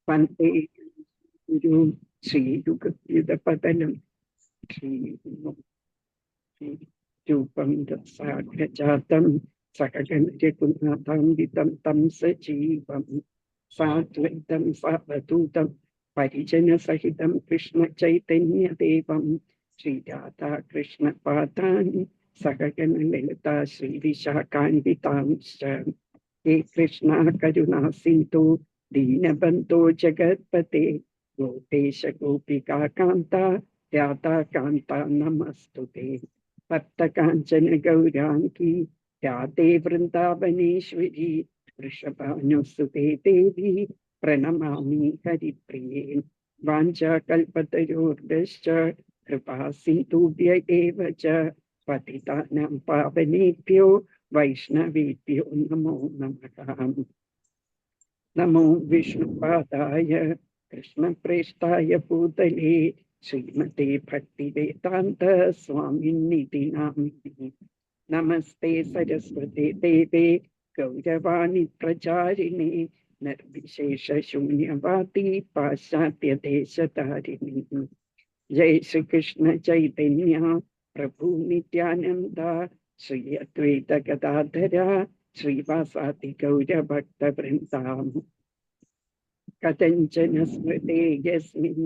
വന്ദേ ഗുരു ശ്രീയുഗപതനം രൂപം സാഗ്രജാതം സകലരഘുനാഥാന്വിതം തം സജീവം സാദ്വൈതം സാവധൂതം പരിജനസഹിതം കൃഷ്ണ ചൈതന്യദേവം ശ്രീരാധാ കൃഷ്ണ പാദാനി സകലന ലളിതാ ശ്രീവിശാഖാന്വിതാംശ്ച ഹേ കൃഷ്ണ കരുണാ സിന്ധു ദീനബന്ധോ ജഗത്പതേ ഗോപേശ ഗോപികാ കാന്ത രാധാ കാന്ത നമസ്തുതേ ഭക്ത കാഞ്ചന ഗൗരാംഗി രാധേ വൃന്ദാവനേശ്വരി വൃഷഭാനുസുതേ ദേവി പ്രണമാമി ഹരിപ്രിയേ വാഞ്ചാകൽപതരോർഭ്യശ്ച കൃപാ സിന്ധുഭ്യ ഏവ ച പതിതാനാം പാവനേഭ്യോ വൈഷ്ണവേഭ്യോ നമോ നമഃ. നമോ വിഷ്ണുപാദായ കൃഷ്ണപ്രേഷ്ഠായ ഭൂതലേ ശ്രീമതേ ഭക്തിവേദാന്ത സ്വാമിനിധി നാമിനി. നമസ്തേ സരസ്വതേ ദേവേ ഗൗരവാണി പ്രചാരിണേ നിർവിശേഷ ശൂന്യവാദി പാശ്ചാത്യദേശധാരിണി. ജയ ശ്രീകൃഷ്ണ ചൈതന്യ പ്രഭു നിത്യാനന്ദ ശ്രീ അദ്വൈത ഗദാധര ശ്രീവാസാദി ഗൗരഭക്തവൃന്ദാം. കഥഞ്ചന സ്മൃതേ യസ്മിൻ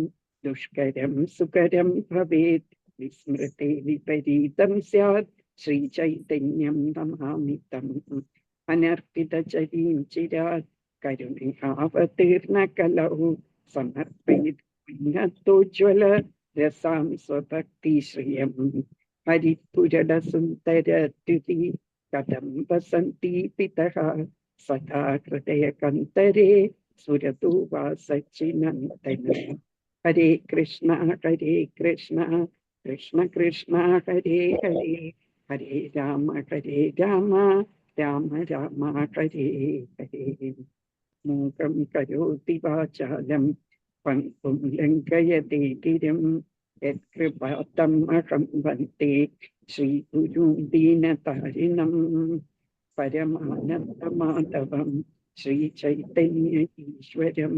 ദുഷ്കരം സുകരം ഭവേത് വിസ്മൃതേ വിപരീതം സ്യാത് ശ്രീചൈതന്യം നമാമി തം. അനർപ്പിതചരീം ചിരാത് കരുണയാവതീർണ കലൗ സമർപ്പയിത്വോജ്വല രസാം സ്വഭക്തിശ്രിയം. ഹരിപുരടസുന്ദരദ്യുതി കഥം വസന്തി പിതഃ സദാ ഹൃദയകന്തരേ സുരതോ വാ സച്ചിനന്ദന. ഹരേ കൃഷ്ണ കൃഷ്ണ കൃഷ്ണ ഹരേ ഹരേ, ഹരേ രാമ രാമ രാമ ഹരേ ഹരേ. മൂകം കരോതി വാചാലം പങ്കും ലംഘയതേ ഗിരിം യത്കൃപാതമഹം വന്ദേ ശ്രീഗുരും ദീനതാരിണം. പരമാനന്ദമാധവം ശ്രീചൈതന്യ ഈശ്വരം.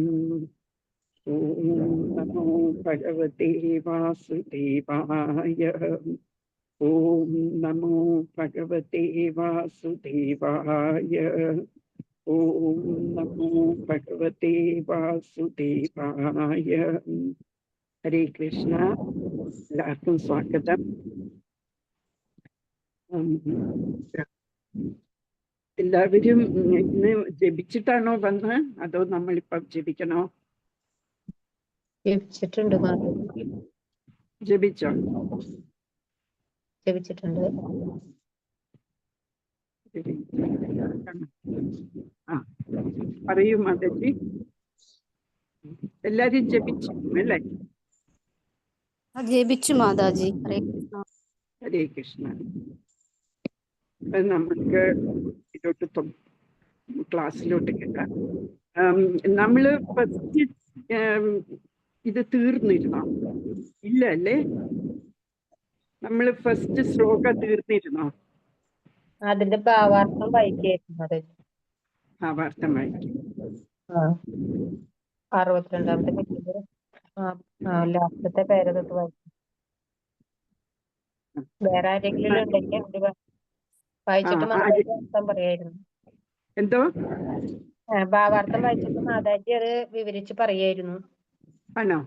ഓം നമോ ഭഗവതേ വാസുദേവായ. ഓം നമോ ഭഗവതേ വാസുദേവായ. ഓം നമോ ഭഗവതേ വാസുദേവായ. ഹരേ കൃഷ്ണ. എല്ലാവർക്കും സ്വാഗതം. എല്ലാവരും ഇന്ന് ജപിച്ചിട്ടാണോ വന്ന്, അതോ നമ്മളിപ്പം ജപിക്കണോ? ജപിച്ചിട്ടുണ്ട്. ജപിച്ചോ? ജപിച്ചിട്ടുണ്ട്. ആ, പറയൂ മാതാജി. എല്ലാരും ജപിച്ചു അല്ലേ? ജപിച്ചു മാതാജി. ഹരേ കൃഷ്ണ. നമുക്ക് ഇതിലോട്ട് ക്ലാസ്സിലോട്ട് കേട്ടാം. നമ്മള് ഫസ്റ്റ് ഇത് തീർന്നിരുന്നോ? ഇല്ല അല്ലേ? നമ്മള് ഫസ്റ്റ് ശ്ലോക തീർന്നിരുന്നോ? അതിന്റെ ഭാവാർത്ഥം വായിക്കായിരുന്നു. ഭാവാർത്ഥം വായിക്കും. 62ാമത്തെ പേജില് ലാസ്റ്റത്തെ പേര് തൊട്ട് വായിക്കും. വേറെ ആരെങ്കിലും ഉണ്ടെങ്കിൽ വായിച്ചിട്ട് മാതാജി പറയായിരുന്നു. എന്തോ ഭാവാർത്ഥം വായിച്ചിട്ട് മാതാജി അത് വിവരിച്ച് പറയായിരുന്നു. ആണോ?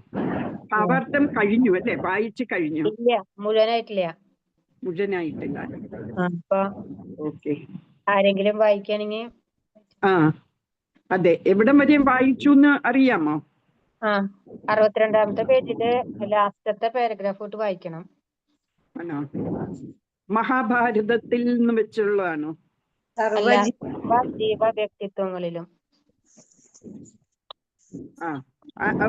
ഭാവാർത്ഥം കഴിഞ്ഞു അല്ലേ? വായിച്ചു കഴിഞ്ഞു? ഇല്ല, മുഴുവനായിട്ടില്ല. മുഴുവനായിട്ടില്ല. അപ്പൊ ഓക്കെ. ആരെങ്കിലും വായിക്കുകയാണെങ്കിൽ. അതെ, എവിടം വരെയും വായിച്ചു എന്ന് അറിയാമോ? 62ാമത്തെ പേജില് ലാസ്റ്റത്തെ പാരഗ്രാഫ് തൊട്ട് വായിക്കണം. ആണോ? മഹാഭാരതത്തിൽ നിന്ന് വെച്ചുള്ളതാണോ? ജീവ വ്യക്തിത്വങ്ങളിലും.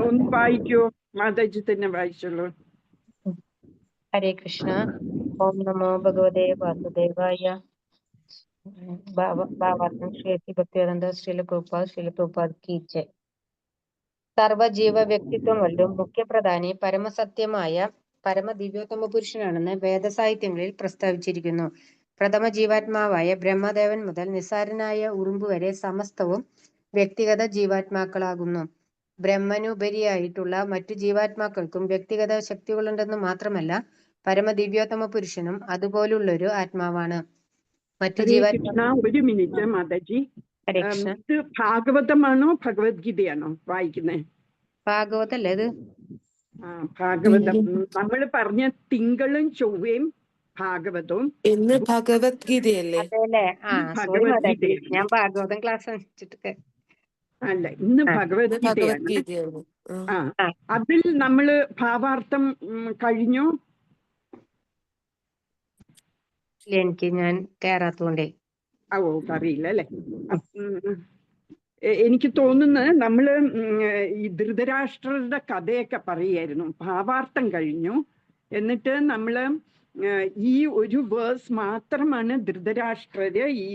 ഒന്ന് വായിക്കോ മാതാജി? തന്നെ വായിച്ചോളൂ. ഹരേ കൃഷ്ണ. ഓം നമോ ഭഗവതേ വാസുദേവായ. ഭാവാർത്ഥം ശ്രീ ഭക്തിവേദാന്ത ശ്രീല പ്രഭുപാദ് കീ ജയ്. സർവജീവ വ്യക്തിത്വങ്ങളിലും മുഖ്യപ്രധാനി പരമസത്യമായ പരമദിവ്യോത്തമ പുരുഷനാണെന്ന് വേദസാഹിത്യങ്ങളിൽ പ്രസ്താവിച്ചിരിക്കുന്നു. പ്രഥമ ജീവാത്മാവായ ബ്രഹ്മദേവൻ മുതൽ നിസ്സാരനായ ഉറുമ്പ് വരെ സമസ്തവും വ്യക്തിഗത ജീവാത്മാക്കളാകുന്നു. ബ്രഹ്മനുപരിയായിട്ടുള്ള മറ്റു ജീവാത്മാക്കൾക്കും വ്യക്തിഗത ശക്തികളുണ്ടെന്ന് മാത്രമല്ല, പരമദിവ്യോത്തമ പുരുഷനും അതുപോലുള്ളൊരു ആത്മാവാണ്. മറ്റു ഹരേ ജീവാത്മാ കൃഷ്ണ, ഒരു മിനിറ്റ് മാതാജി. ഹരേ കൃഷ്ണ. ഇത് ഭാഗവതമാണോ ഭഗവത്ഗീതയാണോ വായിക്കുന്നത്? ഭാഗവതല്ലേ ഇത്? ഭാഗവതം. നമ്മൾ പറഞ്ഞ തിങ്കളും ചൊവ്വയും ഭാഗവതവും ഇന്ന് ഭഗവത്ഗീതയല്ലേ? അതെല്ലേ? സോറി മാതാജി, ഭഗവത്ഗീതയാണ്. ഞാൻ ഭാഗവതം ക്ലാസ് വെച്ചിട്ട്. അല്ല, ഇന്ന് ഭഗവത്ഗീതയാണ്. ഭഗവത്ഗീതയാണ്. അതിൽ നമ്മള് ഭാവാർത്ഥം കഴിഞ്ഞു. എനിക്ക് ഞാൻ കേറാത്തോണ്ടേ അറിയില്ല അല്ലെ. എനിക്ക് തോന്നുന്നത് നമ്മള് ഈ ധൃതരാഷ്ട്രരുടെ കഥയൊക്കെ പറയായിരുന്നു. ഭാവാർത്ഥം കഴിഞ്ഞു. എന്നിട്ട് നമ്മള് ഈ ഒരു വേഴ്സ് മാത്രമാണ് ധൃതരാഷ്ട്രര്. ഈ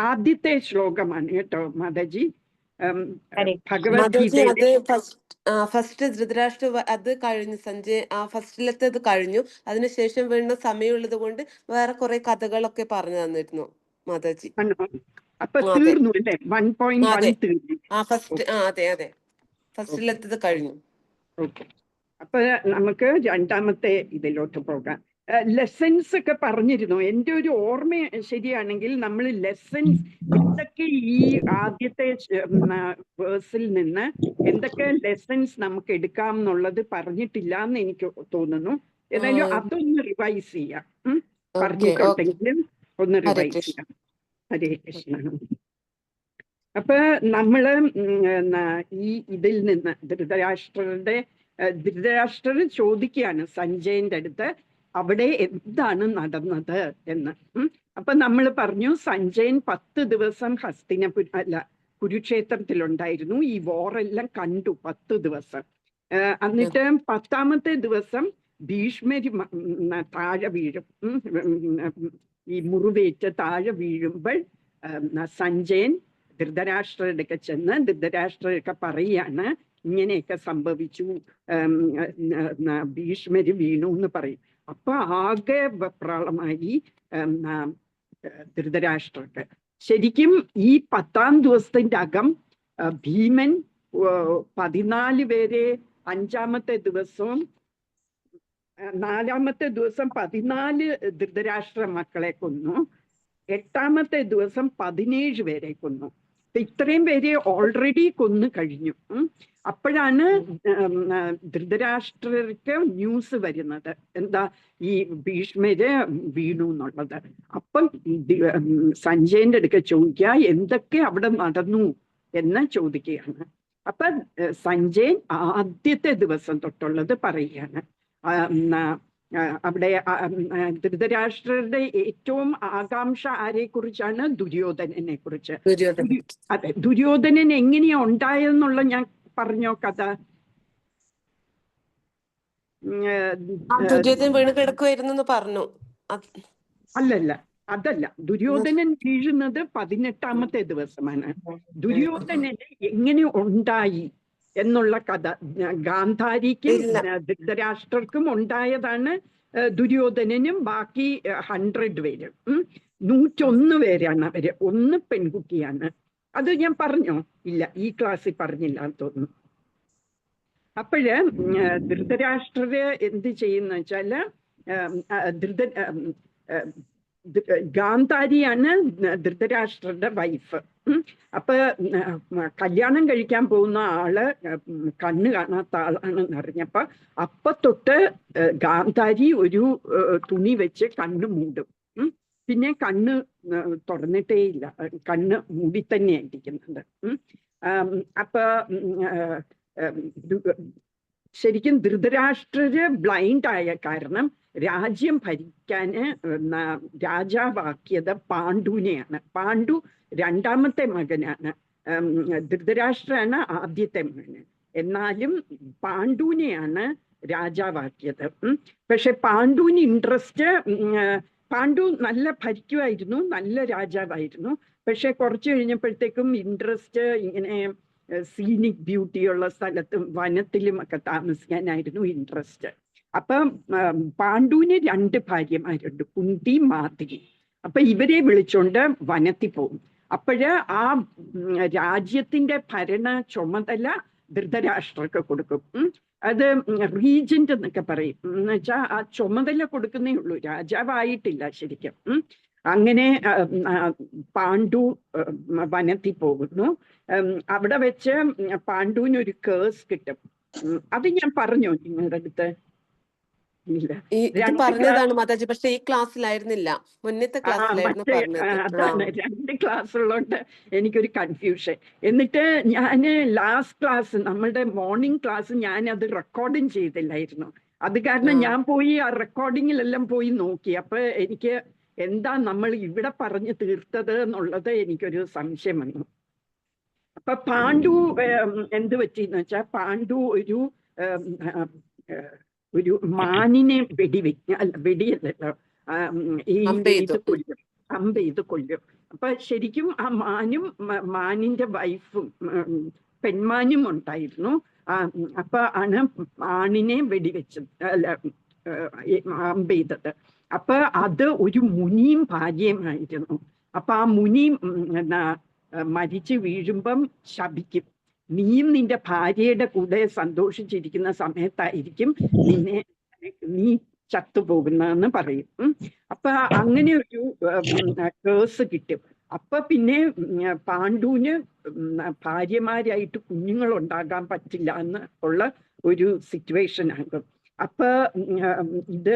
ആദ്യത്തെ ശ്ലോകമാണ് കേട്ടോ മാതാജി. ഭഗവത്ഗീതയുടെ ഫസ്റ്റ് ധൃതരാഷ്ട്ര അത് കഴിഞ്ഞു. സഞ്ജയ് ഫസ്റ്റിലത്തെ അത് കഴിഞ്ഞു. അതിനുശേഷം വീണ്ടും സമയമുള്ളത് കൊണ്ട് വേറെ കുറെ കഥകളൊക്കെ പറഞ്ഞു തന്നിരുന്നു മാതാജി. അപ്പൊ തീർന്നു അല്ലേ? 1.1 തീർന്നു. അതെ ഫസ്റ്റിലെത്തത് കഴിഞ്ഞു. ഓക്കെ, അപ്പൊ നമുക്ക് രണ്ടാമത്തെ ഇതിലോട്ട് പോകാം. ലെസൺസ് ഒക്കെ പറഞ്ഞിരുന്നു. എൻ്റെ ഒരു ഓർമ്മ ശരിയാണെങ്കിൽ നമ്മൾ ലെസൺസ് എന്തൊക്കെ ഈ ആദ്യത്തെ വേഴ്സിൽ നിന്ന് എന്തൊക്കെ ലെസൺസ് നമുക്ക് എടുക്കാം എന്നുള്ളത് പറഞ്ഞിട്ടില്ല എന്ന് എനിക്ക് തോന്നുന്നു. ഏതായാലും അതൊന്ന് റിവൈസ് ചെയ്യാം. പറഞ്ഞിട്ടുണ്ടെങ്കിലും ഒന്ന് റിവൈസ് ചെയ്യാം. ഹരേ കൃഷ്ണ. അപ്പൊ നമ്മള് ഈ ഇതിൽ നിന്ന് ധൃതരാഷ്ട്രർ ചോദിക്കുകയാണ് സഞ്ജയന്റെ അടുത്ത് അവിടെ എന്താണ് നടന്നത് എന്ന്. അപ്പൊ നമ്മൾ പറഞ്ഞു സഞ്ജയൻ 10 ദിവസം കുരുക്ഷേത്രത്തിലുണ്ടായിരുന്നു. ഈ വോറെല്ലാം കണ്ടു 10 ദിവസം. എന്നിട്ട് 10ാമത്തെ ദിവസം ഭീഷ്മര് താഴെ വീഴും. ഈ മുറിവേറ്റ് താഴെ വീഴുമ്പോൾ സഞ്ജയൻ ധൃതരാഷ്ട്രരുടെയൊക്കെ ചെന്ന് ധൃതരാഷ്ട്രരൊക്കെ പറയാണ് ഇങ്ങനെയൊക്കെ സംഭവിച്ചു, ഭീഷ്മര് വീണു എന്ന് പറയും. അപ്പൊ ആകെ വെപ്രാളമായി ധൃതരാഷ്ട്രർക്ക്. ശരിക്കും ഈ 10ാം ദിവസത്തിന്റെ അകം ഭീമൻ 14 പേരെ 5ാമത്തെ ദിവസവും 4ാമത്തെ ദിവസം 14 ധൃതരാഷ്ട്ര മക്കളെ കൊന്നു. 8ാമത്തെ ദിവസം 17 പേരെ കൊന്നു. ഇത്രയും പേരെ ഓൾറെഡി കൊന്നു കഴിഞ്ഞു. അപ്പോഴാണ് ധൃതരാഷ്ട്രർക്ക് ന്യൂസ് വരുന്നത്, എന്താ ഈ ഭീഷ്മര് വീണു എന്നുള്ളത്. അപ്പം സഞ്ജയന്റെ അടുക്ക ചോദിക്കുക എന്തൊക്കെ അവിടെ നടന്നു എന്ന് ചോദിക്കുകയാണ്. അപ്പൊ സഞ്ജയൻ ആദ്യത്തെ ദിവസം തൊട്ടുള്ളത് പറയുകയാണ്. അവിടെ ധൃതരാഷ്ട്രരുടെ ഏറ്റവും ആകാംക്ഷ ആരെ കുറിച്ചാണ്? ദുര്യോധനനെ കുറിച്ച്. അതെ, ദുര്യോധനൻ എങ്ങനെയാ ഉണ്ടായെന്നുള്ള ഞാൻ പറഞ്ഞോ കഥ. വീണ് കിടക്കുമായിരുന്നു പറഞ്ഞു. അല്ലല്ല, അതല്ല. ദുര്യോധനൻ വീഴുന്നത് 18ാമത്തെ ദിവസമാണ്. ദുര്യോധനന് എങ്ങനെ ഉണ്ടായി എന്നുള്ള കഥ ഗാന്ധാരിക്കും ധൃതരാഷ്ട്രർക്കും ഉണ്ടായതാണ്. ദുര്യോധനനും ബാക്കി 100 പേരും 101 പേരാണ് അവര്. 1 പെൺകുട്ടിയാണ്. അത് ഞാൻ പറഞ്ഞോ? ഇല്ല, ഈ ക്ലാസ്സിൽ പറഞ്ഞില്ല എന്ന് തോന്നുന്നു. അപ്പോഴ് ധൃതരാഷ്ട്രര് എന്ത് ചെയ്യുന്ന വെച്ചാല് ഗാന്ധാരിയാണ് ധൃതരാഷ്ട്രരുടെ വൈഫ്. അപ്പൊ കല്യാണം കഴിക്കാൻ പോകുന്ന ആള് കണ്ണ് കാണാത്ത ആളാണെന്ന് അറിഞ്ഞപ്പോ അപ്പൊ തൊട്ട് ഗാന്ധാരി ഒരു തുണി വെച്ച് കണ്ണ് മൂടും. പിന്നെ കണ്ണ് തുറന്നിട്ടേയില്ല, കണ്ണ് മൂടി തന്നെയായിരിക്കുന്നുണ്ട്. അപ്പൊ ശരിക്കും ധൃതരാഷ്ട്രര് ബ്ലൈൻഡ് ആയ കാരണം രാജ്യം ഭരിക്കാന് രാജാവാക്കിയത് പാണ്ഡുവിനെയാണ്. പാണ്ഡു 2ാമത്തെ മകനാണ്, ധൃതരാഷ്ട്രാണ് ആദ്യത്തെ മകന്. എന്നാലും പാണ്ഡുവിനെയാണ് രാജാവാക്കിയത്. പക്ഷെ പാണ്ഡുവിന് ഇൻട്രസ്റ്റ്, പാണ്ഡു നല്ല ഭരിക്കുമായിരുന്നു, നല്ല രാജാവായിരുന്നു. പക്ഷെ കുറച്ച് കഴിഞ്ഞപ്പോഴത്തേക്കും ഇൻട്രസ്റ്റ് ഇങ്ങനെ സീനിക് ബ്യൂട്ടിയുള്ള സ്ഥലത്തും വനത്തിലും ഒക്കെ താമസിക്കാനായിരുന്നു ഇൻട്രസ്റ്റ്. അപ്പം പാണ്ഡുവിന് 2 ഭാര്യമാരുണ്ട്, കുന്തി മാദ്രി. അപ്പൊ ഇവരെ വിളിച്ചോണ്ട് വനത്തിൽ പോകും. അപ്പോഴ് ആ രാജ്യത്തിന്റെ ഭരണ ചുമതല ധൃതരാഷ്ട്രക്ക് കൊടുക്കും. അത് റീജന്റ് എന്നൊക്കെ പറയും. എന്ന് വെച്ചാൽ ആ ചുമതല കൊടുക്കുന്നേ ഉള്ളൂ, രാജാവായിട്ടില്ല ശരിക്കും. അങ്ങനെ പാണ്ഡു വനത്തിൽ പോകുന്നു. അവിടെ വെച്ച് പാണ്ഡുവിനൊരു കേസ് കിട്ടും. അത് ഞാൻ പറഞ്ഞോ നിങ്ങളുടെ അടുത്ത്? ഇല്ല, ഇത് പറഞ്ഞതാണ് മാതാജി, പക്ഷെ ഈ ക്ലാസ്സിലായിരുന്നില്ല, മുന്നത്തെ ക്ലാസ്സിലായിരുന്നു പറഞ്ഞത്. അതാണ് 2 ക്ലാസ് ഉള്ളതുകൊണ്ട് എനിക്കൊരു കൺഫ്യൂഷൻ. എന്നിട്ട് ഞാൻ ലാസ്റ്റ് ക്ലാസ്, നമ്മളുടെ മോർണിംഗ് ക്ലാസ്, ഞാൻ അത് റെക്കോർഡിങ് ചെയ്തില്ലായിരുന്നു. അത് കാരണം ഞാൻ പോയി ആ റെക്കോർഡിങ്ങിലെല്ലാം പോയി നോക്കി. അപ്പൊ എനിക്ക് എന്താ നമ്മൾ ഇവിടെ പറഞ്ഞു തീർത്തത് എന്നുള്ളത് എനിക്കൊരു സംശയം വന്നു. അപ്പൊ പാണ്ഡു എന്ത് പറ്റിയെന്ന് വെച്ചാൽ, പാണ്ഡു ഒരു മാനിനെ വെടിയല്ലല്ലോ, ഇത് കൊല്ലും, അമ്പ് ചെയ്ത് കൊല്ലും. അപ്പൊ ശരിക്കും ആ മാനിന്റെ വൈഫും പെൺമാനും ഉണ്ടായിരുന്നു. അപ്പൊ ആണ് ആണിനെ വെടിവെച്ചത്, അല്ല അമ്പ് ചെയ്തത്. അപ്പൊ അത് ഒരു മുനിയും ഭാര്യയുമായിരുന്നു. അപ്പൊ ആ മുനി മരിച്ചു വീഴുമ്പം ശപിക്കും, നീയും നിന്റെ ഭാര്യയുടെ കൂടെ സന്തോഷിച്ചിരിക്കുന്ന സമയത്തായിരിക്കും നീ ചത്തുപോകുന്നതെന്ന് പറയും. അപ്പൊ അങ്ങനെ ഒരു കേസ് കിട്ടും. അപ്പൊ പിന്നെ പാണ്ഡുവിന് ഭാര്യമാരായിട്ട് കുഞ്ഞുങ്ങൾ ഉണ്ടാകാൻ പറ്റില്ല എന്ന് ഉള്ള ഒരു സിറ്റുവേഷൻ ആകും. അപ്പൊ ഇത്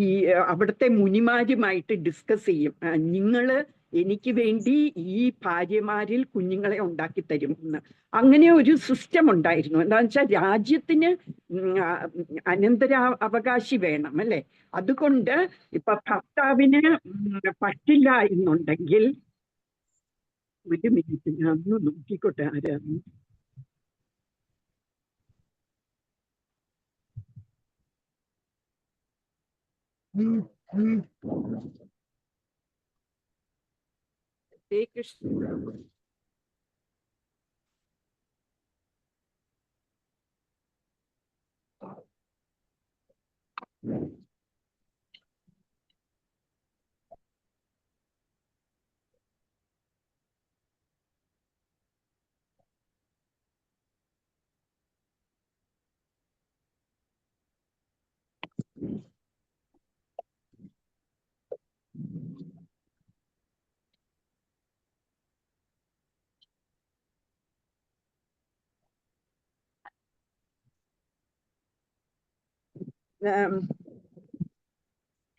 ഈ അവിടുത്തെ മുനിമാരുമായിട്ട് ഡിസ്കസ് ചെയ്യും, നിങ്ങള് എനിക്ക് വേണ്ടി ഈ ഭാര്യമാരിൽ കുഞ്ഞുങ്ങളെ ഉണ്ടാക്കി തരും എന്ന്. അങ്ങനെ ഒരു സിസ്റ്റം ഉണ്ടായിരുന്നു. എന്താണെന്ന് വെച്ചാൽ രാജ്യത്തിന് അവകാശി വേണം, അല്ലെ? അതുകൊണ്ട് ഇപ്പൊ ഭർത്താവിന് പറ്റില്ല എന്നുണ്ടെങ്കിൽ, ഒരു മിനിറ്റ് ഞാൻ ഒന്ന് നോക്കിക്കോട്ടെ ആരാണ്.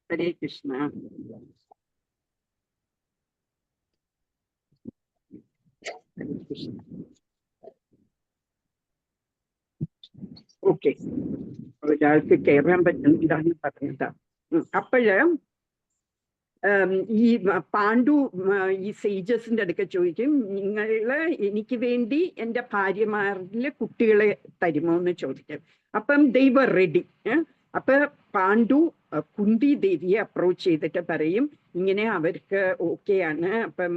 ഹരേ കൃഷ്ണ. ഓക്കെ, ഒരാൾക്ക് കയറാൻ പറ്റുന്നില്ലാന്ന് പറഞ്ഞതാ. അപ്പോഴ് ഈ പാണ്ഡു ഈ സേജസിന്റെ അടുക്ക ചോദിക്കും, നിങ്ങള് എനിക്ക് വേണ്ടി എൻ്റെ ഭാര്യമാരില് കുട്ടികളെ തരുമോ എന്ന് ചോദിക്കും. അപ്പം they were ready. അപ്പൊ പാണ്ഡു കുന്തി ദേവിയെ അപ്രോച്ച് ചെയ്തിട്ട് പറയും, ഇങ്ങനെ അവർക്ക് ഓക്കെയാണ്, അപ്പം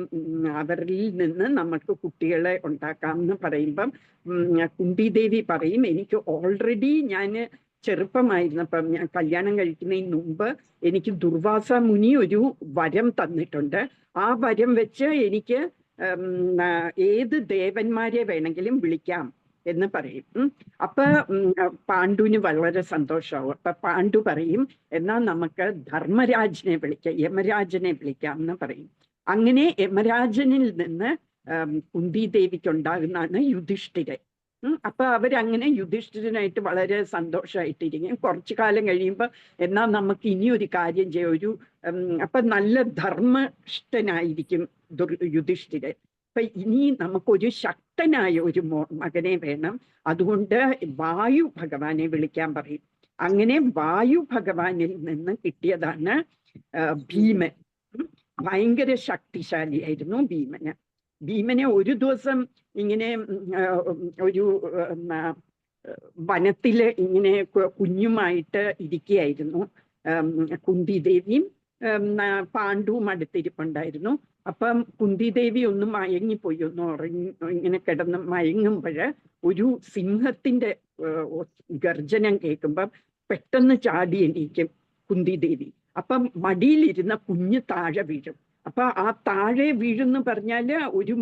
അവരിൽ നിന്ന് നമുക്ക് കുട്ടികളെ ഉണ്ടാക്കാം എന്ന് പറയുമ്പം കുന്തി ദേവി പറയും, എനിക്ക് ഓൾറെഡി ഞാൻ ചെറുപ്പമായിരുന്നപ്പം, ഞാൻ കല്യാണം കഴിക്കുന്നതിന് മുമ്പ് എനിക്ക് ദുർവാസ മുനി ഒരു വരം തന്നിട്ടുണ്ട്. ആ വരം വെച്ച് എനിക്ക് ഏത് ദേവന്മാരെ വേണമെങ്കിലും വിളിക്കാം എന്ന് പറയും. അപ്പൊ പാണ്ഡുവിന് വളരെ സന്തോഷമാവും. അപ്പൊ പാണ്ഡു പറയും, എന്നാൽ നമുക്ക് ധർമ്മരാജനെ വിളിക്കാം, യമരാജനെ വിളിക്കാം എന്ന് പറയും. അങ്ങനെ യമരാജനിൽ നിന്ന് കുന്തി ദേവിക്ക് ഉണ്ടാകുന്നതാണ് യുധിഷ്ഠിരൻ. അപ്പൊ അവരങ്ങനെ യുധിഷ്ഠിരനായിട്ട് വളരെ സന്തോഷമായിട്ടിരിക്കും. കുറച്ചു കാലം കഴിയുമ്പോൾ, എന്നാൽ നമുക്ക് ഇനിയൊരു കാര്യം ചെയ്യാം, അപ്പൊ നല്ല ധർമ്മഷ്ഠനായിരിക്കും യുധിഷ്ഠിരൻ. അപ്പൊ ഇനി നമുക്കൊരു ശക്തനായ ഒരു മകനെ വേണം, അതുകൊണ്ട് വായു ഭഗവാനെ വിളിക്കാൻ പറയും. അങ്ങനെ വായു ഭഗവാനിൽ നിന്ന് കിട്ടിയതാണ് ഭീമൻ. ഭയങ്കര ശക്തിശാലിയായിരുന്നു ഭീമന്. ഭീമനെ ഒരു ദിവസം ഇങ്ങനെ ഒരു വനത്തില് ഇങ്ങനെ കുഞ്ഞുമായിട്ട് ഇരിക്കുകയായിരുന്നു. കുന്തി ദേവിയും പാണ്ഡുവും അടുത്തിരിപ്പുണ്ടായിരുന്നു. അപ്പം കുന്തി ദേവി ഒന്ന് മയങ്ങിപ്പോയി, ഇങ്ങനെ കിടന്ന് മയങ്ങുമ്പോഴ് ഒരു സിംഹത്തിന്റെ ഗർജനം കേൾക്കുമ്പം പെട്ടെന്ന് ചാടി എണീക്കും കുന്തി ദേവി. അപ്പം മടിയിലിരുന്ന കുഞ്ഞ് താഴെ വീഴും. അപ്പൊ ആ താഴെ വീഴുന്നു പറഞ്ഞാല് ഒരു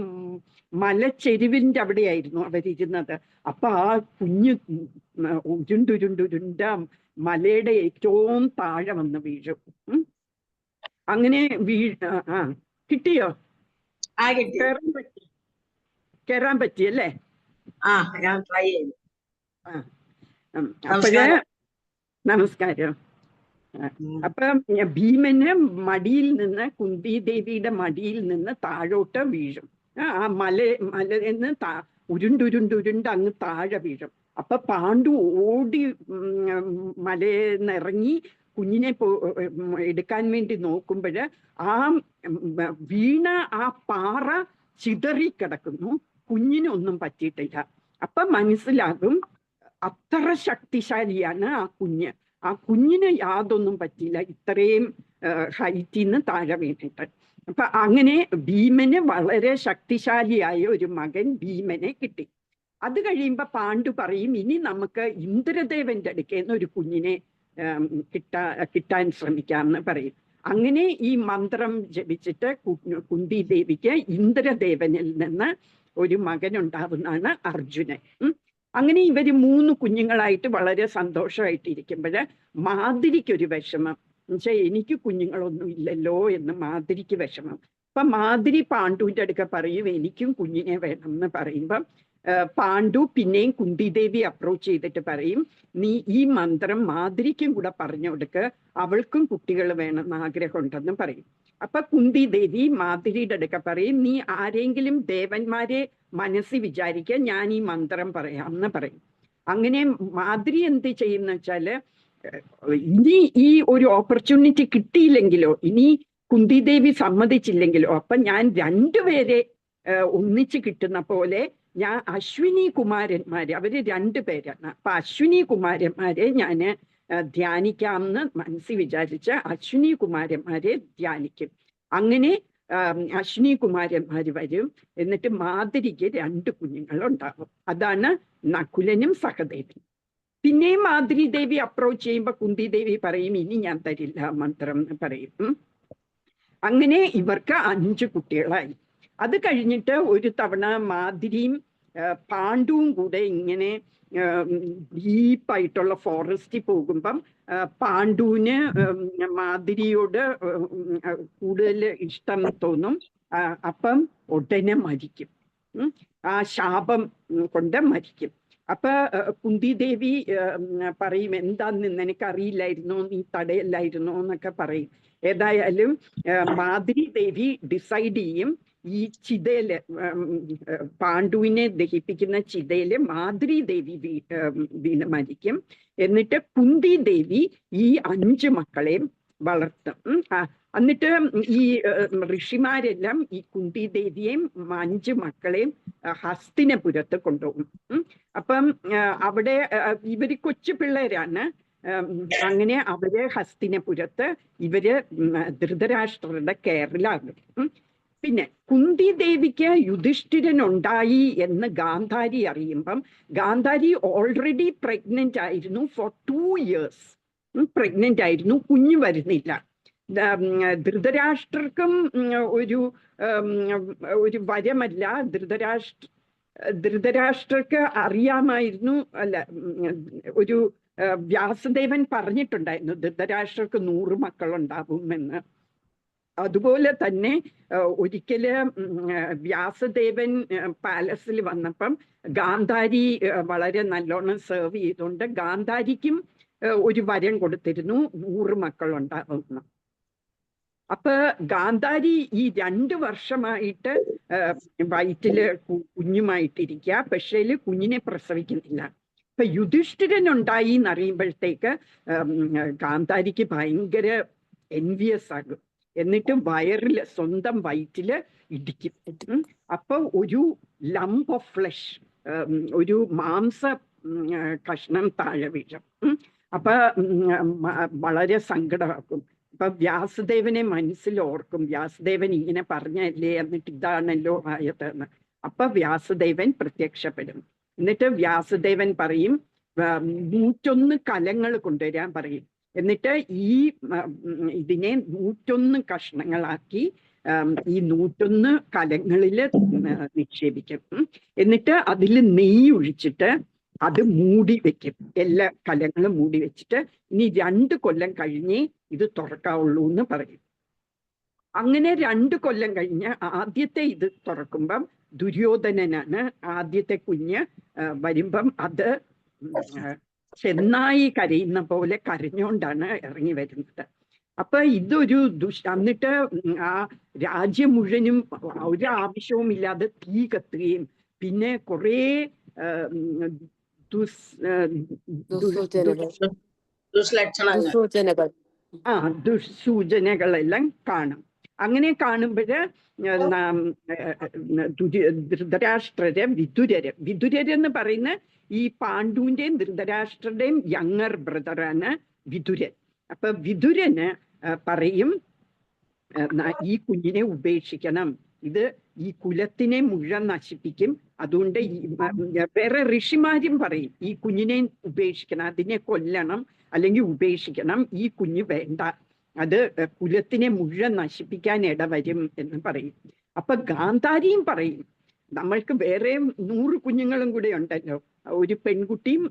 മലച്ചെരുവിന്റെ അവിടെയായിരുന്നു അവരിരുന്നത്. അപ്പൊ ആ കുഞ്ഞ് ഉരുണ്ടുരുണ്ടുരുണ്ട മലയുടെ ഏറ്റവും താഴെ വന്ന് വീഴും. അങ്ങനെ ആ കിട്ടിയോ? കേറാൻ പറ്റിയല്ലേ? ഞാൻ ട്രൈ ചെയ്തു. അപ്പോഴേ നമസ്കാരം. അപ്പൊ ഭീമന് മടിയിൽ നിന്ന്, കുന്തി ദേവിയുടെ മടിയിൽ നിന്ന് താഴോട്ട് വീഴും. ആ മലന്ന് ഉരുണ്ടുരുണ്ടുരുണ്ട് അങ്ങ് താഴെ വീഴും. അപ്പൊ പാണ്ഡു ഓടി മലയിന്നിറങ്ങി കുഞ്ഞിനെ എടുക്കാൻ വേണ്ടി നോക്കുമ്പോഴ് ആ വീണ ആ പാറ ചിതറിക്കിടക്കുന്നു. കുഞ്ഞിനൊന്നും പറ്റിയിട്ടില്ല. അപ്പൊ മനസ്സിലാകും അത്ര ശക്തിശാലിയാണ് ആ കുഞ്ഞ്. ആ കുഞ്ഞിന് യാതൊന്നും പറ്റിയില്ല, ഇത്രയും ഹൈറ്റിൽ നിന്ന് താഴെ വീണിട്ട്. അപ്പൊ അങ്ങനെ ഭീമന് വളരെ ശക്തിശാലിയായ ഒരു മകൻ ഭീമനെ കിട്ടി. അത് കഴിയുമ്പോ പാണ്ഡു പറയും, ഇനി നമുക്ക് ഇന്ദ്രദേവന്റെ അടുക്കേന്ന് ഒരു കുഞ്ഞിനെ കിട്ടാൻ ശ്രമിക്കാമെന്ന് പറയും. അങ്ങനെ ഈ മന്ത്രം ജപിച്ചിട്ട് കുന്തി ദേവിക്ക് ഇന്ദ്രദേവനിൽ നിന്ന് ഒരു മകൻ ഉണ്ടാവുന്നതാണ് അർജുനൻ. അങ്ങനെ ഇവര് 3 കുഞ്ഞുങ്ങളായിട്ട് വളരെ സന്തോഷമായിട്ടിരിക്കുമ്പോൾ മാതിരിക്കൊരു വിഷമം. എന്നുവെച്ചാൽ എനിക്ക് കുഞ്ഞുങ്ങളൊന്നും ഇല്ലല്ലോ എന്ന് മാതിരിക്ക് വിഷമം. അപ്പൊ മാതിരി പാണ്ഡുവിന്റെ അടുക്ക പറയും, എനിക്കും കുഞ്ഞിനെ വേണം എന്ന് പറയുമ്പം പാണ്ഡു പിന്നെയും കുന്തിദേവി അപ്രോച്ച് ചെയ്തിട്ട് പറയും, നീ ഈ മന്ത്രം മാതിരിക്കും കൂടെ പറഞ്ഞു കൊടുക്ക്, അവൾക്കും കുട്ടികൾ വേണമെന്ന് ആഗ്രഹമുണ്ടെന്ന് പറയും. അപ്പൊ കുന്തി ദേവി മാതിരിയുടെ അടുക്ക പറയും, നീ ആരെങ്കിലും ദേവന്മാരെ മനസ്സിൽ വിചാരിക്കുക, ഞാൻ ഈ മന്ത്രം പറയാമെന്ന് പറയും. അങ്ങനെ മാതിരി എന്ത് ചെയ്യുന്ന വെച്ചാല്, ഇനി ഈ ഒരു ഓപ്പർച്യൂണിറ്റി കിട്ടിയില്ലെങ്കിലോ, ഇനി കുന്തി ദേവി സമ്മതിച്ചില്ലെങ്കിലോ, അപ്പൊ ഞാൻ 2 പേരെ ഒന്നിച്ച് കിട്ടുന്ന പോലെ ഞാൻ അശ്വിനി കുമാരന്മാര്, അവര് 2 പേരാണ്, അപ്പൊ അശ്വിനി കുമാരന്മാരെ ഞാന് ധ്യാനിക്കാമെന്ന് മനസ്സിൽ വിചാരിച്ച് അശ്വിനി കുമാരന്മാരെ ധ്യാനിക്കും. അങ്ങനെ അശ്വിനി കുമാരന്മാര് വരും. എന്നിട്ട് മാതിരിക്ക് 2 കുഞ്ഞുങ്ങളുണ്ടാവും. അതാണ് നകുലനും സഹദേവിയും. പിന്നെയും മാതിരി ദേവി അപ്രോച്ച് ചെയ്യുമ്പോ കുന്തി ദേവി പറയും, ഇനി ഞാൻ തരില്ല മന്ത്രം എന്ന് പറയും. അങ്ങനെ ഇവർക്ക് 5 കുട്ടികളായി. അത് കഴിഞ്ഞിട്ട് ഒരു തവണ മാതിരിയും പാണ്ഡുവും കൂടെ ഇങ്ങനെ ഡീപ്പായിട്ടുള്ള ഫോറസ്റ്റിൽ പോകുമ്പം പാണ്ഡുവിന് മാതിരിയോട് കൂടുതൽ ഇഷ്ടം തോന്നും. അപ്പം ഉടനെ മരിക്കും. ആ ശാപം കൊണ്ട് മരിക്കും. അപ്പൊ കുന്തി ദേവി പറയും, എന്താന്ന് നിനക്കറിയില്ലായിരുന്നോ, നീ തടയല്ലായിരുന്നോ എന്നൊക്കെ പറയും. ഏതായാലും മാതിരി ദേവി ഡിസൈഡ് ചെയ്യും, ഈ ചിതയില് പാണ്ഡുവിനെ ദഹിപ്പിക്കുന്ന ചിതയില് മാതിരി ദേവി വീണ് മരിക്കും. എന്നിട്ട് കുന്തി ദേവി ഈ 5 മക്കളെയും വളർത്തും. എന്നിട്ട് ഈ ഋഷിമാരെല്ലാം ഈ കുന്തി ദേവിയെയും 5 മക്കളെയും ഹസ്തിനപുരത്ത് കൊണ്ടുപോകും. അപ്പം അവിടെ ഇവര് കൊച്ചു പിള്ളേരാണ്. അങ്ങനെ അവര് ഹസ്തിനപുരത്ത് ഇവര് ധൃതരാഷ്ട്രരുടെ കെയറിലാകും. പിന്നെ കുന്തി ദേവിക്ക് യുധിഷ്ഠിരനുണ്ടായി എന്ന് ഗാന്ധാരി അറിയുമ്പം, ഗാന്ധാരി ഓൾറെഡി പ്രഗ്നന്റ് ആയിരുന്നു, ഫോർ 2 years പ്രഗ്നന്റ് ആയിരുന്നു, കുഞ്ഞു വരുന്നില്ല. ധൃതരാഷ്ട്രർക്കും ഒരു വരമല്ല, ധൃതരാഷ്ട്രക്ക് അറിയാമായിരുന്നു, അല്ല, ഒരു വ്യാസദേവൻ പറഞ്ഞിട്ടുണ്ടായിരുന്നു ധൃതരാഷ്ട്രക്ക് 100 മക്കളുണ്ടാവുമെന്ന്. അതുപോലെ തന്നെ ഒരിക്കല് വ്യാസദേവൻ പാലസിൽ വന്നപ്പം ഗാന്ധാരി വളരെ നല്ലോണം സെർവ് ചെയ്തുകൊണ്ട് ഗാന്ധാരിക്കും ഒരു വരം കൊടുത്തിരുന്നു, 100 മക്കളുണ്ടാവുന്നു. അപ്പൊ ഗാന്ധാരി ഈ 2 വർഷമായിട്ട് വയറ്റില് കുഞ്ഞുമായിട്ടിരിക്കുക, പക്ഷേ കുഞ്ഞിനെ പ്രസവിക്കുന്നില്ല. അപ്പൊ യുധിഷ്ഠിരനുണ്ടായി എന്നറിയുമ്പോഴത്തേക്ക് ഗാന്ധാരിക്ക് ഭയങ്കര എൻവിയസ് ആകും. എന്നിട്ട് വയറില്, സ്വന്തം വയറ്റില് ഇടിക്കും. അപ്പൊ ഒരു ലംപ് ഓഫ് ഫ്ലഷ്, ഒരു മാംസ കഷ്ണം താഴെ വീഴും. അപ്പൊ വളരെ സങ്കടമാക്കും. അപ്പൊ വ്യാസദേവനെ മനസ്സിൽ ഓർക്കും, വ്യാസദേവൻ ഇങ്ങനെ പറഞ്ഞല്ലേ, എന്നിട്ട് ഇതാണല്ലോ ആയതെന്ന്. അപ്പൊ വ്യാസദേവൻ പ്രത്യക്ഷപ്പെടും. എന്നിട്ട് വ്യാസദേവൻ പറയും, 101 കലങ്ങൾ കൊണ്ടുവരാൻ പറയും. എന്നിട്ട് ഈ ഇതിനെ 101 കഷ്ണങ്ങളാക്കി ഈ 101 കലങ്ങളില് നിക്ഷേപിക്കും. എന്നിട്ട് അതിൽ നെയ്യ് ഒഴിച്ചിട്ട് അത് മൂടി വെക്കും. എല്ലാ കലങ്ങളും മൂടി വെച്ചിട്ട് ഇനി 2 കൊല്ലം കഴിഞ്ഞേ ഇത് തുറക്കാവുള്ളൂ എന്ന് പറയും. അങ്ങനെ 2 കൊല്ലം കഴിഞ്ഞ് ആദ്യത്തെ ഇത് തുറക്കുമ്പം ദുര്യോധനനാണ് ആദ്യത്തെ കുഞ്ഞ് വരുമ്പം അത് ചെന്നായി കരയുന്ന പോലെ കരഞ്ഞോണ്ടാണ് ഇറങ്ങി വരുന്നത്. അപ്പൊ ഇതൊരു എന്നിട്ട് ആ രാജ്യം മുഴുവനും ഒരു ആവശ്യവുമില്ലാതെ തീ കത്തുകയും പിന്നെ കുറെ ദുസ്ലക്ഷണങ്ങൾ ദുസൂചനകളെല്ലാം കാണും. അങ്ങനെ കാണുമ്പോഴ് ധൃതരാഷ്ട്രരെ വിതുരരെന്ന് പറയുന്ന ഈ പാണ്ഡുവിന്റെയും ധൃതരാഷ്ട്രരുടെയും യങ്ങർ ബ്രദറാണ് വിതുരൻ. അപ്പൊ വിതുരന് പറയും ഈ കുഞ്ഞിനെ ഉപേക്ഷിക്കണം, ഇത് ഈ കുലത്തിനെ മുഴുവൻ നശിപ്പിക്കും. അതുകൊണ്ട് വേറെ ഋഷിമാരും പറയും ഈ കുഞ്ഞിനെ ഉപേക്ഷിക്കണം, അതിനെ കൊല്ലണം അല്ലെങ്കിൽ ഉപേക്ഷിക്കണം, ഈ കുഞ്ഞ് വേണ്ട, അത് കുലത്തിനെ മുഴുവൻ നശിപ്പിക്കാൻ ഇടവരും എന്ന് പറയും. അപ്പൊ ഗാന്ധാരിയും പറയും നമ്മൾക്ക് വേറെ 100 കുഞ്ഞുങ്ങളും കൂടെ ഉണ്ടല്ലോ, ഒരു പെൺകുട്ടിയും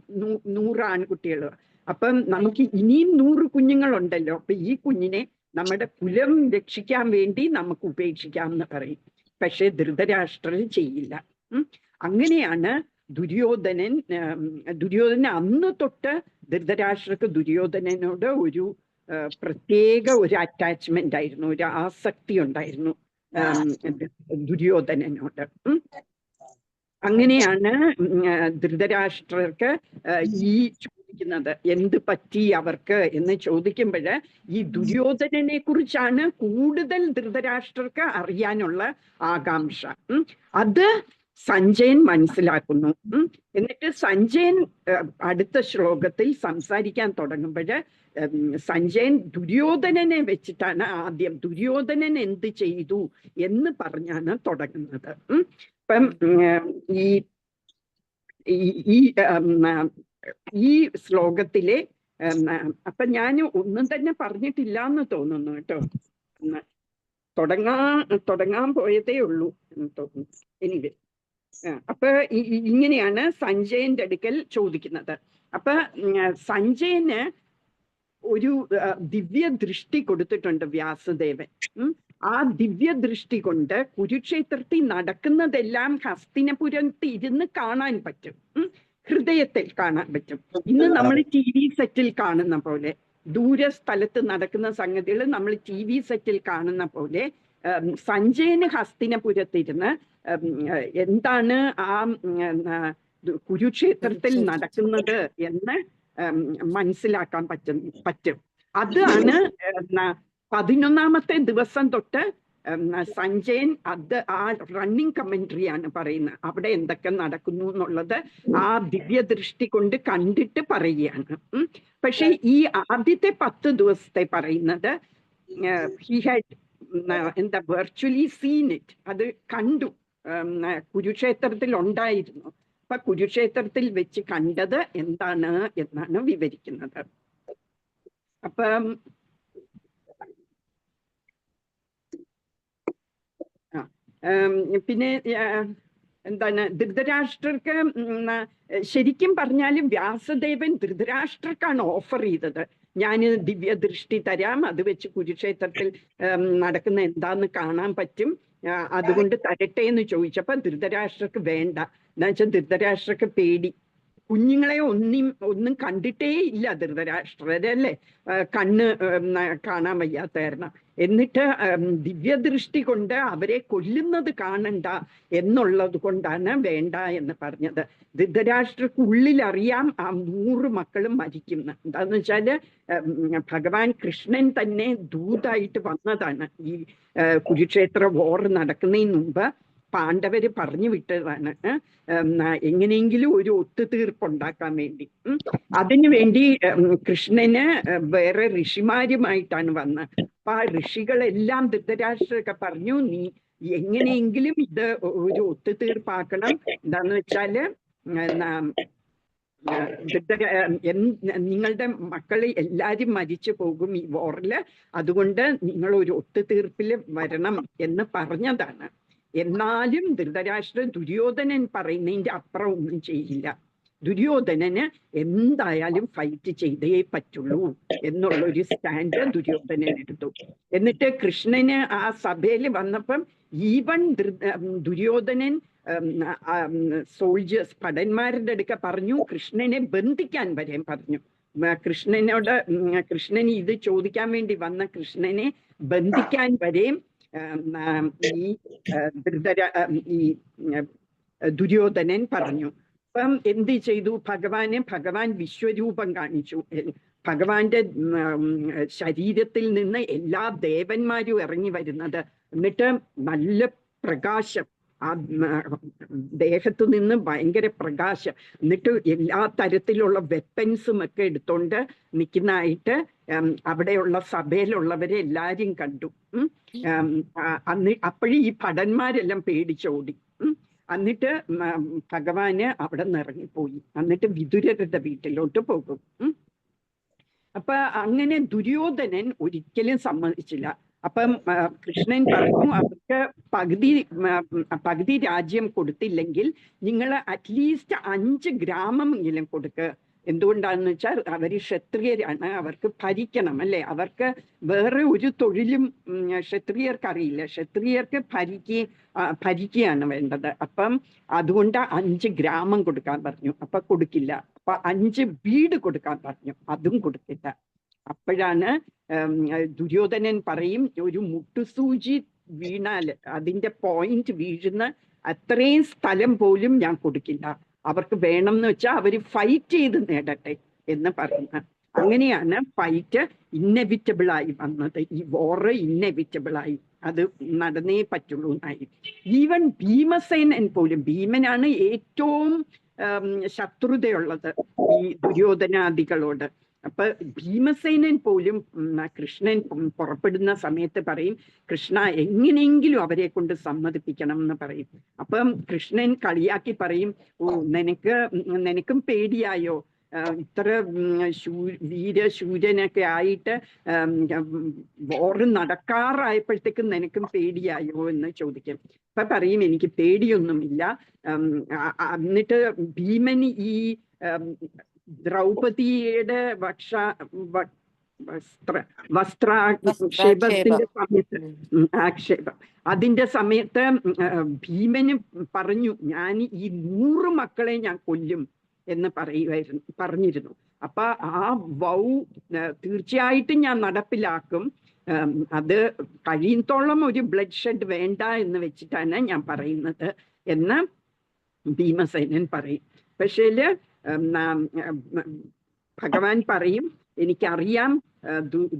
100 ആൺകുട്ടികളും, അപ്പം നമുക്ക് ഇനിയും 100 കുഞ്ഞുങ്ങളുണ്ടല്ലോ, അപ്പൊ ഈ കുഞ്ഞിനെ നമ്മുടെ കുലം രക്ഷിക്കാൻ വേണ്ടി നമുക്ക് ഉപേക്ഷിക്കാം എന്ന് പറയും. പക്ഷെ ധൃതരാഷ്ട്രർ ചെയ്യില്ല. അങ്ങനെയാണ് ദുര്യോധനൻ അന്ന് തൊട്ട് ധൃതരാഷ്ട്രക്ക് ദുര്യോധനനോട് ഒരു പ്രത്യേക ഒരു അറ്റാച്ച്മെന്റ് ആയിരുന്നു, ഒരു ആസക്തി ഉണ്ടായിരുന്നു ദുര്യോധനനോട്. അങ്ങനെയാണ് ധൃതരാഷ്ട്രർക്ക് ഈ ചോദിക്കുന്നത് എന്ത് പറ്റി അവർക്ക് എന്ന് ചോദിക്കുമ്പോൾ ഈ ദുര്യോധനനെ കുറിച്ചാണ് കൂടുതൽ ധൃതരാഷ്ട്രർക്ക് അറിയാനുള്ള ആകാംക്ഷ. അത് സഞ്ജയൻ മനസ്സിലാക്കുന്നു. എന്നിട്ട് സഞ്ജയൻ അടുത്ത ശ്ലോകത്തിൽ സംസാരിക്കാൻ തുടങ്ങുമ്പോൾ സഞ്ജയൻ ദുര്യോധനനെ വെച്ചിട്ടാണ് ആദ്യം ദുര്യോധനൻ എന്ത് ചെയ്തു എന്ന് പറഞ്ഞാണ് തുടങ്ങുന്നത്. ഇപ്പം ഈ ശ്ലോകത്തിലെ അപ്പൊ ഞാൻ ഒന്നും തന്നെ പറഞ്ഞിട്ടില്ല എന്ന് തോന്നുന്നു കേട്ടോ. തുടങ്ങാൻ പോയതേ ഉള്ളൂ എന്ന് തോന്നുന്നു. എനിവേ, അപ്പൊ ഇങ്ങനെയാണ് സഞ്ജയന്റെ അടുക്കൽ ചോദിക്കുന്നത്. അപ്പൊ സഞ്ജയന് ഒരു ദിവ്യ ദൃഷ്ടി കൊടുത്തിട്ടുണ്ട് വ്യാസദേവൻ. ആ ദിവ്യ ദൃഷ്ടി കൊണ്ട് കുരുക്ഷേത്രത്തിൽ നടക്കുന്നതെല്ലാം ഹസ്തിനപുരത്ത് ഇരുന്ന് കാണാൻ പറ്റും, ഹൃദയത്തിൽ കാണാൻ പറ്റും. ഇന്ന് നമ്മൾ TV സെറ്റിൽ കാണുന്ന പോലെ, ദൂര സ്ഥലത്ത് നടക്കുന്ന സംഗതികൾ നമ്മൾ TV സെറ്റിൽ കാണുന്ന പോലെ സഞ്ജയന് ഹസ്തിനപുരത്തിരുന്ന് എന്താണ് ആ കുരുക്ഷേത്രത്തിൽ നടക്കുന്നത് എന്ന് മനസ്സിലാക്കാൻ പറ്റും. അതാണ് 11ാമത്തെ ദിവസം തൊട്ട് സഞ്ജയൻ ആ റണ്ണിങ് കമന്ററിയാണ് പറയുന്നത്. അവിടെ എന്തൊക്കെ നടക്കുന്നു എന്നുള്ളത് ആ ദിവ്യദൃഷ്ടി കൊണ്ട് കണ്ടിട്ട് പറയുകയാണ്. പക്ഷെ ഈ ആദ്യത്തെ 10 ദിവസത്തെ പറയുന്നത് he had virtually seen it, അത് കണ്ടു, കുരുക്ഷേത്രത്തിൽ ഉണ്ടായിരുന്നു. അപ്പൊ കുരുക്ഷേത്രത്തിൽ വെച്ച് കണ്ടത് എന്താണ് എന്നാണ് വിവരിക്കുന്നത്. അപ്പം പിന്നെ എന്താണ് ധൃതരാഷ്ട്രർക്ക് ശരിക്കും പറഞ്ഞാലും വ്യാസദേവൻ ധൃതരാഷ്ട്രക്കാണ് ഓഫർ ചെയ്തത്. ഞാൻ ദിവ്യദൃഷ്ടി തരാം, അത് വെച്ച് കുരുക്ഷേത്രത്തിൽ നടക്കുന്ന എന്താന്ന് കാണാൻ പറ്റും, അതുകൊണ്ട് തരട്ടെ എന്ന് ചോദിച്ചപ്പോ ധൃതരാഷ്ട്രക്ക് വേണ്ട. എന്താ വെച്ചാൽ ധൃതരാഷ്ട്രക്ക് പേടി, കുഞ്ഞുങ്ങളെ ഒന്നും കണ്ടിട്ടേ ഇല്ല ധൃതരാഷ്ട്രരല്ലേ, കണ്ണ് കാണാൻ വയ്യാത്ത കാരണം. എന്നിട്ട് ദിവ്യദൃഷ്ടി കൊണ്ട് അവരെ കൊല്ലുന്നത് കാണണ്ട എന്നുള്ളത് കൊണ്ടാണ് വേണ്ട എന്ന് പറഞ്ഞത്. ധൃതരാഷ്ട്രക്കുള്ളിൽ അറിയാം ആ 100 മക്കളും മരിക്കുന്നു. എന്താന്ന് വെച്ചാല് ഭഗവാൻ കൃഷ്ണൻ തന്നെ ദൂതായിട്ട് വന്നതാണ്. ഈ കുരുക്ഷേത്ര വോർ നടക്കുന്നതിന് മുമ്പ് പാണ്ഡവര് പറഞ്ഞു വിട്ടതാണ് എങ്ങനെയെങ്കിലും ഒരു ഒത്തുതീർപ്പുണ്ടാക്കാൻ വേണ്ടി. അതിനുവേണ്ടി കൃഷ്ണന് വേറെ ഋഷിമാരുമായിട്ടാണ് വന്നത്. അപ്പൊ ആ ഋഷികളെല്ലാം ധൃതരാഷ്ട്രരൊക്കെ പറഞ്ഞു, നീ എങ്ങനെയെങ്കിലും ഇത് ഒരു ഒത്തുതീർപ്പാക്കണം. എന്താന്ന് വെച്ചാല് നിങ്ങളുടെ മക്കൾ എല്ലാരും മരിച്ചു പോകും ഈ വോറില്, അതുകൊണ്ട് നിങ്ങൾ ഒരു ഒത്തുതീർപ്പിൽ വരണം എന്ന് പറഞ്ഞതാണ്. എന്നാലും ധൃതരാഷ്ട്ര ദുര്യോധനൻ പറയുന്നതിന്റെ അപ്പുറം ഒന്നും ചെയ്യില്ല. ദുര്യോധനന് എന്തായാലും ഫൈറ്റ് ചെയ്തേ പറ്റുള്ളൂ എന്നുള്ളൊരു സ്റ്റാൻഡ് ദുര്യോധനൻ എടുത്തു. എന്നിട്ട് കൃഷ്ണന് ആ സഭയിൽ വന്നപ്പം ഈവൻ ദുര്യോധനൻ സോൾജേഴ്സ് ഭടന്മാരുടെ അടുക്ക പറഞ്ഞു, കൃഷ്ണനെ ബന്ധിക്കാൻ വരെ പറഞ്ഞു. കൃഷ്ണനോട് കൃഷ്ണൻ ഇത് ചോദിക്കാൻ വേണ്ടി വന്ന കൃഷ്ണനെ ബന്ധിക്കാൻ വരെയും ഈ ദുര്യോധനൻ പറഞ്ഞു. അപ്പം എന്ത് ചെയ്തു? ഭഗവാൻ വിശ്വരൂപം കാണിച്ചു. ഭഗവാന്റെ ശരീരത്തിൽ നിന്ന് എല്ലാ ദേവന്മാരും ഇറങ്ങി വരുന്നത്. എന്നിട്ട് നല്ല പ്രകാശം, ആ ദേഹത്തു നിന്ന് ഭയങ്കര പ്രകാശം. എന്നിട്ട് എല്ലാ തരത്തിലുള്ള വെപ്പൻസും ഒക്കെ എടുത്തോണ്ട് നിൽക്കുന്നതായിട്ട് അവിടെയുള്ള സഭയിലുള്ളവരെ എല്ലാരും കണ്ടു. അപ്പോഴും ഈ ഭടന്മാരെല്ലാം പേടിച്ചോടി. എന്നിട്ട് ഭഗവാന് അവിടെ നിന്ന് ഇറങ്ങിപ്പോയി. എന്നിട്ട് വിതുരരുടെ വീട്ടിലോട്ട് പോകും. അപ്പൊ അങ്ങനെ ദുര്യോധനൻ ഒരിക്കലും സമ്മതിച്ചില്ല. അപ്പം കൃഷ്ണൻ പറഞ്ഞു, അവർക്ക് പകുതി രാജ്യം കൊടുത്തില്ലെങ്കിൽ നിങ്ങൾ അറ്റ്ലീസ്റ്റ് 5 ഗ്രാമമെങ്കിലും കൊടുക്കുക. എന്തുകൊണ്ടാണെന്ന് വെച്ചാൽ അവര് ക്ഷത്രിയരാണ്, അവർക്ക് ഭരിക്കണം അല്ലെ. അവർക്ക് വേറെ ഒരു തൊഴിലും ക്ഷത്രിയർക്ക് അറിയില്ല. ക്ഷത്രിയർക്ക് ഭരിക്കുകയാണ് വേണ്ടത്. അപ്പം അതുകൊണ്ട് 5 ഗ്രാമം കൊടുക്കാൻ പറഞ്ഞു. അപ്പൊ കൊടുക്കില്ല. അപ്പൊ 5 വീട് കൊടുക്കാൻ പറഞ്ഞു. അതും കൊടുക്കില്ല. അപ്പോഴാണ് ദുര്യോധനൻ പറയും, ഒരു മുട്ടുസൂചി വീണാല് അതിന്റെ പോയിന്റ് വീഴുന്ന അത്രയും സ്ഥലം പോലും ഞാൻ കൊടുക്കില്ല. അവർക്ക് വേണം എന്ന് വെച്ചാൽ അവര് ഫൈറ്റ് ചെയ്ത് നേടട്ടെ എന്ന് പറയുന്നത്. അങ്ങനെയാണ് ഫൈറ്റ് ഇന്നെവിറ്റബിൾ ആയി വന്നത്. ഈ വോറ് ഇന്നെവിറ്റബിൾ ആയി, അത് നടന്നേ പറ്റുള്ളൂ എന്നായി. ഈവൻ ഭീമസേനൻ പോലും, ഭീമനാണ് ഏറ്റവും ശത്രുതയുള്ളത് ഈ ദുര്യോധനാദികളോട്. അപ്പൊ ഭീമസേനൻ പോലും കൃഷ്ണൻ പുറപ്പെടുന്ന സമയത്ത് പറയും, കൃഷ്ണ എങ്ങനെയെങ്കിലും അവരെ കൊണ്ട് സമ്മതിപ്പിക്കണം എന്ന് പറയും. അപ്പം കൃഷ്ണൻ കളിയാക്കി പറയും, ഓ നിനക്കും പേടിയായോ? ഇത്ര വീരശൂരനൊക്കെ ആയിട്ട് വോറ് നടക്കാറായപ്പോഴത്തേക്കും നിനക്കും പേടിയായോ എന്ന് ചോദിക്കും. അപ്പൊ പറയും, എനിക്ക് പേടിയൊന്നുമില്ല. എന്നിട്ട് ഭീമൻ ഈ ദ്രൗപദിയുടെ വസ്ത്രാക്ഷേപത്തിന്റെ സമയത്ത് അതിന്റെ സമയത്ത് ഭീമന് പറഞ്ഞു, ഞാൻ ഈ 100 മക്കളെ ഞാൻ കൊല്ലും എന്ന് പറഞ്ഞിരുന്നു. അപ്പൊ ആ വൗ തീർച്ചയായിട്ടും ഞാൻ നടപ്പിലാക്കും. അത് കഴിയുന്നോളം ഒരു ബ്ലഡ് ഷെഡ് വേണ്ട എന്ന് വെച്ചിട്ടാണ് ഞാൻ പറയുന്നത് എന്ന് ഭീമസേനൻ പറയും. പക്ഷേല് ഭഗവാൻ പറയും, എനിക്കറിയാം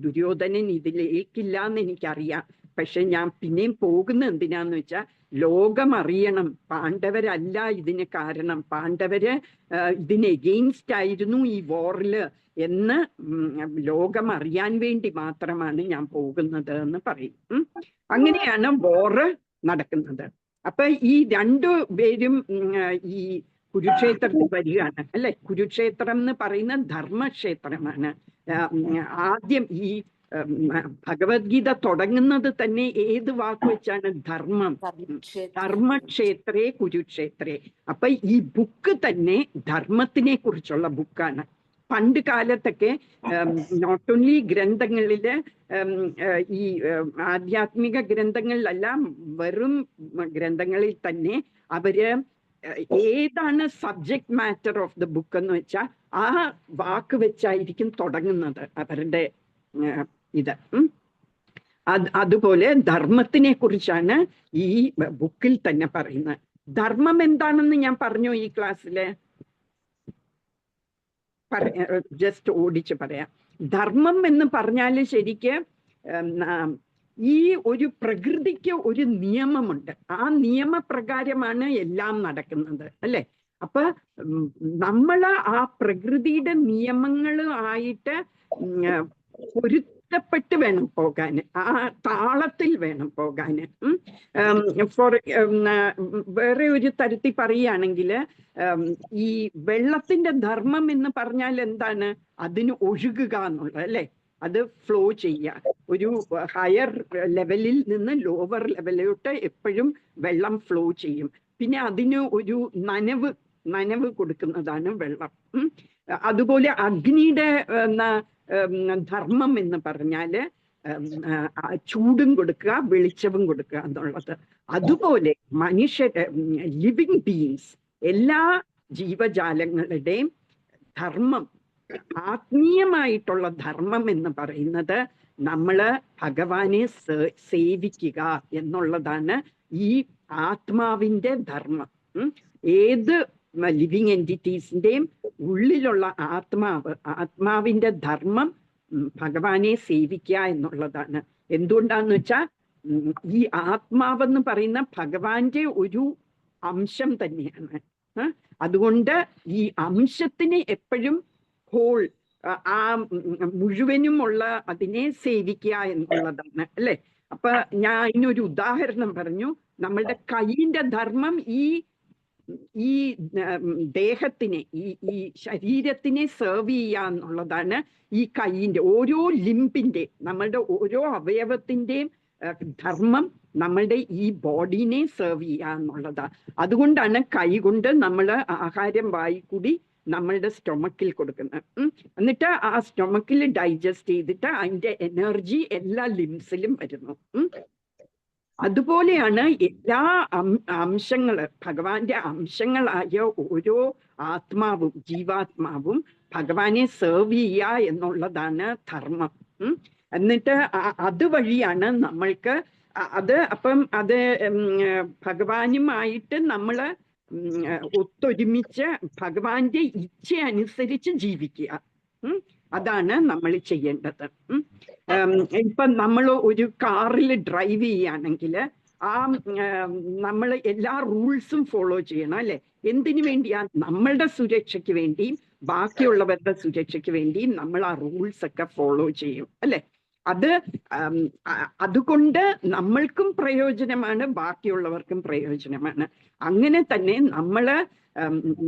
ദുര്യോധനൻ ഇതിലേക്കില്ല എന്ന് എനിക്കറിയാം. പക്ഷെ ഞാൻ പിന്നെയും പോകുന്നത് എന്തിനാന്ന് വെച്ചാൽ ലോകം അറിയണം, പാണ്ഡവരല്ല ഇതിന് കാരണം, പാണ്ഡവര് ഇതിന് എഗെയിൻസ്റ്റ് ആയിരുന്നു ഈ വോറില് എന്ന് ലോകം അറിയാൻ വേണ്ടി മാത്രമാണ് ഞാൻ പോകുന്നത് എന്ന് പറയും. അങ്ങനെയാണ് വോറ് നടക്കുന്നത്. അപ്പൊ ഈ 2 പേരും ഈ കുരുക്ഷേത്രത്തിൽ വരികയാണ് അല്ലെ. കുരുക്ഷേത്രം എന്ന് പറയുന്ന ധർമ്മക്ഷേത്രമാണ്. ആദ്യം ഈ ഭഗവത്ഗീത തുടങ്ങുന്നത് തന്നെ ഏത് വാക്ക് വെച്ചാണ്? ധർമ്മം. ധർമ്മക്ഷേത്രേ കുരുക്ഷേത്രേ. അപ്പൊ ഈ ബുക്ക് തന്നെ ധർമ്മത്തിനെ കുറിച്ചുള്ള ബുക്കാണ്. പണ്ട് കാലത്തൊക്കെ നോട്ട് ഓൺലി ഗ്രന്ഥങ്ങളില്, ഈ ആധ്യാത്മിക ഗ്രന്ഥങ്ങളിലല്ല, വെറും ഗ്രന്ഥങ്ങളിൽ തന്നെ അവര് ഏതാണ് subject matter of the book എന്ന് വെച്ചാൽ ആ വാക്ക് വെച്ചായിരിക്കും തുടങ്ങുന്നത് അവരുടെ ഇത്. അതുപോലെ ധർമ്മത്തിനെ കുറിച്ചാണ് ഈ ബുക്കിൽ തന്നെ പറയുന്നത്. ധർമ്മം എന്താണെന്ന് ഞാൻ പറഞ്ഞു ഈ ക്ലാസ്സില്, ജസ്റ്റ് ഓടിച്ച് പറയാം. ധർമ്മം എന്ന് പറഞ്ഞാല് ശരിക്ക് ഈ ഒരു പ്രകൃതിക്ക് ഒരു നിയമമുണ്ട്. ആ നിയമപ്രകാരമാണ് എല്ലാം നടക്കുന്നത് അല്ലെ. അപ്പൊ നമ്മള് ആ പ്രകൃതിയുടെ നിയമങ്ങൾ ആയിട്ട് ബന്ധപ്പെട്ട് വേണം പോകാൻ, ആ താളത്തിൽ വേണം പോകാൻ. വേറെ ഒരു തരത്തിൽ പറയുകയാണെങ്കിൽ ഈ വെള്ളത്തിന്റെ ധർമ്മം എന്ന് പറഞ്ഞാൽ എന്താണ്? അതിന് ഒഴുകുക എന്നുള്ളത് അല്ലെ, അത് ഫ്ലോ ചെയ്യുക. ഒരു ഹയർ ലെവലിൽ നിന്ന് ലോവർ ലെവലിലോട്ട് എപ്പോഴും വെള്ളം ഫ്ലോ ചെയ്യും. പിന്നെ അതിന് ഒരു നനവ് കൊടുക്കുന്നതാണ് വെള്ളം. അതുപോലെ അഗ്നിയുടെ ധർമ്മം എന്ന് പറഞ്ഞാല് ചൂടും കൊടുക്കുക, വെളിച്ചവും കൊടുക്കുക എന്നുള്ളത്. അതുപോലെ മനുഷ്യരുടെ ലിവിങ് ബീയിങ്സ്, എല്ലാ ജീവജാലങ്ങളുടെയും ധർമ്മം, ആത്മീയമായിട്ടുള്ള ധർമ്മം എന്ന് പറയുന്നത് നമ്മള് ഭഗവാനെ സേവിക്കുക എന്നുള്ളതാണ് ഈ ആത്മാവിന്റെ ധർമ്മം. ഏത് ലിവിങ് എൻറ്റിറ്റീസിന്റെയും ഉള്ളിലുള്ള ആത്മാവിന്റെ ധർമ്മം ഭഗവാനെ സേവിക്കുക എന്നുള്ളതാണ്. എന്തുകൊണ്ടാന്ന് വെച്ചാൽ ഈ ആത്മാവെന്ന് പറയുന്ന ഭഗവാന്റെ ഒരു അംശം തന്നെയാണ്. അതുകൊണ്ട് ഈ അംശത്തിന് എപ്പോഴും ഹോൾ, ആ മുഴുവനുമുള്ള അതിനെ സേവിക്കുക എന്നുള്ളതാണ് അല്ലെ. അപ്പൊ ഞാൻ അതിനൊരു ഉദാഹരണം പറഞ്ഞു. നമ്മളുടെ കൈയിന്റെ ധർമ്മം ഈ ദേഹത്തിനെ, ഈ ശരീരത്തിനെ സെർവ് ചെയ്യുക എന്നുള്ളതാണ്. ഈ കൈയിന്റെ ഓരോ ലിംബിന്റെ, നമ്മളുടെ ഓരോ അവയവത്തിന്റെയും ധർമ്മം നമ്മളുടെ ഈ ബോഡീനെ സെർവ് ചെയ്യുക എന്നുള്ളതാണ്. അതുകൊണ്ടാണ് കൈ കൊണ്ട് നമ്മൾ ആഹാരം വായിക്കൂടി നമ്മളുടെ സ്റ്റൊമക്കിൽ കൊടുക്കുന്നത്. എന്നിട്ട് ആ സ്റ്റൊമക്കിൽ ഡൈജസ്റ്റ് ചെയ്തിട്ട് അതിന്റെ എനർജി എല്ലാ ലിംസിലും വരുന്നു. അതുപോലെയാണ് എല്ലാ അംശങ്ങള്, ഭഗവാന്റെ അംശങ്ങളായ ഓരോ ആത്മാവും, ജീവാത്മാവും ഭഗവാനെ സെർവ് ചെയ്യുക എന്നുള്ളതാണ് ധർമ്മം. എന്നിട്ട് അതുവഴിയാണ് നമ്മൾക്ക് അത് ഭഗവാനുമായിട്ട് നമ്മള് ഒത്തൊരുമിച്ച് ഭഗവാന്റെ ഇച്ഛ അനുസരിച്ച് ജീവിക്കുക. അതാണ് നമ്മൾ ചെയ്യേണ്ടത്. ഇപ്പൊ നമ്മൾ ഒരു കാറിൽ ഡ്രൈവ് ചെയ്യുകയാണെങ്കിൽ നമ്മൾ എല്ലാ റൂൾസും ഫോളോ ചെയ്യണം അല്ലെ. എന്തിനു വേണ്ടിയാ? നമ്മളുടെ സുരക്ഷയ്ക്ക് വേണ്ടിയും ബാക്കിയുള്ളവരുടെ സുരക്ഷയ്ക്ക് വേണ്ടിയും നമ്മൾ ആ റൂൾസ് ഒക്കെ ഫോളോ ചെയ്യും അല്ലെ. അതുകൊണ്ട് നമ്മൾക്കും പ്രയോജനമാണ്, ബാക്കിയുള്ളവർക്കും പ്രയോജനമാണ്. അങ്ങനെ തന്നെ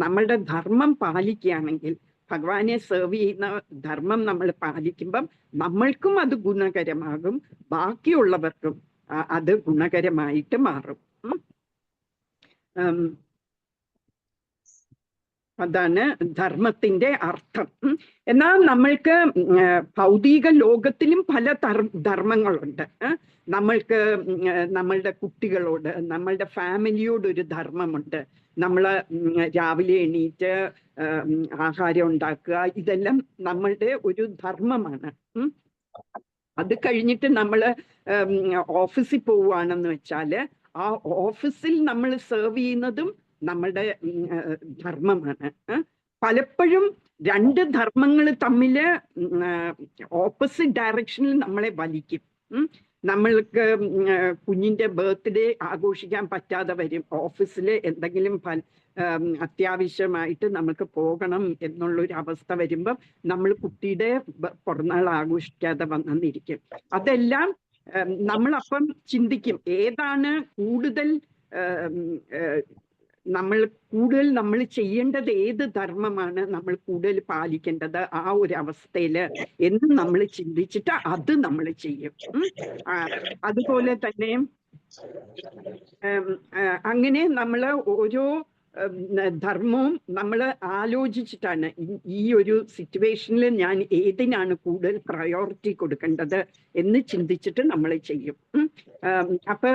നമ്മളുടെ ധർമ്മം പാലിക്കുകയാണെങ്കിൽ, ഭഗവാനെ സെർവ് ചെയ്യുന്ന ധർമ്മം നമ്മൾ പാലിക്കുമ്പം നമ്മൾക്കും അത് ഗുണകരമാകും, ബാക്കിയുള്ളവർക്കും അത് ഗുണകരമായിട്ട് മാറും. അതാണ് ധർമ്മത്തിന്റെ അർത്ഥം. എന്നാൽ നമ്മൾക്ക് ഭൗതിക ലോകത്തിലും പല ധർമ്മങ്ങളുണ്ട്. നമ്മൾക്ക് നമ്മളുടെ കുട്ടികളോട്, നമ്മളുടെ ഫാമിലിയോട് ഒരു ധർമ്മമുണ്ട്. നമ്മൾ രാവിലെ എണീറ്റ് ആഹാരം ഉണ്ടാക്കുക, ഇതെല്ലാം നമ്മളുടെ ഒരു ധർമ്മമാണ്. അത് കഴിഞ്ഞിട്ട് നമ്മൾ ഓഫീസിൽ പോവുകയാണെന്ന് വെച്ചാൽ ആ ഓഫീസിൽ നമ്മൾ സെർവ് ചെയ്യുന്നതും നമ്മളുടെ ധർമ്മമാണ്. പലപ്പോഴും രണ്ട് ധർമ്മങ്ങൾ തമ്മിൽ ഓപ്പോസിറ്റ് ഡയറക്ഷനിൽ നമ്മളെ വലിക്കും. നമ്മൾക്ക് കുഞ്ഞിന്റെ ബർത്ത്ഡേ ആഘോഷിക്കാൻ പറ്റാതെ വരും, ഓഫീസിൽ എന്തെങ്കിലും അത്യാവശ്യമായിട്ട് നമുക്ക് പോകണം എന്നുള്ളൊരു അവസ്ഥ വരുമ്പം നമ്മൾ കുട്ടിയുടെ പിറന്നാൾ ആഘോഷിക്കാതെ വന്നിരിക്കും. അതെല്ലാം നമ്മളപ്പം ചിന്തിക്കും, ഏതാണ് കൂടുതൽ നമ്മൾ ചെയ്യേണ്ടത്, ഏത് ധർമ്മമാണ് നമ്മൾ കൂടുതൽ പാലിക്കേണ്ടത് ആ ഒരു അവസ്ഥയിൽ എന്ന് നമ്മൾ ചിന്തിച്ചിട്ട് അത് നമ്മൾ ചെയ്യും. അതുപോലെ തന്നെ അങ്ങനെ നമ്മൾ ഓരോ ധർമ്മവും നമ്മൾ ആലോചിച്ചിട്ടാണ് ഈ ഒരു സിറ്റുവേഷനിൽ ഞാൻ ഏതിനാണ് കൂടുതൽ പ്രയോറിറ്റി കൊടുക്കേണ്ടത് എന്ന് ചിന്തിച്ചിട്ട് നമ്മൾ ചെയ്യും. അപ്പൊ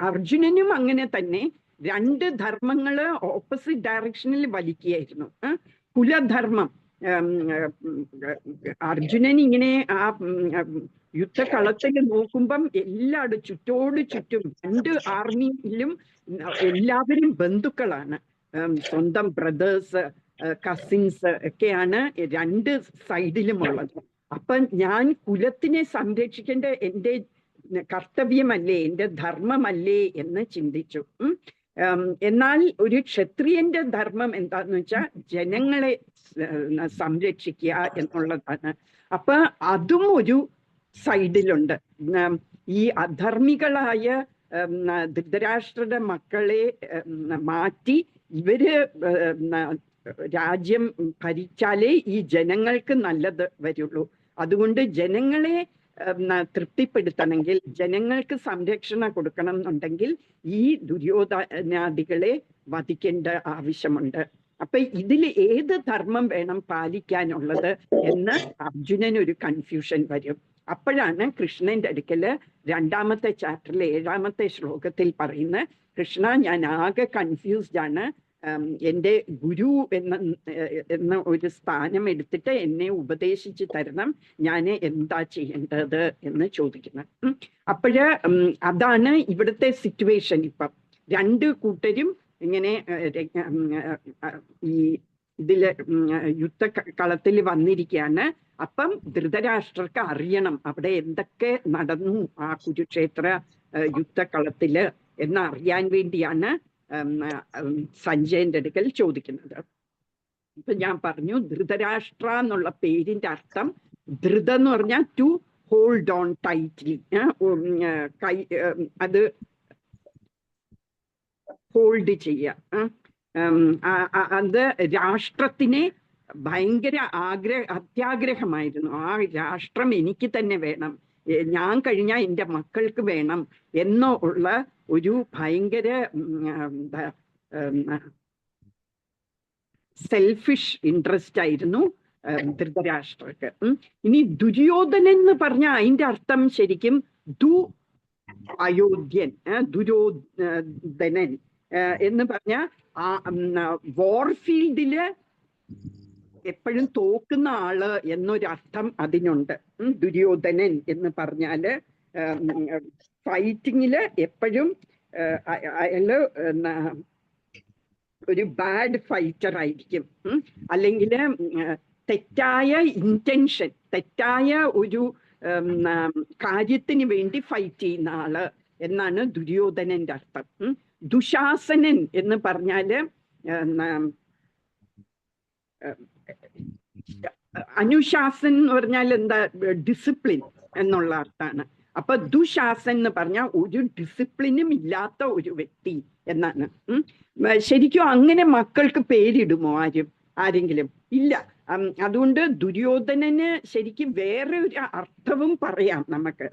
അർജുനനും അങ്ങനെ തന്നെ രണ്ട് ധർമ്മങ്ങള് ഓപ്പോസിറ്റ് ഡയറക്ഷനിൽ വലിക്കുകയായിരുന്നു. കുലധർമ്മം, അർജുനൻ ഇങ്ങനെ ആ യുദ്ധകളത്തിൽ നോക്കുമ്പം എല്ലായിടും ചുറ്റോട് ചുറ്റും രണ്ട് ആർമിയിലും എല്ലാവരും ബന്ധുക്കളാണ്, സ്വന്തം ബ്രദേഴ്സ്, കസിൻസ് ഒക്കെയാണ് രണ്ട് സൈഡിലുമുള്ളത്. അപ്പൊ ഞാൻ കുലത്തിനെ സംരക്ഷിക്കേണ്ട എൻ്റെ കർത്തവ്യമല്ലേ, എൻ്റെ ധർമ്മമല്ലേ എന്ന് ചിന്തിച്ചു. എന്നാൽ ഒരു ക്ഷത്രിയന്റെ ധർമ്മം എന്താന്ന് വെച്ചാൽ ജനങ്ങളെ സംരക്ഷിക്കുക എന്നുള്ളതാണ്. അപ്പൊ അതും ഒരു സൈഡിലുണ്ട്. ഈ അധർമ്മികളായ ധൃതരാഷ്ട്രയുടെ മക്കളെ മാറ്റി ഇവര് രാജ്യം ഭരിച്ചാലേ ഈ ജനങ്ങൾക്ക് നല്ലത് വരുള്ളൂ. അതുകൊണ്ട് ജനങ്ങളെ തൃപ്തിപ്പെടുത്തണമെങ്കിൽ, ജനങ്ങൾക്ക് സംരക്ഷണം കൊടുക്കണം എന്നുണ്ടെങ്കിൽ ഈ ദുര്യോധനാദികളെ വധിക്കേണ്ട ആവശ്യമുണ്ട്. അപ്പൊ ഇതിൽ ഏത് ധർമ്മം വേണം പാലിക്കാനുള്ളത് എന്ന് അർജുനനൊരു കൺഫ്യൂഷൻ വരും. അപ്പോഴാണ് കൃഷ്ണന്റെ അടുക്കല് 2ാമത്തെ ചാപ്റ്ററിലെ 7ാമത്തെ ശ്ലോകത്തിൽ പറയുന്ന, കൃഷ്ണ, ഞാൻ ആകെ കൺഫ്യൂസ്ഡ് ആണ്, എൻ്റെ ഗുരു എന്ന ഒരു സ്ഥാനം എടുത്തിട്ട് എന്നെ ഉപദേശിച്ച് തരണം, ഞാൻ എന്താ ചെയ്യേണ്ടത് എന്ന് ചോദിക്കുന്നത്. അപ്പോഴ് അതാണ് ഇവിടുത്തെ സിറ്റുവേഷൻ. ഇപ്പം 2 കൂട്ടരും ഇങ്ങനെ ഈ ഇതില് യുദ്ധകളത്തിൽ വന്നിരിക്കുകയാണ്. അപ്പം ധൃതരാഷ്ട്രർക്ക് അറിയണം അവിടെ എന്തൊക്കെ നടന്നു ആ കുരുക്ഷേത്ര യുദ്ധകളത്തില് എന്നറിയാൻ വേണ്ടിയാണ് സഞ്ജയന്റെ അടുക്കൽ ചോദിക്കുന്നത്. ഇപ്പൊ ഞാൻ പറഞ്ഞു, ധൃതരാഷ്ട്ര എന്നുള്ള പേരിന്റെ അർത്ഥം, ധൃത എന്ന് പറഞ്ഞാൽ ടു ഹോൾഡ് ഓൺ ടൈറ്റ്ലി, അത് ഹോൾഡ് ചെയ്യുക. അത് രാഷ്ട്രത്തിനെ ഭയങ്കര അത്യാഗ്രഹമായിരുന്നു. ആ രാഷ്ട്രം എനിക്ക് തന്നെ വേണം, ഞാൻ കഴിഞ്ഞാൽ എൻ്റെ മക്കൾക്ക് വേണം എന്നുള്ള ഒരു ഭയങ്കര സെൽഫിഷ് ഇൻട്രസ്റ്റ് ആയിരുന്നു ധൃതരാഷ്ട്രക്ക്. ഇനി ദുര്യോധനൻ എന്ന് പറഞ്ഞാൽ അതിന്റെ അർത്ഥം ശരിക്കും അയോധ്യൻ, ദുര്യോധനൻ എന്ന് പറഞ്ഞ വാർഫീൽഡില് എപ്പോഴും തോക്കുന്ന ആള് എന്നൊരർത്ഥം അതിനുണ്ട്. ദുര്യോധനൻ എന്ന് പറഞ്ഞാല് ഫൈറ്റിങ്ങില് എപ്പോഴും അയാള് ഒരു ബാഡ് ഫൈറ്റർ ആയിരിക്കും, അല്ലെങ്കിൽ തെറ്റായ ഇന്റൻഷൻ, തെറ്റായ ഒരു കാര്യത്തിന് വേണ്ടി ഫൈറ്റ് ചെയ്യുന്ന ആള് എന്നാണ് ദുര്യോധനന്റെ അർത്ഥം. ദുശാസനൻ എന്ന് പറഞ്ഞാല് അനുശാസൻ എന്ന് പറഞ്ഞാൽ എന്താ, ഡിസിപ്ലിൻ എന്നുള്ള അർത്ഥമാണ്. അപ്പൊ ദുശാസൻ എന്ന് പറഞ്ഞാൽ ഒരു ഡിസിപ്ലിനും ഇല്ലാത്ത ഒരു വ്യക്തി എന്നാണ്. ശരിക്കും അങ്ങനെ മക്കൾക്ക് പേരിടുമോ ആരെങ്കിലും? ഇല്ല. അതുകൊണ്ട് ദുര്യോധനന് ശരിക്കും വേറെ ഒരു അർത്ഥവും പറയാം നമുക്ക്.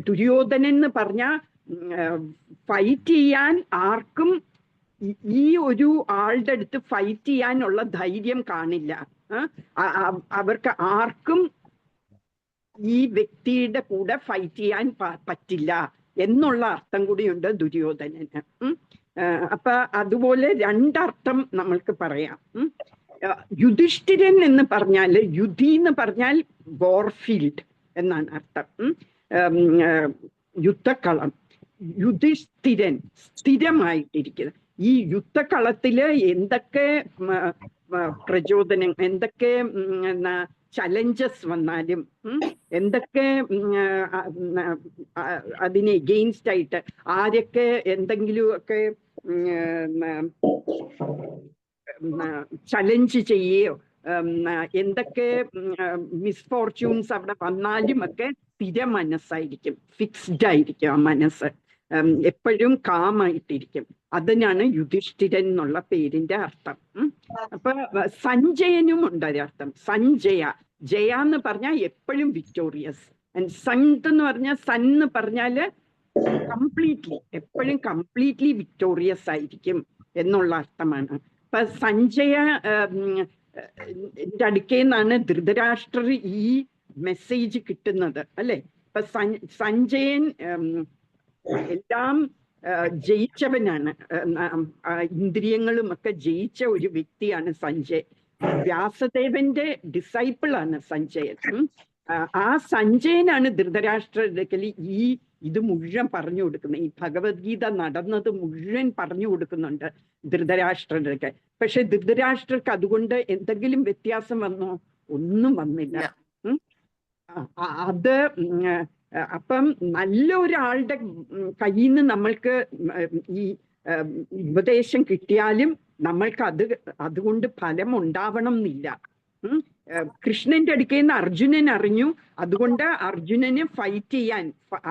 ദുര്യോധനൻ എന്ന് പറഞ്ഞാൽ ഫൈറ്റ് ചെയ്യാൻ ആർക്കും, ഈ ഒരു ആളുടെ അടുത്ത് ഫൈറ്റ് ചെയ്യാനുള്ള ധൈര്യം കാണില്ല. അവർക്ക് ആർക്കും ഈ വ്യക്തിയുടെ കൂടെ ഫൈറ്റ് ചെയ്യാൻ പറ്റില്ല എന്നുള്ള അർത്ഥം കൂടിയുണ്ട് ദുര്യോധനന്. അപ്പൊ അതുപോലെ 2 അർത്ഥം നമ്മൾക്ക് പറയാം. യുധിഷ്ഠിരൻ എന്ന് പറഞ്ഞാല്, യുധി എന്ന് പറഞ്ഞാൽ വാർഫീൽഡ് എന്നാണ് അർത്ഥം, യുദ്ധക്കളം. യുധിഷ്ഠിരൻ സ്ഥിരമായിട്ടിരിക്കുന്നത്. ഈ യുദ്ധക്കളത്തില് എന്തൊക്കെ പ്രചോദനം, എന്തൊക്കെ ചലഞ്ചസ് വന്നാലും, എന്തൊക്കെ അതിന് എഗെയിൻസ്റ്റ് ആയിട്ട് ആരൊക്കെ എന്തെങ്കിലുമൊക്കെ ചലഞ്ച് ചെയ്യുകയോ എന്തൊക്കെ മിസ്ഫോർച്യൂൺസ് അവിടെ വന്നാലും ഒക്കെ സ്ഥിര മനസ്സായിരിക്കും, ഫിക്സ്ഡ് ആയിരിക്കും ആ മനസ്സ്, എപ്പോഴും കാമായിട്ടിരിക്കും. അതിനാണ് യുധിഷ്ഠിരൻ എന്നുള്ള പേരിന്റെ അർത്ഥം. അപ്പൊ സഞ്ജയനും ഉണ്ട് ഒരർത്ഥം, സഞ്ജയ. ജയ എന്ന് പറഞ്ഞാൽ എപ്പോഴും വിക്ടോറിയസ്. സന്ത് എന്ന് പറഞ്ഞാൽ, സൺ എന്ന് പറഞ്ഞാല് കംപ്ലീറ്റ്ലി, എപ്പോഴും കംപ്ലീറ്റ്ലി വിക്ടോറിയസ് ആയിരിക്കും എന്നുള്ള അർത്ഥമാണ്. അപ്പൊ സഞ്ജയ അടുക്കേന്നാണ് ധൃതരാഷ്ട്രർ ഈ മെസ്സേജ് കിട്ടുന്നത്, അല്ലെ? ഇപ്പൊ സഞ്ജയൻ എല്ലാം ജയിച്ചവനാണ്, ഇന്ദ്രിയങ്ങളും ഒക്കെ ജയിച്ച ഒരു വ്യക്തിയാണ് സഞ്ജയ്. വ്യാസദേവന്റെ ഡിസൈപ്പിൾ ആണ് സഞ്ജയൻ. ആ സഞ്ജയനാണ് ധൃതരാഷ്ട്രത്തിൽ ഇത് മുഴുവൻ പറഞ്ഞു കൊടുക്കുന്നത്. ഈ ഭഗവത്ഗീത നടന്നത് മുഴുവൻ പറഞ്ഞു കൊടുക്കുന്നുണ്ട് ധൃതരാഷ്ട്രർക്ക്. പക്ഷെ ധൃതരാഷ്ട്രർക്ക് അതുകൊണ്ട് എന്തെങ്കിലും വ്യത്യാസം വന്നോ? ഒന്നും വന്നില്ല. അത് അപ്പം നല്ലൊരാളുടെ കയ്യിൽ നിന്ന് നമ്മൾക്ക് ഈ ഉപദേശം കിട്ടിയാലും നമ്മൾക്ക് അതുകൊണ്ട് ഫലം ഉണ്ടാവണം എന്നില്ല. കൃഷ്ണന്റെ അടുക്കൽ നിന്ന് അർജുനൻ അറിഞ്ഞു. അതുകൊണ്ട് അർജുനന് ഫൈറ്റ് ചെയ്യാൻ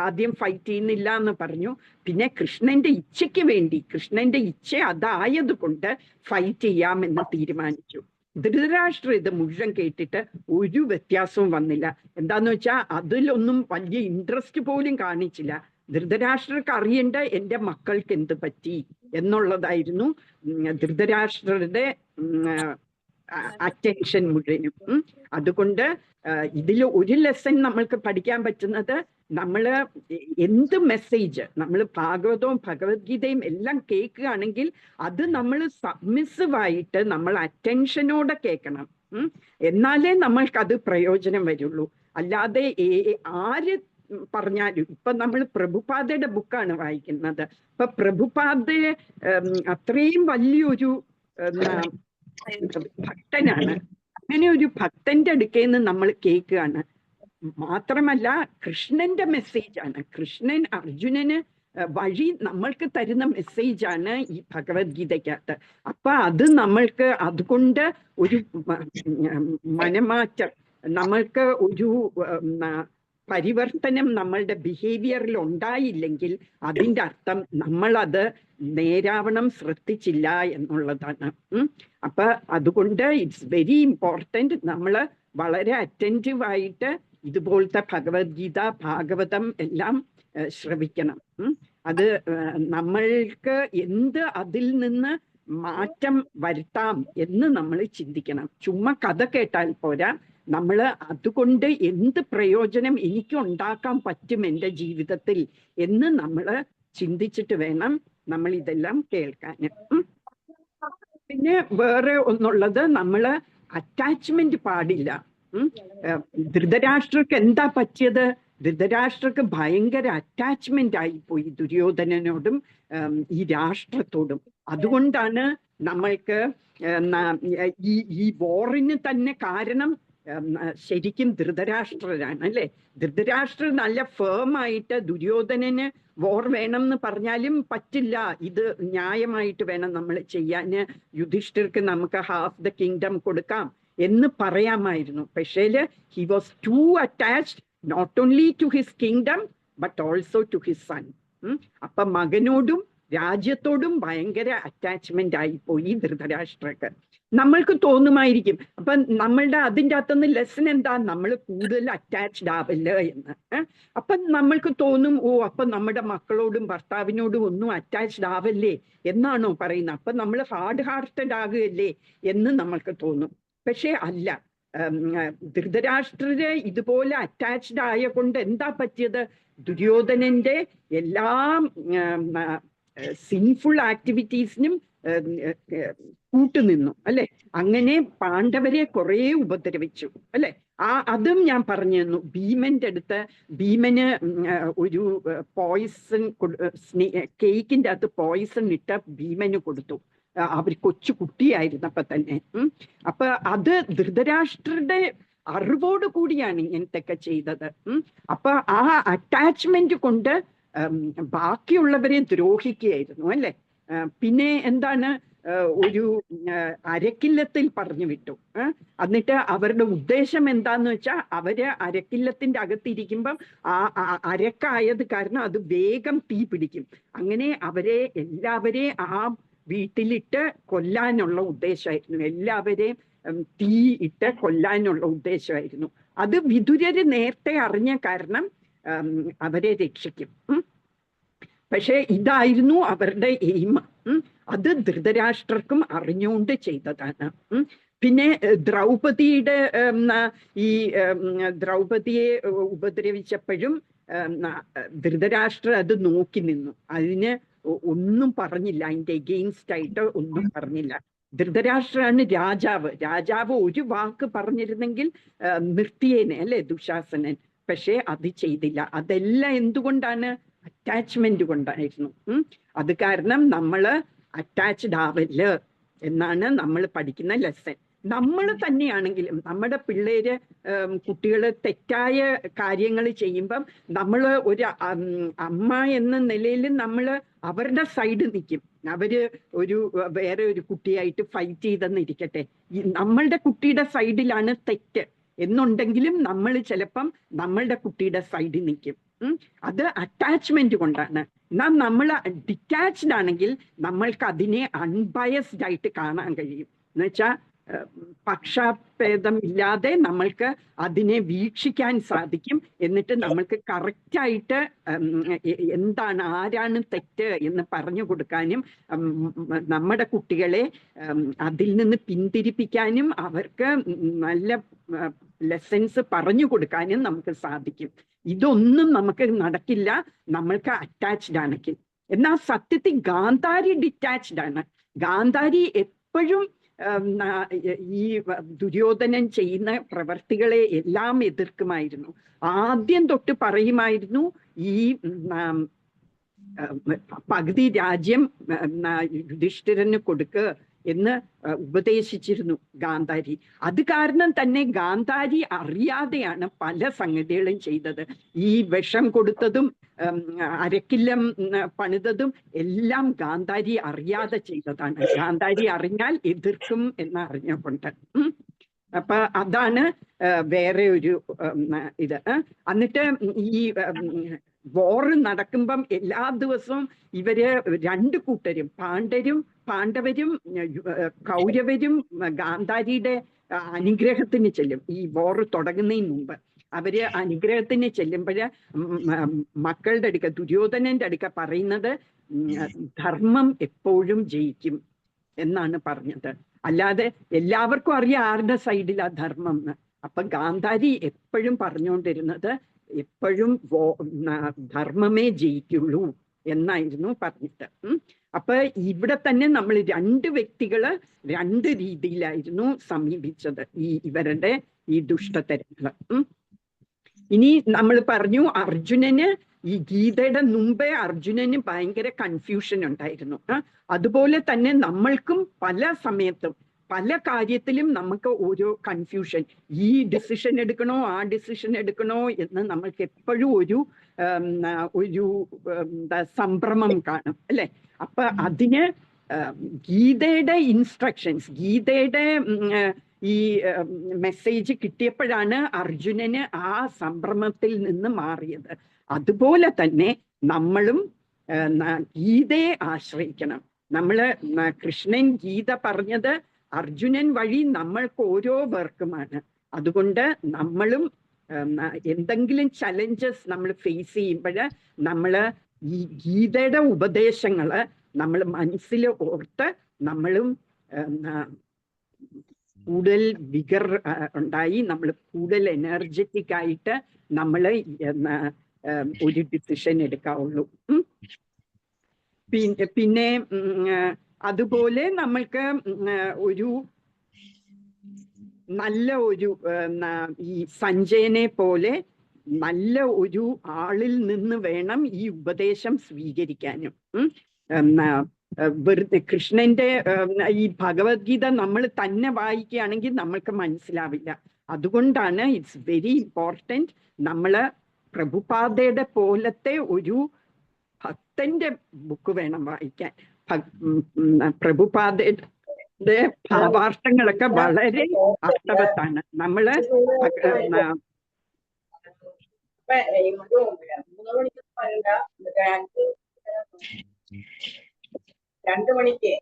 ആദ്യം ഫൈറ്റ് ചെയ്യുന്നില്ല എന്ന് പറഞ്ഞു. പിന്നെ കൃഷ്ണന്റെ ഇച്ഛയ്ക്ക് വേണ്ടി, കൃഷ്ണന്റെ ഇച്ഛ അതായത് കൊണ്ട് ഫൈറ്റ് ചെയ്യാമെന്ന് തീരുമാനിച്ചു. ധൃതരാഷ്ട്ര ഇത് മുഴുവൻ കേട്ടിട്ട് ഒരു വ്യത്യാസവും വന്നില്ല. എന്താന്ന് വെച്ചാൽ അതിലൊന്നും വലിയ ഇൻട്രസ്റ്റ് പോലും കാണിച്ചില്ല. ധൃതരാഷ്ട്രർക്ക് അറിയേണ്ട എന്റെ മക്കൾക്ക് എന്ത് പറ്റി എന്നുള്ളതായിരുന്നു ധൃതരാഷ്ട്രരുടെ അറ്റൻഷൻ മുഴുവനും. അതുകൊണ്ട് ഇതിൽ ഒരു ലെസൺ നമ്മൾക്ക് പഠിക്കാൻ പറ്റുന്നത്, നമ്മള് എന്ത് മെസ്സേജ് നമ്മൾ ഭാഗവതവും ഭഗവത്ഗീതയും എല്ലാം കേൾക്കുകയാണെങ്കിൽ അത് നമ്മൾ സബ്മിസീവായിട്ട് നമ്മൾ അറ്റൻഷനോടെ കേൾക്കണം. എന്നാലേ നമ്മൾക്കത് പ്രയോജനം വരുള്ളൂ. അല്ലാതെ ആര് പറഞ്ഞാലും, ഇപ്പൊ നമ്മൾ പ്രഭുപാദയുടെ ബുക്കാണ് വായിക്കുന്നത്. ഇപ്പൊ പ്രഭുപാദ അത്രയും വലിയൊരു ഭക്തനാണ്. അങ്ങനെ ഒരു ഭക്തന്റെ അടുക്കൽ നിന്ന് നമ്മൾ കേൾക്കുകയാണ്. മാത്രമല്ല കൃഷ്ണന്റെ മെസ്സേജാണ്, കൃഷ്ണൻ അർജുനന് വഴി നമ്മൾക്ക് തരുന്ന മെസ്സേജാണ് ഈ ഭഗവത്ഗീതയ്ക്കകത്ത്. അപ്പൊ അത് നമ്മൾക്ക് അതുകൊണ്ട് ഒരു മനമാറ്റം, നമ്മൾക്ക് ഒരു പരിവർത്തനം നമ്മളുടെ ബിഹേവിയറിൽ ഉണ്ടായില്ലെങ്കിൽ അതിൻ്റെ അർത്ഥം നമ്മളത് നേരാവണം ശ്രദ്ധിച്ചില്ല എന്നുള്ളതാണ്. അപ്പൊ അതുകൊണ്ട് ഇറ്റ്സ് വെരി ഇമ്പോർട്ടൻറ്റ് നമ്മൾ വളരെ അറ്റൻറ്റീവായിട്ട് ഇതുപോലത്തെ ഭഗവത്ഗീത, ഭാഗവതം എല്ലാം ശ്രവിക്കണം. അത് നമ്മൾക്ക് എന്ത് അതിൽ നിന്ന് മാറ്റം വരുത്താം എന്ന് നമ്മൾ ചിന്തിക്കണം. ചുമ്മാ കഥ കേട്ടാൽ പോരാ, നമ്മൾ അതുകൊണ്ട് എന്ത് പ്രയോജനം എനിക്ക് ഉണ്ടാക്കാൻ പറ്റും എൻ്റെ ജീവിതത്തിൽ എന്ന് നമ്മൾ ചിന്തിച്ചിട്ട് വേണം നമ്മൾ ഇതെല്ലാം കേൾക്കാൻ. പിന്നെ വേറെ ഒന്നുള്ളത്, നമ്മൾ അറ്റാച്ച്മെന്റ് പാടില്ല. ധൃതരാഷ്ട്രക്ക് എന്താ പറ്റിയത്? ധൃതരാഷ്ട്രക്ക് ഭയങ്കര അറ്റാച്ച്മെന്റ് ആയിപ്പോയി ദുര്യോധനനോടും ഈ രാഷ്ട്രത്തോടും. അതുകൊണ്ടാണ് നമ്മൾക്ക് ഈ വോറിന് തന്നെ കാരണം ശരിക്കും ധൃതരാഷ്ട്രരാണ്, അല്ലെ? ധൃതരാഷ്ട്ര നല്ല ഫേമായിട്ട് ദുര്യോധനന് വോർ വേണം എന്ന് പറഞ്ഞാലും പറ്റില്ല, ഇത് ന്യായമായിട്ട് വേണം നമ്മൾ ചെയ്യാന്, യുധിഷ്ഠിർക്ക് നമുക്ക് ഹാഫ് ദ കിങ്ഡം കൊടുക്കാം എന്ന് പറയാമായിരുന്നു. പക്ഷേ he was too attached not only to his kingdom but also to his son. അപ്പൊ മകനോടും രാജ്യത്തോടും ഭയങ്കര അറ്റാച്ച്മെന്റ് ആയിപ്പോയി ധൃതരാഷ്ട്രക്ക്. നമ്മൾക്ക് തോന്നുമായിരിക്കും അപ്പൊ നമ്മളുടെ അതിൻ്റെ അകത്തുനിന്ന് ലെസൺ എന്താ, നമ്മൾ കൂടുതൽ അറ്റാച്ച്ഡ് ആവില്ല എന്ന്. അപ്പൊ നമ്മൾക്ക് തോന്നും, ഓ അപ്പൊ നമ്മുടെ മക്കളോടും ഭർത്താവിനോടും ഒന്നും അറ്റാച്ച്ഡ് ആവല്ലേ എന്നാണോ പറയുന്നത്, അപ്പൊ നമ്മൾ ഹാർഡ് ഹാർട്ടഡ് ആകുകയല്ലേ എന്ന് നമ്മൾക്ക് തോന്നും. പക്ഷേ അല്ല, ധൃതരാഷ്ട്രര് ഇതുപോലെ അറ്റാച്ച്ഡ് ആയ കൊണ്ട് എന്താ പറ്റിയത്? ദുര്യോധനന്റെ എല്ലാ സിൻഫുൾ ആക്ടിവിറ്റീസിനും കൂട്ടുനിന്നു, അല്ലെ? അങ്ങനെ പാണ്ഡവരെ കുറെ ഉപദ്രവിച്ചു, അല്ലെ? അതും ഞാൻ പറഞ്ഞു തന്നു. ഭീമന്റെ അടുത്ത് ഭീമന് ഒരു പോയിസൺ, കേക്കിന്റെ അകത്ത് പോയിസൺ ഇട്ട് ഭീമന് കൊടുത്തു. അവർ കൊച്ചു കുട്ടിയായിരുന്നപ്പോ തന്നെ. അപ്പൊ അത് ധൃതരാഷ്ട്രരുടെ അറിവോട് കൂടിയാണ് ഇങ്ങനത്തെയൊക്കെ ചെയ്തത്. അപ്പൊ ആ അറ്റാച്ച്മെന്റ് കൊണ്ട് ബാക്കിയുള്ളവരെ ദ്രോഹിക്കുകയായിരുന്നു, അല്ലെ? പിന്നെ എന്താണ്, ഒരു അരക്കില്ലത്തിൽ പറഞ്ഞു വിട്ടു. എന്നിട്ട് അവരുടെ ഉദ്ദേശം എന്താന്ന് വെച്ചാൽ അവര് അരക്കില്ലത്തിന്റെ അകത്തിരിക്കുമ്പം അരക്കായത് കാരണം അത് വേഗം തീ പിടിക്കും. അങ്ങനെ അവരെ എല്ലാവരെയും ആ വീട്ടിലിട്ട് കൊല്ലാനുള്ള ഉദ്ദേശമായിരുന്നു, എല്ലാവരെയും തീ ഇട്ട് കൊല്ലാനുള്ള ഉദ്ദേശമായിരുന്നു. അത് വിതുരര് നേരത്തെ അറിഞ്ഞ കാരണം അവരെ രക്ഷിക്കും. പക്ഷെ ഇതായിരുന്നു അവരുടെ എയിം. അത് ധൃതരാഷ്ട്രർക്കും അറിഞ്ഞുകൊണ്ട് ചെയ്തതാണ്. പിന്നെ ദ്രൗപദിയുടെ ഈ ദ്രൗപദിയെ ഉപദ്രവിച്ചപ്പോഴും ധൃതരാഷ്ട്ര അത് നോക്കി നിന്നു, അതിന് ഒന്നും പറഞ്ഞില്ല, അതിന്റെ എഗെയിൻസ്റ്റ് ആയിട്ട് ഒന്നും പറഞ്ഞില്ല. ധൃതരാഷ്ട്രാണ് രാജാവ്. രാജാവ് ഒരു വാക്ക് പറഞ്ഞിരുന്നെങ്കിൽ നിർത്തിയേനെ, അല്ലെ, ദുശാസനൻ. പക്ഷെ അത് ചെയ്തില്ല. അതെല്ലാം എന്തുകൊണ്ടാണ്? അറ്റാച്ച്മെന്റ് കൊണ്ടായിരുന്നു. അത് കാരണം നമ്മള് അറ്റാച്ച്ഡ് ആവില്ല എന്നാണ് നമ്മൾ പഠിക്കുന്ന ലെസൺ. നമ്മൾ തന്നെയാണെങ്കിലും നമ്മുടെ പിള്ളേര് കുട്ടികള് തെറ്റായ കാര്യങ്ങൾ ചെയ്യുമ്പം നമ്മൾ ഒരു അമ്മ എന്ന നിലയിൽ നമ്മൾ അവരുടെ സൈഡ് നിൽക്കും. അവര് വേറെ ഒരു കുട്ടിയായിട്ട് ഫൈറ്റ് ചെയ്തെന്നിരിക്കട്ടെ, നമ്മളുടെ കുട്ടിയുടെ സൈഡിലാണ് തെറ്റ് എന്നുണ്ടെങ്കിലും നമ്മൾ ചിലപ്പം നമ്മളുടെ കുട്ടിയുടെ സൈഡിൽ നിൽക്കും. അത് അറ്റാച്ച്മെന്റ് കൊണ്ടാണ്. എന്നാൽ നമ്മൾ ഡിറ്റാച്ച്ഡ് ആണെങ്കിൽ നമ്മൾക്ക് അതിനെ അൺബയസ്ഡ് ആയിട്ട് കാണാൻ കഴിയും. എന്നുവെച്ചാൽ പക്ഷാഭേദമില്ലാതെ നമ്മൾക്ക് അതിനെ വീക്ഷിക്കാൻ സാധിക്കും. എന്നിട്ട് നമ്മൾക്ക് കറക്റ്റായിട്ട് എന്താണ്, ആരാണ് തെറ്റ് എന്ന് പറഞ്ഞു കൊടുക്കാനും നമ്മുടെ കുട്ടികളെ അതിൽ നിന്ന് പിന്തിരിപ്പിക്കാനും അവർക്ക് നല്ല ലെസൺസ് പറഞ്ഞു കൊടുക്കാനും നമുക്ക് സാധിക്കും. ഇതൊന്നും നമുക്ക് നടക്കില്ല നമ്മൾക്ക് അറ്റാച്ച്ഡ് ആണെങ്കിൽ. എന്നാൽ സത്യത്തിൽ ഗാന്ധാരി ഡിറ്റാച്ച്ഡ് ആണ്. ഗാന്ധാരി എപ്പോഴും ഈ ദുര്യോധനൻ ചെയ്യുന്ന പ്രവർത്തികളെ എല്ലാം എതിർക്കുമായിരുന്നു. ആദ്യം തൊട്ട് പറയുമായിരുന്നു ഈ പകുതി രാജ്യം യുധിഷ്ഠിരന് കൊടുക്കുക എന്ന് ഉപദേശിച്ചിരുന്നു ഗാന്ധാരി. അത് കാരണം തന്നെ ഗാന്ധാരി അറിയാതെയാണ് പല സംഗതികളും ചെയ്തത്. ഈ വിഷം കൊടുത്തതും അരക്കില്ലം പണിതതും എല്ലാം ഗാന്ധാരി അറിയാതെ ചെയ്തതാണ്. ഗാന്ധാരി അറിഞ്ഞാൽ എതിർക്കും എന്നറിഞ്ഞുകൊണ്ട്. അപ്പൊ അതാണ് വേറെ ഒരു ഇത്. എന്നിട്ട് ഈ വോറ് നടക്കുമ്പം എല്ലാ ദിവസവും ഇവര് രണ്ടു കൂട്ടരും പാണ്ഡവരും കൗരവരും ഗാന്ധാരിയുടെ അനുഗ്രഹത്തിന് ചെല്ലും. ഈ വോറ് തുടങ്ങുന്നതിന് മുമ്പ് അവര് അനുഗ്രഹത്തിന് ചെല്ലുമ്പോഴ് മക്കളുടെ അടുക്ക, ദുര്യോധനന്റെ അടുക്ക പറയുന്നത് ധർമ്മം എപ്പോഴും ജയിക്കും എന്നാണ് പറഞ്ഞത്. അല്ലാതെ എല്ലാവർക്കും അറിയാം ആരുടെ സൈഡിലാ ധർമ്മം എന്ന്. അപ്പൊ ഗാന്ധാരി എപ്പോഴും പറഞ്ഞുകൊണ്ടിരുന്നത് എപ്പോഴും ധർമ്മമേ ജയിക്കുള്ളൂ എന്നായിരുന്നു പറഞ്ഞിട്ട്. അപ്പൊ ഇവിടെ തന്നെ നമ്മൾ രണ്ട് വ്യക്തികള് രണ്ട് രീതിയിലായിരുന്നു സമീപിച്ചത് ഇവരുടെ ഈ ദുഷ്ടതരങ്ങള്. ഇനി നമ്മൾ പറഞ്ഞു അർജുനന് ഈ ഗീതയുടെ മുമ്പേ അർജുനന് ഭയങ്കര കൺഫ്യൂഷൻ ഉണ്ടായിരുന്നു. അതുപോലെ തന്നെ നമ്മൾക്കും പല സമയത്തും പല കാര്യത്തിലും നമുക്ക് ഓരോ കൺഫ്യൂഷൻ, ഈ ഡിസിഷൻ എടുക്കണോ ആ ഡിസിഷൻ എടുക്കണോ എന്ന് നമ്മൾക്ക് എപ്പോഴും ഒരു സംഭ്രമം കാണും അല്ലെ. അപ്പൊ അതിന് ഗീതയുടെ ഇൻസ്ട്രക്ഷൻസ്, ഗീതയുടെ ഈ മെസ്സേജ് കിട്ടിയപ്പോഴാണ് അർജുനന് ആ സംഭ്രമത്തിൽ നിന്ന് മാറിയത്. അതുപോലെ തന്നെ നമ്മളും ഗീതയെ ആശ്രയിക്കണം. നമ്മള് കൃഷ്ണൻ ഗീത പറഞ്ഞത് അർജുനൻ വഴി നമ്മൾക്ക് ഓരോ പേർക്കുമാണ്. അതുകൊണ്ട് നമ്മളും എന്തെങ്കിലും ചലഞ്ചസ് നമ്മൾ ഫേസ് ചെയ്യുമ്പോൾ നമ്മൾ ഈ ഗീതയുടെ ഉപദേശങ്ങള് നമ്മൾ മനസ്സിൽ ഓർത്ത് നമ്മളും കൂടുതൽ വിഗർ ഉണ്ടായി, നമ്മൾ കൂടുതൽ എനർജറ്റിക് ആയിട്ട് നമ്മൾ ഒരു ഡിസിഷൻ എടുക്കാവുള്ളൂ. പിന്നെ അതുപോലെ നമ്മൾക്ക് ഒരു നല്ല ഒരു ഈ സഞ്ജയനെ പോലെ നല്ല ഒരു ആളിൽ നിന്ന് വേണം ഈ ഉപദേശം സ്വീകരിക്കാനും. വെറുതെ കൃഷ്ണന്റെ ഈ ഭഗവത്ഗീത നമ്മൾ തന്നെ വായിക്കുകയാണെങ്കിൽ നമ്മൾക്ക് മനസ്സിലാവില്ല. അതുകൊണ്ടാണ് ഇറ്റ്സ് വെരി ഇമ്പോർട്ടൻറ്റ് നമ്മള് പ്രഭുപാദയുടെ പോലത്തെ ഒരു ഭക്തന്റെ ബുക്ക് വേണം വായിക്കാൻ. പ്രഭുപാദയുടെ ഭാവാർത്ഥങ്ങളൊക്കെ വളരെ അർത്ഥവത്താണ്. നമ്മള് 2 മണിക്ക്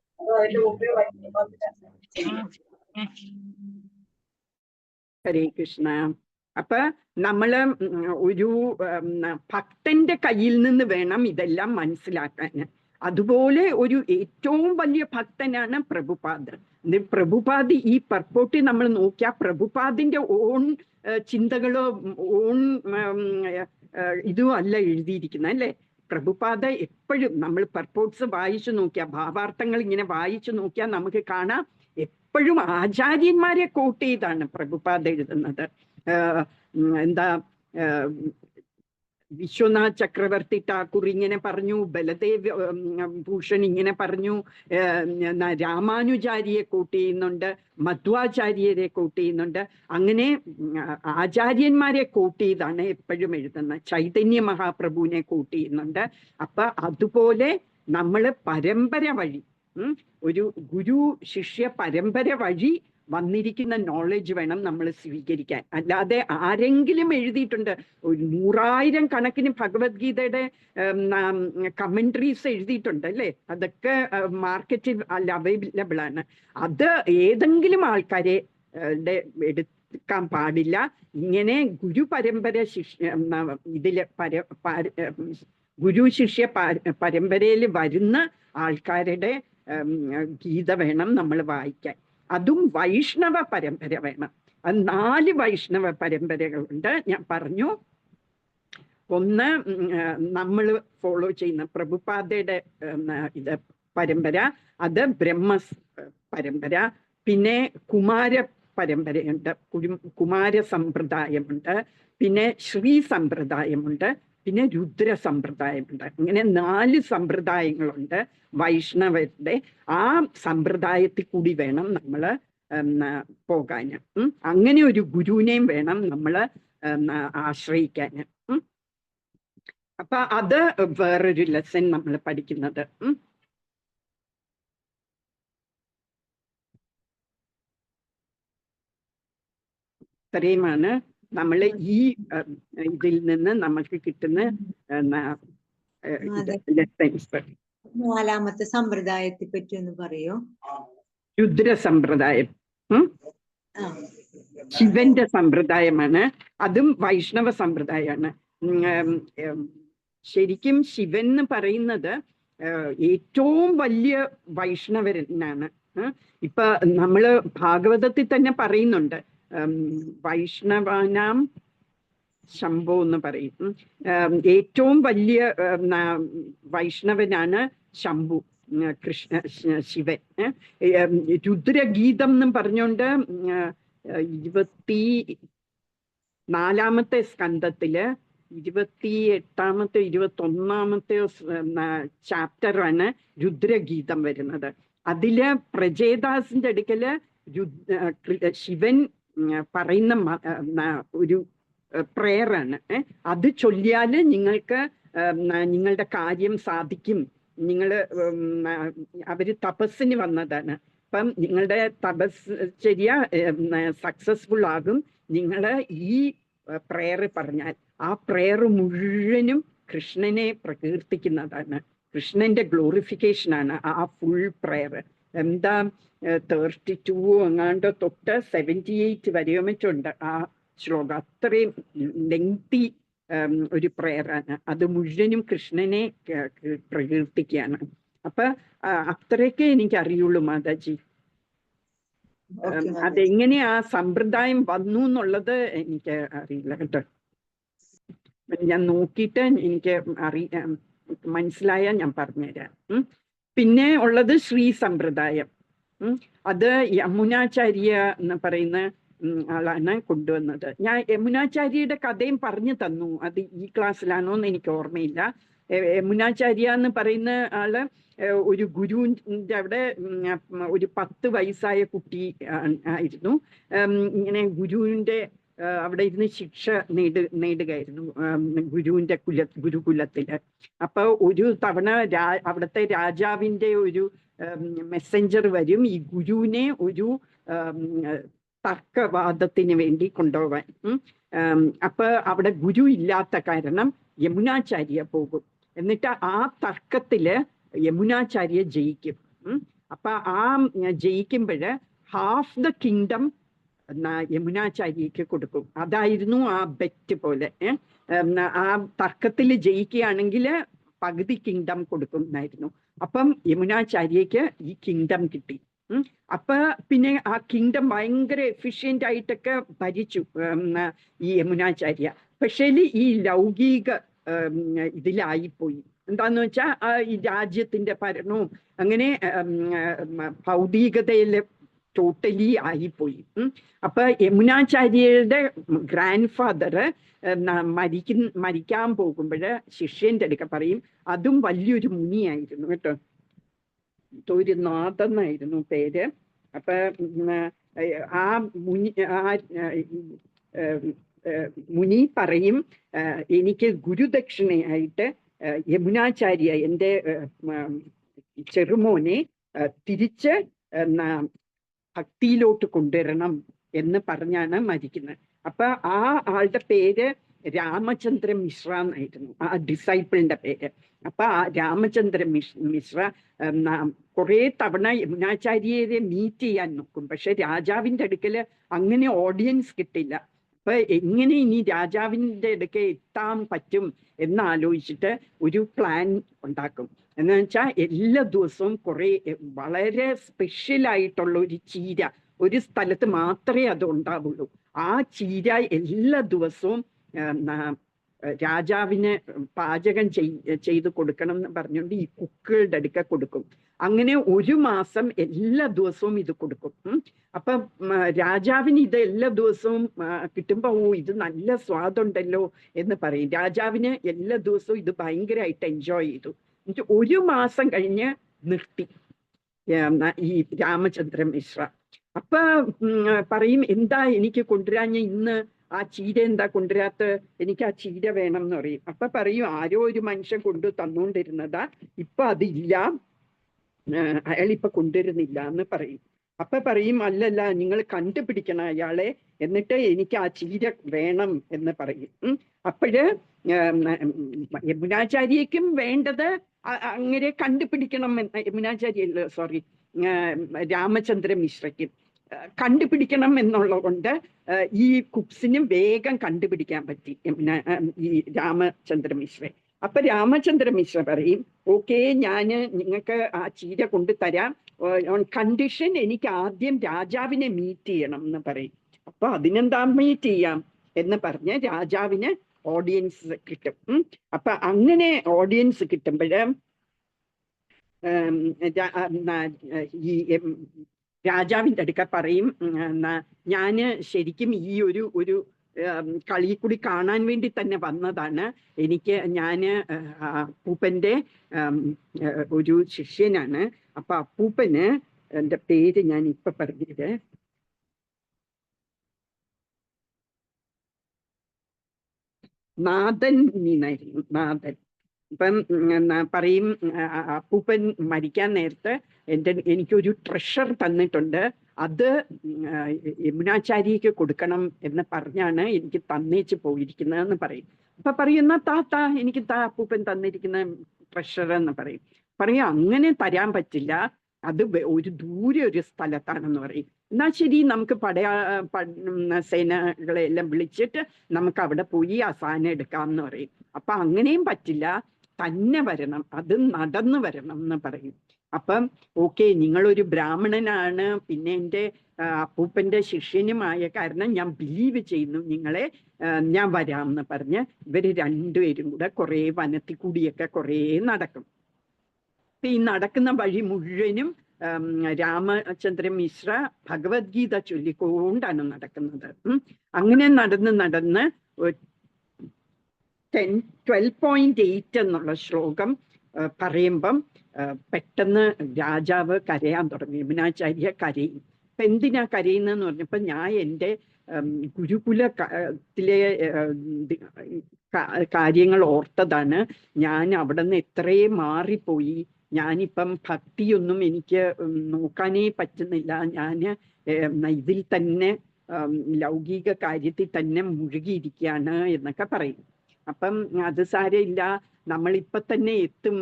ഹരേ കൃഷ്ണ. അപ്പൊ നമ്മള് ഒരു ഭക്തന്റെ കയ്യിൽ നിന്ന് വേണം ഇതെല്ലാം മനസ്സിലാക്കാൻ. അതുപോലെ ഒരു ഏറ്റവും വലിയ ഭക്തനാണ് പ്രഭുപാദ്. പ്രഭുപാദ് ഈ പർപ്പോട്ടിൽ നമ്മൾ നോക്കിയാൽ പ്രഭുപാദിന്റെ ഓൺ ചിന്തകളോ ഓൺ ഇതും അല്ല എഴുതിയിരിക്കുന്നത് അല്ലെ. പ്രഭുപാദ എപ്പോഴും നമ്മൾ പർപ്പോട്ട്സ് വായിച്ചു നോക്കിയാൽ, ഭാവാർത്ഥങ്ങൾ ഇങ്ങനെ വായിച്ചു നോക്കിയാൽ നമുക്ക് കാണാം എപ്പോഴും ആചാര്യന്മാരെ കോട്ട് ചെയ്താണ് പ്രഭുപാദ എഴുതുന്നത്. എന്താ വിശ്വനാഥ് ചക്രവർത്തി ഠാക്കൂർ ഇങ്ങനെ പറഞ്ഞു, ബലദേവ് ഭൂഷൺ ഇങ്ങനെ പറഞ്ഞു, രാമാനുചാരിയെ കോട്ട് ചെയ്യുന്നുണ്ട്, മധ്വാചാര്യരെ കോട്ട് ചെയ്യുന്നുണ്ട്. അങ്ങനെ ആചാര്യന്മാരെ കോട്ട് ചെയ്താണ് എപ്പോഴും എഴുതുന്നത്. ചൈതന്യ മഹാപ്രഭുവിനെ കോട്ട് ചെയ്യുന്നുണ്ട്. അപ്പൊ അതുപോലെ നമ്മൾ പരമ്പര വഴി ഒരു ഗുരു ശിഷ്യ പരമ്പര വഴി വന്നിരിക്കുന്ന നോളജ് വേണം നമ്മൾ സ്വീകരിക്കാൻ. അല്ലാതെ ആരെങ്കിലും എഴുതിയിട്ടുണ്ട്, ഒരു 100,000 കണക്കിന് ഭഗവത്ഗീതയുടെ കമന്ററീസ് എഴുതിയിട്ടുണ്ട് അല്ലേ, അതൊക്കെ മാർക്കറ്റിൽ അവൈലബിൾ ആണ്. അത് ഏതെങ്കിലും ആൾക്കാരെ എടുക്കാൻ പാടില്ല. ഇങ്ങനെ ഗുരു പരമ്പര ഗുരു ശിഷ്യ പരമ്പരയിൽ വരുന്ന ആൾക്കാരുടെ ഗീത വേണം നമ്മൾ വായിക്കാൻ. അതും വൈഷ്ണവ പരമ്പര വേണം. അത് 4 വൈഷ്ണവ പരമ്പരകളുണ്ട് ഞാൻ പറഞ്ഞു. ഒന്ന് നമ്മൾ ഫോളോ ചെയ്യുന്ന പ്രഭുപാദയുടെ ഇത് പരമ്പര, അത് ബ്രഹ്മ പരമ്പര. പിന്നെ കുമാര പരമ്പരയുണ്ട്, കുമാര സമ്പ്രദായമുണ്ട്, പിന്നെ ശ്രീ സമ്പ്രദായമുണ്ട്, പിന്നെ രുദ്ര സമ്പ്രദായമുണ്ട്. ഇങ്ങനെ 4 സമ്പ്രദായങ്ങളുണ്ട് വൈഷ്ണവരുടെ. ആ സമ്പ്രദായത്തിൽ കൂടി വേണം നമ്മൾ പോകാൻ. അങ്ങനെ ഒരു ഗുരുവിനെയും വേണം നമ്മൾ ആശ്രയിക്കാൻ. അപ്പൊ അത് വേറൊരു ലെസൺ നമ്മൾ പഠിക്കുന്നത്. ഇത്രയുമാണ് നമ്മൾ ഈ ഇതിൽ നിന്ന് നമുക്ക് കിട്ടുന്ന ലെസൺസ്. 4ാമത്തെ സമ്പ്രദായത്തെ പറ്റി ഒന്ന് പറയോ? രുദ്ര സമ്പ്രദായം ശിവന്റെ സമ്പ്രദായമാണ്. അതും വൈഷ്ണവ സമ്പ്രദായമാണ്. ശരിക്കും ശിവൻ എന്ന് പറയുന്നത് ഏറ്റവും വലിയ വൈഷ്ണവനാണ്. ഇപ്പൊ നമ്മള് ഭാഗവതത്തിൽ തന്നെ പറയുന്നുണ്ട്, വൈഷ്ണവാനാം ശംഭോ എന്ന് പറയും. ഏറ്റവും വലിയ വൈഷ്ണവനാണ് ശംഭു, ശിവൻ. രുദ്രഗീതം എന്നും പറഞ്ഞുകൊണ്ട് 24ാമത്തെ സ്കന്ധത്തില് 28ാമത്തെ 21ാമത്തെ ചാപ്റ്ററാണ് രുദ്രഗീതം വരുന്നത്. അതില് പ്രജേദാസിന്റെ അടുക്കല് ശിവൻ പറയുന്ന ഒരു പ്രേയറാണ്. അത് ചൊല്ലിയാല് നിങ്ങൾക്ക് നിങ്ങളുടെ കാര്യം സാധിക്കും. അവര് തപസ്സിന് വന്നതാണ്. അപ്പം നിങ്ങളുടെ തപശ്ചര്യ സക്സസ്ഫുൾ ആകും നിങ്ങൾ ഈ പ്രേയർ പറഞ്ഞാൽ. ആ പ്രേയർ മുഴുവനും കൃഷ്ണനെ പ്രകീർത്തിക്കുന്നതാണ്, കൃഷ്ണന്റെ ഗ്ലോറിഫിക്കേഷൻ ആണ് ആ ഫുൾ പ്രേയർ. എന്താ 32 എങ്ങാണ്ട് തൊട്ട് 78 വരെയോ മറ്റുണ്ട് ആ ശ്ലോകം. അത്രയും ലെങ്തി ഒരു പ്രേയറാണ്. അത് മുഴുവനും കൃഷ്ണനെ പ്രകീർത്തിക്കുകയാണ്. അപ്പൊ അത്രയൊക്കെ എനിക്ക് അറിയുള്ളൂ മാതാജി. അതെങ്ങനെ ആ സമ്പ്രദായം വന്നു എന്നുള്ളത് എനിക്ക് അറിയില്ല കേട്ടോ. ഞാൻ നോക്കിയിട്ട് എനിക്ക് മനസ്സിലായാൽ ഞാൻ പറഞ്ഞുതരാം. പിന്നെ ഉള്ളത് ശ്രീ സമ്പ്രദായം. അത് യമുനാചാര്യ എന്ന് പറയുന്ന ആളാണ് കൊണ്ടുവന്നത്. ഞാൻ യമുനാചാര്യയുടെ കഥയും പറഞ്ഞു തന്നു. അത് ഈ ക്ലാസ്സിലാണോ എന്ന് എനിക്ക് ഓർമ്മയില്ല. യമുനാചാര്യ എന്ന് പറയുന്ന ആള് ഒരു ഗുരുവിന്റെ അവിടെ ഒരു 10 വയസ്സായ കുട്ടി ആയിരുന്നു. ഇങ്ങനെ ഗുരുവിന്റെ അവിടെ ഇരുന്ന് ശിക്ഷ നേടുകയായിരുന്നു ഗുരുവിന്റെ ഗുരുകുലത്തില്. അപ്പൊ ഒരു തവണ അവിടുത്തെ രാജാവിന്റെ ഒരു മെസ്സഞ്ചർ വരും ഈ ഗുരുവിനെ ഒരു തർക്കവാദത്തിന് വേണ്ടി കൊണ്ടുപോവാൻ. അപ്പൊ അവിടെ ഗുരു ഇല്ലാത്ത കാരണം യമുനാചാര്യ പോകും. എന്നിട്ട് ആ തർക്കത്തില് യമുനാചാര്യ ജയിക്കും. അപ്പൊ ആ ജയിക്കുമ്പോഴ് ഹാഫ് ദ കിങ്ഡം യമുനാചാര്യക്ക് കൊടുക്കും. അതായിരുന്നു ആ ബെറ്റ് പോലെ. ആ തർക്കത്തിൽ ജയിക്കുകയാണെങ്കിൽ പകുതി കിങ്ഡം കൊടുക്കും എന്നായിരുന്നു. അപ്പം യമുനാചാര്യക്ക് ഈ കിങ്ഡം കിട്ടി. അപ്പൊ പിന്നെ ആ കിങ്ഡം ഭയങ്കര എഫിഷ്യന്റ് ആയിട്ടൊക്കെ ഭരിച്ചു ഈ യമുനാചാര്യ. പക്ഷേ ഈ ലൗകിക ഇതിലായിപ്പോയി. എന്താന്ന് വെച്ചാൽ ഈ രാജ്യത്തിന്റെ ഭരണവും അങ്ങനെ ഭൗതികതയിൽ ടോട്ടലി ആയിപ്പോയി. അപ്പൊ യമുനാചാര്യയുടെ ഗ്രാൻഡ് ഫാദർ മരിക്കാൻ പോകുമ്പോൾ ശിഷ്യന്റെ അടുക്ക പറയും, അതും വലിയൊരു മുനിയായിരുന്നു കേട്ടോ, ഒരു നാഥെന്നായിരുന്നു പേര്. അപ്പൊ ആ മുനി പറയും, എനിക്ക് ഗുരുദക്ഷിണയായിട്ട് യമുനാചാര്യ എൻ്റെ ചെറുമോനെ തിരിച്ച് ഭക്തിയിലോട്ട് കൊണ്ടുവരണം എന്ന് പറഞ്ഞാണ് മരിക്കുന്നത്. അപ്പൊ ആ ആളുടെ പേര് രാമചന്ദ്ര മിശ്ര എന്നായിരുന്നു, ആ ഡിസൈപ്പിളിന്റെ പേര്. അപ്പൊ ആ രാമചന്ദ്ര മിശ്ര കുറെ തവണ യമുനാചാര്യരെ മീറ്റ് ചെയ്യാൻ നോക്കും. പക്ഷെ രാജാവിന്റെ അടുക്കല് അങ്ങനെ ഓഡിയൻസ് കിട്ടില്ല. അപ്പൊ എങ്ങനെ ഇനി രാജാവിന്റെ അടുക്കെ എത്താൻ പറ്റും എന്നാലോചിച്ചിട്ട് ഒരു പ്ലാൻ ഉണ്ടാക്കും. എന്ന് വെച്ചാൽ എല്ലാ ദിവസവും കുറെ വളരെ സ്പെഷ്യൽ ആയിട്ടുള്ള ഒരു ചീര, ഒരു സ്ഥലത്ത് മാത്രമേ അത് ഉണ്ടാവുള്ളൂ. ആ ചീര എല്ലാ ദിവസവും രാജാവിന് പാചകം ചെയ്ത് കൊടുക്കണം എന്ന് പറഞ്ഞുകൊണ്ട് ഈ കുക്കുകളുടെ അടുക്ക കൊടുക്കും. അങ്ങനെ ഒരു മാസം എല്ലാ ദിവസവും ഇത് കൊടുക്കും. അപ്പൊ രാജാവിന് ഇത് എല്ലാ ദിവസവും കിട്ടുമ്പോ ഇത് നല്ല സ്വാദുണ്ടല്ലോ എന്ന് പറയും. രാജാവിന് എല്ലാ ദിവസവും ഇത് ഭയങ്കരമായിട്ട് എൻജോയ് ചെയ്തു. എന്നിട്ട് ഒരു മാസം കഴിഞ്ഞ് നിർത്തി ഈ രാമചന്ദ്ര മിശ്ര. അപ്പൊ പറയും, എന്താ എനിക്ക് കൊണ്ടുവരാഞ്ഞ ഇന്ന് ആ ചീര എന്താ കൊണ്ടുവരാത്ത, എനിക്ക് ആ ചീര വേണം എന്ന് പറയും. അപ്പൊ പറയും, ആരോ ഒരു മനുഷ്യൻ കൊണ്ടു തന്നുകൊണ്ടിരുന്നതാ, ഇപ്പൊ അതില്ല, അയാളിപ്പൊ കൊണ്ടുവരുന്നില്ല എന്ന് പറയും. അപ്പൊ പറയും, അല്ലല്ല, നിങ്ങൾ കണ്ടുപിടിക്കണം അയാളെ, എന്നിട്ട് എനിക്ക് ആ ചീര വേണം എന്ന് പറയും. അപ്പോഴ് യമുനാചാര്യക്കും വേണ്ടത് അങ്ങനെ കണ്ടുപിടിക്കണം എന്ന്, യമുനാചാര്യ സോറി രാമചന്ദ്ര മിശ്രയ്ക്കും കണ്ടുപിടിക്കണം എന്നുള്ളത് കൊണ്ട് ഈ കുക്സിനും വേഗം കണ്ടുപിടിക്കാൻ പറ്റി ഈ രാമചന്ദ്ര മിശ്ര. അപ്പൊ രാമചന്ദ്ര മിശ്ര പറയും, ഓക്കെ, ഞാന് നിങ്ങൾക്ക് ആ ചീര കൊണ്ടു തരാം, ഓൺ കണ്ടീഷൻ എനിക്ക് ആദ്യം രാജാവിനെ മീറ്റ് ചെയ്യണം എന്ന് പറയും. അപ്പൊ അതിനെന്താ മീറ്റ് ചെയ്യാം എന്ന് പറഞ്ഞ് രാജാവിന് ഓഡിയൻസ് കിട്ടും. അപ്പൊ അങ്ങനെ ഓഡിയൻസ് കിട്ടുമ്പോഴ് ഈ രാജാവിൻ്റെ അടുക്ക പറയും, ഞാന് ശരിക്കും ഈ ഒരു കളി കൂടി കാണാൻ വേണ്ടി തന്നെ വന്നതാണ്. ഞാന് അപ്പൂപ്പൻ്റെ ഒരു ശിഷ്യനാണ്. അപ്പൊ അപ്പൂപ്പന് എൻ്റെ പേര് ഞാൻ ഇപ്പൊ പറഞ്ഞത് നാഥൻ എന്നായിരുന്നു, നാഥൻ. ഇപ്പം പറയും, അപ്പൂപ്പൻ മരിക്കാൻ നേരത്ത് എനിക്കൊരു ട്രഷർ തന്നിട്ടുണ്ട്, അത് യമുനാചാര്യക്ക് കൊടുക്കണം എന്ന് പറഞ്ഞാണ് എനിക്ക് തന്നേച്ച് പോയിരിക്കുന്നതെന്ന് പറയും. അപ്പൊ പറയുന്ന താത്ത എനിക്ക് അപ്പൂപ്പൻ തന്നിരിക്കുന്ന ട്രഷർ എന്ന് പറയും. അങ്ങനെ തരാൻ പറ്റില്ല, അത് ഒരു ദൂരെ ഒരു സ്ഥലത്താണെന്ന് പറയും. എന്നാ ശരി, നമുക്ക് സേനകളെ എല്ലാം വിളിച്ചിട്ട് നമുക്ക് അവിടെ പോയി ആ സാധനം എടുക്കാം എന്ന് പറയും. അപ്പൊ അങ്ങനെയും പറ്റില്ല, തന്നെ വരണം, അത് നടന്നു വരണം എന്ന് പറയും. അപ്പം ഓക്കെ, നിങ്ങളൊരു ബ്രാഹ്മണനാണ്, പിന്നെ എൻ്റെ അപ്പൂപ്പൻ്റെ ശിഷ്യനുമായ കാരണം ഞാൻ ബിലീവ് ചെയ്യുന്നു നിങ്ങളെ, ഞാൻ വരാം എന്ന് പറഞ്ഞ് ഇവര് രണ്ടുപേരും കൂടെ കുറെ വനത്തിൽ കൂടിയൊക്കെ കുറെ നടക്കും. ഈ നടക്കുന്ന വഴി മുഴുവനും രാമചന്ദ്ര മിശ്ര ഭഗവത്ഗീത ചൊല്ലിക്കൊണ്ടാണ് നടക്കുന്നത്. അങ്ങനെ നടന്ന് 12.8 എന്നുള്ള ശ്ലോകം പറയുമ്പം പെട്ടെന്ന് രാജാവ് കരയാൻ തുടങ്ങി. യമുനാചാര്യ കരയും. അപ്പൊ എന്തിനാ കരയുന്നതെന്ന് പറഞ്ഞപ്പോ, ഞാൻ എൻ്റെ ഗുരുകുലത്തിലെ കാര്യങ്ങൾ ഓർത്തതാണ്. ഞാൻ അവിടെ നിന്ന് എത്രയും മാറിപ്പോയി. ഞാനിപ്പം ഭക്തിയൊന്നും എനിക്ക് നോക്കാനേ പറ്റുന്നില്ല. ഞാൻ ഇതിൽ തന്നെ ലൗകിക കാര്യത്തിൽ തന്നെ മുഴുകിയിരിക്കുകയാണ് എന്നൊക്കെ പറയും. അപ്പം അത് സാരമില്ല, നമ്മളിപ്പൊ തന്നെ എത്തും,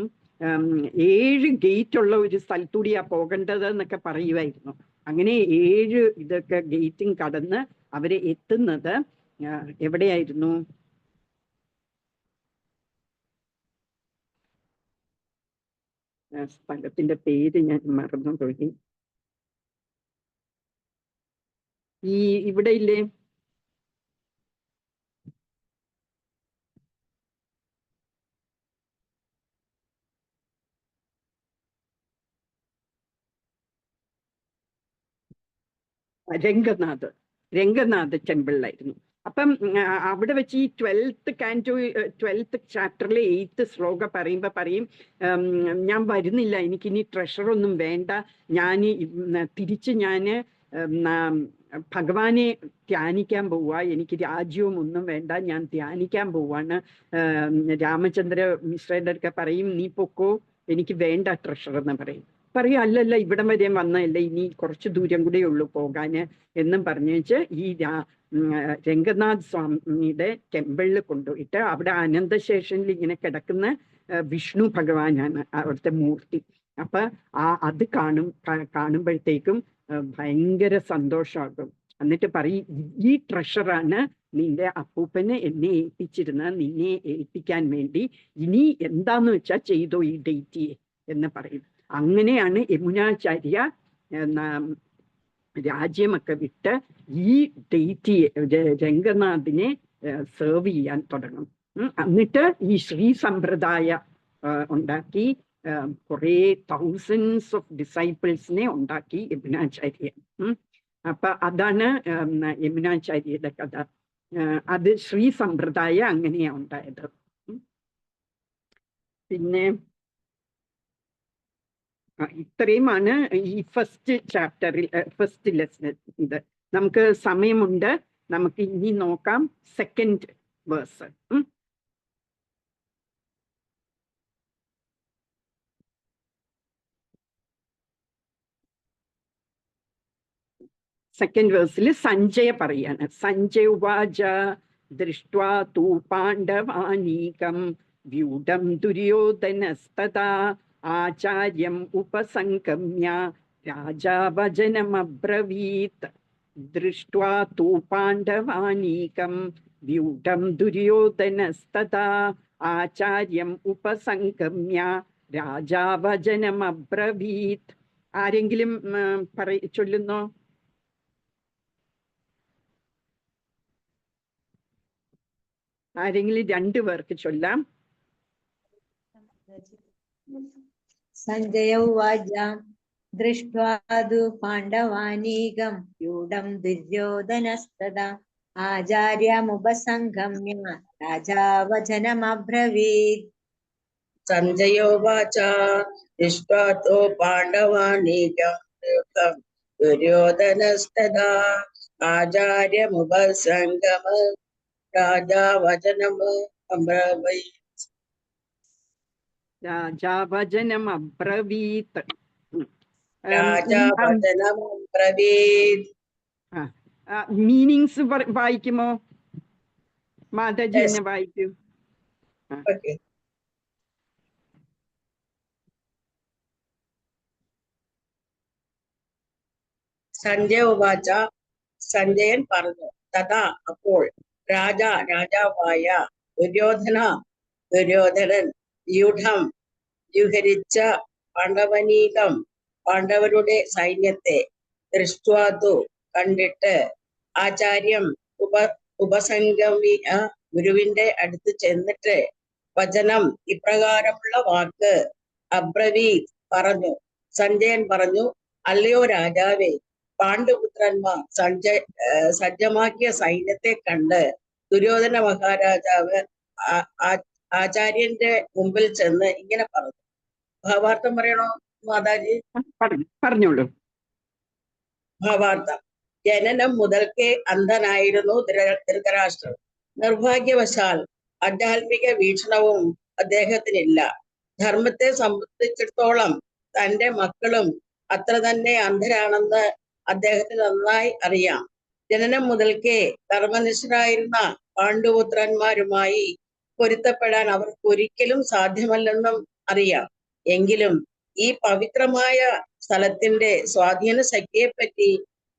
7 ഗേറ്റ് ഉള്ള ഒരു സ്ഥലത്തൂടിയാ പോകേണ്ടത് എന്നൊക്കെ പറയുമായിരുന്നു. അങ്ങനെ 7 ഇതൊക്കെ ഗേറ്റും കടന്ന് അവരെ എത്തുന്നത് എവിടെയായിരുന്നു? സ്ഥലത്തിന്റെ പേര് ഞാൻ മറന്നുപോയി. ഇവിടെ ഇല്ലേ, രംഗനാഥ് ടെമ്പിളിലായിരുന്നു. അപ്പം അവിടെ വെച്ച് ഈ 12th ചാപ്റ്ററിലെ 8th ശ്ലോകം പറയുമ്പോ പറയും, ഞാൻ വരുന്നില്ല, എനിക്കിനി ട്രഷറൊന്നും വേണ്ട, തിരിച്ച് ഭഗവാനെ ധ്യാനിക്കാൻ പോവുക, എനിക്ക് രാജ്യവും ഒന്നും വേണ്ട, ഞാൻ ധ്യാനിക്കാൻ പോവാണ്. രാമചന്ദ്ര മിശ്രയുടെ അടുക്ക പറയും, നീ പൊക്കോ, എനിക്ക് വേണ്ട ട്രഷർ എന്ന് പറയും അല്ലല്ല ഇവിടം വരെ വന്നതല്ലേ, ഇനി കുറച്ച് ദൂരം കൂടെ ഉള്ളൂ പോകാന് എന്നും പറഞ്ഞു വെച്ച് ഈ രംഗനാഥ് സ്വാമിയുടെ ടെമ്പിളിൽ കൊണ്ടുപോയിട്ട് അവിടെ അനന്തശേഷനിൽ ഇങ്ങനെ കിടക്കുന്ന വിഷ്ണു ഭഗവാനാണ് അവിടുത്തെ മൂർത്തി. അപ്പൊ അത് കാണുമ്പോഴത്തേക്കും ഭയങ്കര സന്തോഷമാകും. എന്നിട്ട് പറയും, ഈ ട്രഷറാണ് നിന്റെ അപ്പൂപ്പനെ എന്നെ ഏൽപ്പിച്ചിരുന്നത്, നിന്നെ ഏൽപ്പിക്കാൻ വേണ്ടി ഇനി എന്താന്ന് വെച്ചാൽ ചെയ്തോ ഈ ഡേറ്റിയെ എന്ന് പറയും. അങ്ങനെയാണ് യമുനാചാര്യ രാജ്യമൊക്കെ വിട്ട് ഈ ഡേറ്റിയെ രംഗനാഥിനെ സെർവ് ചെയ്യാൻ തുടങ്ങും. എന്നിട്ട് ഈ ശ്രീ സമ്പ്രദായ ഉണ്ടാക്കി കുറെ തൗസൻഡ്സ് ഓഫ് ഡിസൈപ്പിൾസിനെ ഉണ്ടാക്കി യമുനാചാര്യ. അപ്പൊ അതാണ് യമുനാചാര്യയുടെ കഥ. അത് ശ്രീ സമ്പ്രദായ അങ്ങനെയാ ഉണ്ടായത്. പിന്നെ ഇത്രയുമാണ് ഈ ഫസ്റ്റ് ചാപ്റ്ററിൽ, ഫസ്റ്റ് ലെസൺ. ഇത് നമുക്ക് സമയമുണ്ട്, നമുക്ക് ഇനി നോക്കാം സെക്കൻഡ് വേഴ്സ്. സെക്കൻഡ് വേഴ്സിൽ സഞ്ജയ പറയാണ്. സഞ്ജയ ഉവാച ദൃഷ്ട്വാ തൂ പാണ്ഡവാനീകം വ്യൂഢം ദുര്യോധനസ്തഥാ ആചാര്യം ഉപസംഗമ്യ രാജാ വചനമബ്രവീത്. ദൃഷ്ട്വാ തൂ പാണ്ഡവാനീകം വ്യൂഢം ദുര്യോധനസ്തഥാ ആചാര്യം ഉപസംഗമ്യ രാജാ വചനമബ്രവീത്. ആരെങ്കിലും ചൊല്ലുന്നോ? ആരെങ്കിലും 2 പേർക്ക് ചൊല്ലാം. സഞ്ജയ ഉവാച ദൃഷ്ട്വാ തു പാണ്ഡവാനീകം വ്യൂഢം ദുര്യോധനസ്തഥാ ആചാര്യമുപസംഗമ്യ രാജാ വചനമബ്രവീത്. സഞ്ജയോവാച ദൃഷ്ട്വാ തോ പാണ്ഡവാനീകം ദുര്യോധനസ്തഥാ ആചാര്യമുപസംഗമ്യ രാജാ വചനമബ്രവീത്. രാജാ വചനമബ്രവീത്. രാജാ വചനമബ്രവീത്. മീനിങ്സ് വായിക്കുമോ? മാതാജി എന്നെ വായിക്കൂ. സഞ്ജയ ഉവാച, സഞ്ജയൻ പറഞ്ഞു, തഥാ അപ്പോൾ രാജാവായ ദുര്യോധനൻ വ്യൂഢം വ്യൂഹരിച്ച പാണ്ഡവനീകം പാണ്ഡവരുടെ സൈന്യത്തെ ദൃഷ്ട്വാതു കണ്ടിട്ട് ആചാര്യം ഉപസംഗമിയ ഗുരുവിന്റെ അടുത്ത് ചെന്നിട്ട് വചനം ഇപ്രകാരമുള്ള വാക്ക് അബ്രവീത് പറഞ്ഞു. സഞ്ജയൻ പറഞ്ഞു, അല്ലയോ രാജാവേ, പാണ്ഡുപുത്രന്മാർ സജ്ജമാക്കിയ സൈന്യത്തെ കണ്ട് ദുര്യോധന മഹാരാജാവ് ആചാര്യന്റെ മുമ്പിൽ ചെന്ന് ഇങ്ങനെ പറഞ്ഞു. ഭാവാർത്ഥം പറയണോ മാതാജി? പറഞ്ഞോളൂ. ഭാവാർത്ഥം: ജനനം മുതൽക്കേ അന്ധനായിരുന്നു ധൃതരാഷ്ട്രൻ. നിർഭാഗ്യവശാൽ ആധ്യാത്മിക വീക്ഷണവും അദ്ദേഹത്തിനില്ല. ധർമ്മത്തെ സംബന്ധിച്ചിടത്തോളം തന്റെ മക്കളും അത്ര തന്നെ അന്ധരാണെന്ന് അദ്ദേഹത്തിന് നന്നായി അറിയാം. ജനനം മുതൽക്കേ ധർമ്മനിഷ്ഠരായിരുന്ന പാണ്ഡുപുത്രന്മാരുമായി പൊരുത്തപ്പെടാൻ അവർക്ക് ഒരിക്കലും സാധ്യമല്ലെന്നും അറിയാം. എങ്കിലും ഈ പവിത്രമായ സ്ഥലത്തിന്റെ സ്വാധീന ശക്തിയെപ്പറ്റി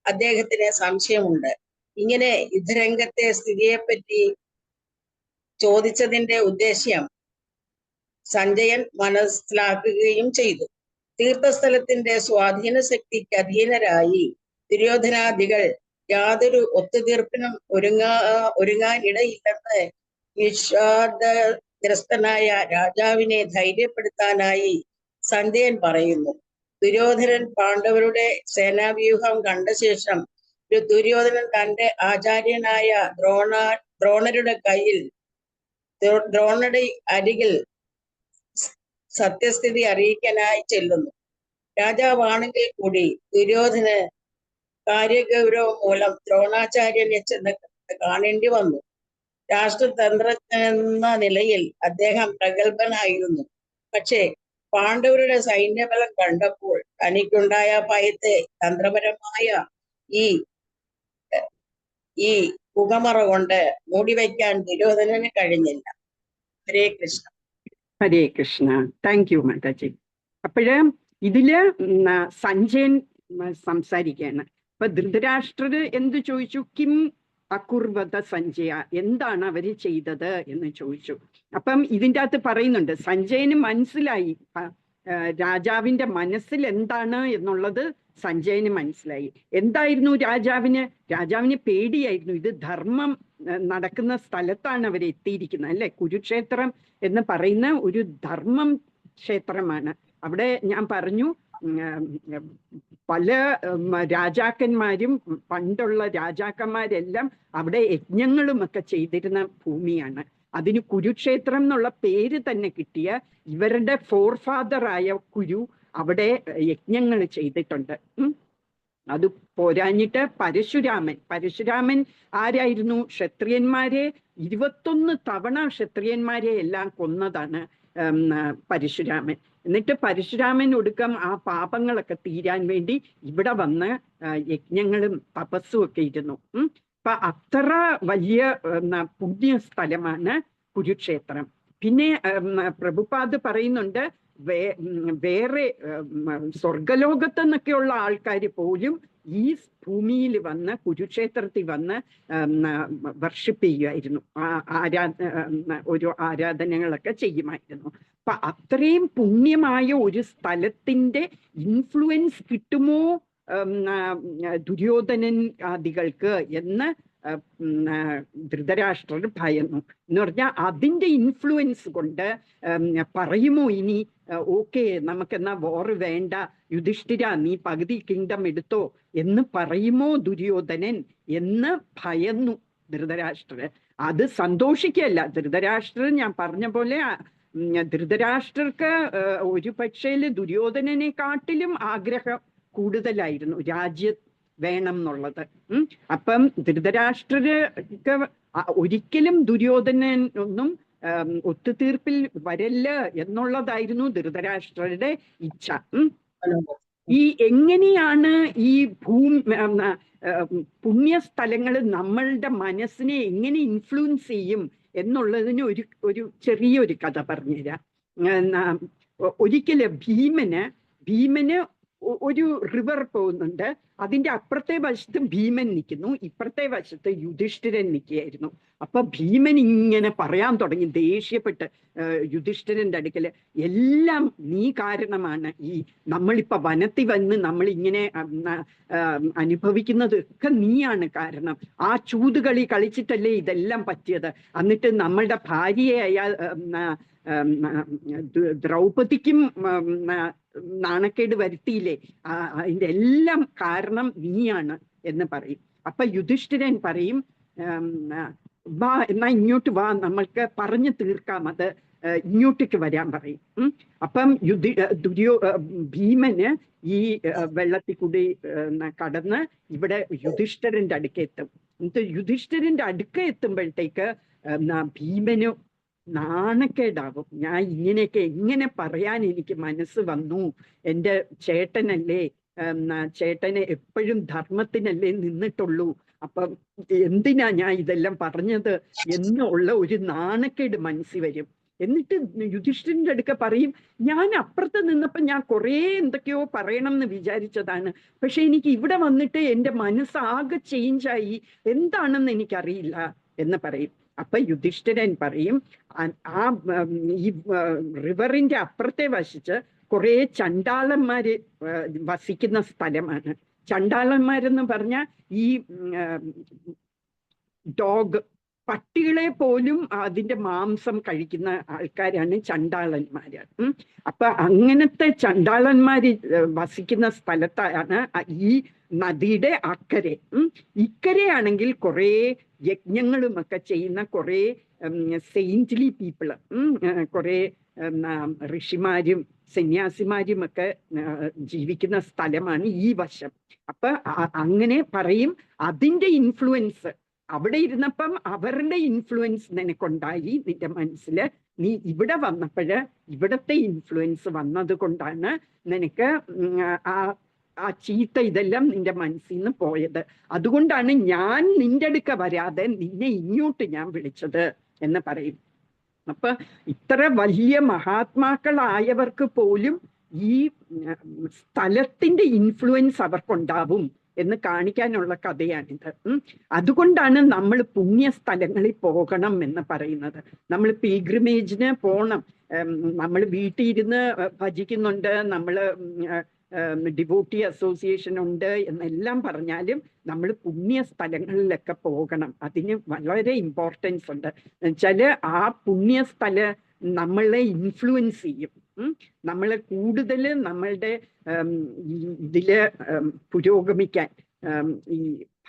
അദ്ദേഹത്തിന് സംശയമുണ്ട്. ഇങ്ങനെ യുദ്ധരംഗത്തെ സ്ഥിതിയെപ്പറ്റി ചോദിച്ചതിന്റെ ഉദ്ദേശ്യം സഞ്ജയൻ മനസ്സിലാക്കുകയും ചെയ്തു. തീർത്ഥസ്ഥലത്തിന്റെ സ്വാധീന ശക്തിക്ക് അധീനരായി ദുര്യോധനാദികൾ യാതൊരു ഒത്തുതീർപ്പിനും ഒരുങ്ങാനിടയില്ലെന്ന് വിഷാദഗ്രസ്തനായ രാജാവിനെ ധൈര്യപ്പെടുത്താനായി സഞ്ജയൻ പറയുന്നു. ദുര്യോധനൻ പാണ്ഡവരുടെ സേനാവ്യൂഹം കണ്ട ശേഷം ദുര്യോധനൻ തന്റെ ആചാര്യനായ ദ്രോണരുടെ അരികിൽ സത്യസ്ഥിതി അറിയിക്കാനായി ചെല്ലുന്നു. രാജാവാണെങ്കിൽ കൂടി ദുര്യോധന് കാര്യഗൗരവം മൂലം ദ്രോണാചാര്യനെ ചെന്ന് കാണേണ്ടി വന്നു. രാഷ്ട്രതന്ത്രജ്ഞൻ എന്ന നിലയിൽ അദ്ദേഹം പ്രഗത്ഭനായിരുന്നു. പക്ഷേ പാണ്ഡവരുടെ സൈന്യബലം കണ്ടപ്പോൾ തനിക്കുണ്ടായ ഭയത്തെ തന്ത്രപരമായ ഈ പുകമറ കൊണ്ട് മൂടിവെക്കാൻ ദുര്യോധനന് കഴിഞ്ഞില്ല. ഹരേ കൃഷ്ണ. ഹരേ കൃഷ്ണ. താങ്ക് യു മാതാജി. അപ്പോഴ് ഇതില് സഞ്ജയൻ സംസാരിക്കുകയാണ്. അപ്പൊ ധൃതരാഷ്ട്രര് എന്ത് ചോദിച്ചു? കിം അകുർവത സഞ്ജയ, എന്താണ് അവര് ചെയ്തത് എന്ന് ചോദിച്ചു. അപ്പം ഇതിൻ്റെ അകത്ത് പറയുന്നുണ്ട്, സഞ്ജയന് മനസ്സിലായി രാജാവിന്റെ മനസ്സിൽ എന്താണ് എന്നുള്ളത് സഞ്ജയന് മനസ്സിലായി. എന്തായിരുന്നു രാജാവിന് പേടിയായിരുന്നു. ഇത് ധർമ്മം നടക്കുന്ന സ്ഥലത്താണ് അവർ എത്തിയിരിക്കുന്നത്, അല്ലെ? കുരുക്ഷേത്രം എന്ന് പറയുന്ന ഒരു ധർമ്മം ക്ഷേത്രമാണ്. അവിടെ ഞാൻ പറഞ്ഞു പല രാജാക്കന്മാരും, പണ്ടുള്ള രാജാക്കന്മാരെല്ലാം അവിടെ യജ്ഞങ്ങളും ഒക്കെ ചെയ്തിരുന്ന ഭൂമിയാണ്. അതിന് കുരുക്ഷേത്രം എന്നുള്ള പേര് തന്നെ കിട്ടിയ ഇവരുടെ ഫോർഫാദറായ കുരു അവിടെ യജ്ഞങ്ങൾ ചെയ്തിട്ടുണ്ട്. അത് പോരാഞ്ഞിട്ട് പരശുരാമൻ ആരായിരുന്നു? ക്ഷത്രിയന്മാരെ 21 തവണ ക്ഷത്രിയന്മാരെ എല്ലാം കൊന്നതാണ് പരശുരാമൻ. എന്നിട്ട് പരശുരാമൻ ഒടുക്കം ആ പാപങ്ങളൊക്കെ തീരാൻ വേണ്ടി ഇവിടെ വന്ന് യജ്ഞങ്ങളും തപസ്സും ഒക്കെ ഇരുന്നു. അപ്പൊ അത്ര വലിയ പുണ്യ സ്ഥലമാണ് കുരുക്ഷേത്രം. പിന്നെ പ്രഭുപാദ് പറയുന്നുണ്ട്, വേറെ സ്വർഗലോകത്ത് നിന്നൊക്കെയുള്ള ആൾക്കാർ പോലും ഈ ഭൂമിയിൽ വന്ന് കുരുക്ഷേത്രത്തിൽ വന്ന് വർഷിപ്പ് ചെയ്യുമായിരുന്നു, ഒരു ആരാധനകളൊക്കെ ചെയ്യുമായിരുന്നു. അപ്പൊ അത്രയും പുണ്യമായ ഒരു സ്ഥലത്തിന്റെ ഇൻഫ്ലുവൻസ് കിട്ടുമോ ദുര്യോധനൻ ആദികൾക്ക് എന്ന് ധൃതരാഷ്ട്രർ ഭയന്നു. എന്ന് പറഞ്ഞാൽ അതിന്റെ ഇൻഫ്ലുവൻസ് കൊണ്ട് പറയുമോ ഇനി ഓക്കെ നമുക്കെന്നാ വോറ് വേണ്ട, യുധിഷ്ഠിര നീ പകുതി കിങ്ഡം എടുത്തോ എന്ന് പറയുമോ ദുര്യോധനൻ എന്ന് ഭയന്നു ധൃതരാഷ്ട്രർ. അത് സന്തോഷിക്കല്ല ധൃതരാഷ്ട്രർ. ഞാൻ പറഞ്ഞ പോലെ ധൃതരാഷ്ട്രർക്ക് ഒരു പക്ഷേ ദുര്യോധനനെക്കാട്ടിലും ആഗ്രഹം കൂടുതലായിരുന്നു രാജ്യം വേണം എന്നുള്ളത്. അപ്പം ധൃതരാഷ്ട്രർക്ക് ഒരിക്കലും ദുര്യോധനൻ ഒന്നും ഒത്തുതീർപ്പിൽ വരല്ല എന്നുള്ളതായിരുന്നു ധൃതരാഷ്ട്രരുടെ ഇച്ഛ. ഈ എങ്ങനെയാണ് ഈ പുണ്യസ്ഥലങ്ങൾ നമ്മളുടെ മനസ്സിനെ എങ്ങനെ ഇൻഫ്ലുവൻസ് ചെയ്യും എന്നുള്ളതിന് ഒരു ചെറിയൊരു കഥ പറഞ്ഞുതരാം. ഒരിക്കല് ഭീമന് ഒരു റിവർ പോകുന്നുണ്ട്. അതിന്റെ അപ്പുറത്തെ വശത്ത് ഭീമൻ നിൽക്കുന്നു, ഇപ്പുറത്തെ വശത്ത് യുധിഷ്ഠിരൻ നിൽക്കുകയായിരുന്നു. അപ്പൊ ഭീമൻ ഇങ്ങനെ പറയാൻ തുടങ്ങി ദേഷ്യപ്പെട്ട് യുധിഷ്ഠിരന്റെ അടുക്കല്, എല്ലാം നീ കാരണമാണ്, ഈ നമ്മളിപ്പൊ വനത്തിൽ വന്ന് നമ്മളിങ്ങനെ അനുഭവിക്കുന്നത് ഒക്കെ നീയാണ് കാരണം. ആ ചൂതുകളി കളിച്ചിട്ടല്ലേ ഇതെല്ലാം പറ്റിയത്. എന്നിട്ട് നമ്മളുടെ ഭാര്യയായ ദ്രൗപദിക്കും നാണക്കേട് വരുത്തിയില്ലേ, അതിന്റെ എല്ലാം കാരണം നീയാണ് എന്ന് പറയും. അപ്പൊ യുധിഷ്ഠിരൻ പറയും, വാ എന്നാ ഇങ്ങോട്ട് വാ, നമ്മൾക്ക് പറഞ്ഞു തീർക്കാം, അത് ഇങ്ങോട്ടേക്ക് വരാൻ പറയും. അപ്പം ഭീമന് ഈ വെള്ളത്തിൽ കൂടി കടന്ന് ഇവിടെ യുധിഷ്ഠിരന്റെ അടുക്കെത്തും. എന്നിട്ട് യുധിഷ്ഠിരന്റെ അടുക്ക എത്തുമ്പോഴത്തേക്ക് ഭീമന് നാണക്കേടാവും. ഞാൻ ഇങ്ങനെയൊക്കെ എങ്ങനെ പറയാൻ എനിക്ക് മനസ്സ് വന്നു, എൻ്റെ ചേട്ടനല്ലേ, ചേട്ടനെ എപ്പോഴും ധർമ്മത്തിനല്ലേ നിന്നിട്ടുള്ളൂ, അപ്പം എന്തിനാ ഞാൻ ഇതെല്ലാം പറഞ്ഞത് എന്നുള്ള ഒരു നാണക്കേട് മനസ്സിൽ വരും. എന്നിട്ട് യുധിഷ്ഠിരന്റെ അടുക്ക പറയും, ഞാൻ അപ്പുറത്ത് നിന്നപ്പോൾ ഞാൻ കുറേ എന്തൊക്കെയോ പറയണം എന്ന് വിചാരിച്ചതാണ്, പക്ഷെ എനിക്ക് ഇവിടെ വന്നിട്ട് എൻ്റെ മനസ്സാകെ ചേഞ്ചായി, എന്താണെന്ന് എനിക്കറിയില്ല എന്ന് പറയും. അപ്പൊ യുധിഷ്ഠിരൻ പറയും, ആ ഈ റിവറിന്റെ അപ്പുറത്തെ വശിച്ച് കുറെ ചണ്ടാളന്മാര് വസിക്കുന്ന സ്ഥലമാണ്. ചണ്ടാളന്മാരെന്ന് പറഞ്ഞാൽ ഈ പട്ടികളെ പോലും അതിന്റെ മാംസം കഴിക്കുന്ന ആൾക്കാരാണ് ചണ്ടാളന്മാര്. അപ്പൊ അങ്ങനത്തെ ചണ്ടാളന്മാര് വസിക്കുന്ന സ്ഥലത്താണ് ഈ നദിയുടെ അക്കരെ. ഇക്കരെയാണെങ്കിൽ കുറെ യജ്ഞങ്ങളും ഒക്കെ ചെയ്യുന്ന കുറെ സെയിന്റ്ലി പീപ്പിള്, കുറെ ഋഷിമാരും സന്യാസിമാരും ഒക്കെ ജീവിക്കുന്ന സ്ഥലമാണ് ഈ വശം. അപ്പൊ അങ്ങനെ പറയും, അതിന്റെ ഇൻഫ്ലുവൻസ് അവിടെ ഇരുന്നപ്പം അവരുടെ ഇൻഫ്ലുവൻസ് നിനക്കുണ്ടായി നിന്റെ മനസ്സില്. നീ ഇവിടെ വന്നപ്പോഴ് ഇവിടത്തെ ഇൻഫ്ലുവൻസ് വന്നത് കൊണ്ടാണ് നിനക്ക് ആ ചീത്ത ഇതെല്ലാം നിന്റെ മനസ്സിൽ നിന്ന് പോയത്. അതുകൊണ്ടാണ് ഞാൻ നിന്റെ അടുക്ക വരാതെ നിന്നെ ഇങ്ങോട്ട് ഞാൻ വിളിച്ചത് എന്ന് പറയും. അപ്പൊ ഇത്ര വലിയ മഹാത്മാക്കളായവർക്ക് പോലും ഈ സ്ഥലത്തിന്റെ ഇൻഫ്ലുവൻസ് അവർക്കുണ്ടാവും എന്ന് കാണിക്കാനുള്ള കഥയാണിത്. അതുകൊണ്ടാണ് നമ്മൾ പുണ്യ സ്ഥലങ്ങളിൽ പോകണം എന്ന് പറയുന്നത്. നമ്മൾ പിൽഗ്രിമേജിന് പോണം. നമ്മൾ വീട്ടിൽ ഇരുന്ന് ഭജിക്കുന്നുണ്ട്, നമ്മള് ഡിവോട്ടി അസോസിയേഷൻ ഉണ്ട് എന്നെല്ലാം പറഞ്ഞാലും നമ്മൾ പുണ്യ സ്ഥലങ്ങളിലൊക്കെ പോകണം. അതിന് വളരെ ഇമ്പോർട്ടൻസ് ഉണ്ട്. എന്നുവെച്ചാല് ആ പുണ്യ സ്ഥലം നമ്മളെ ഇൻഫ്ലുവൻസ് ചെയ്യും. നമ്മളെ കൂടുതൽ നമ്മളുടെ ഇതില് പുരോഗമിക്കാൻ, ഈ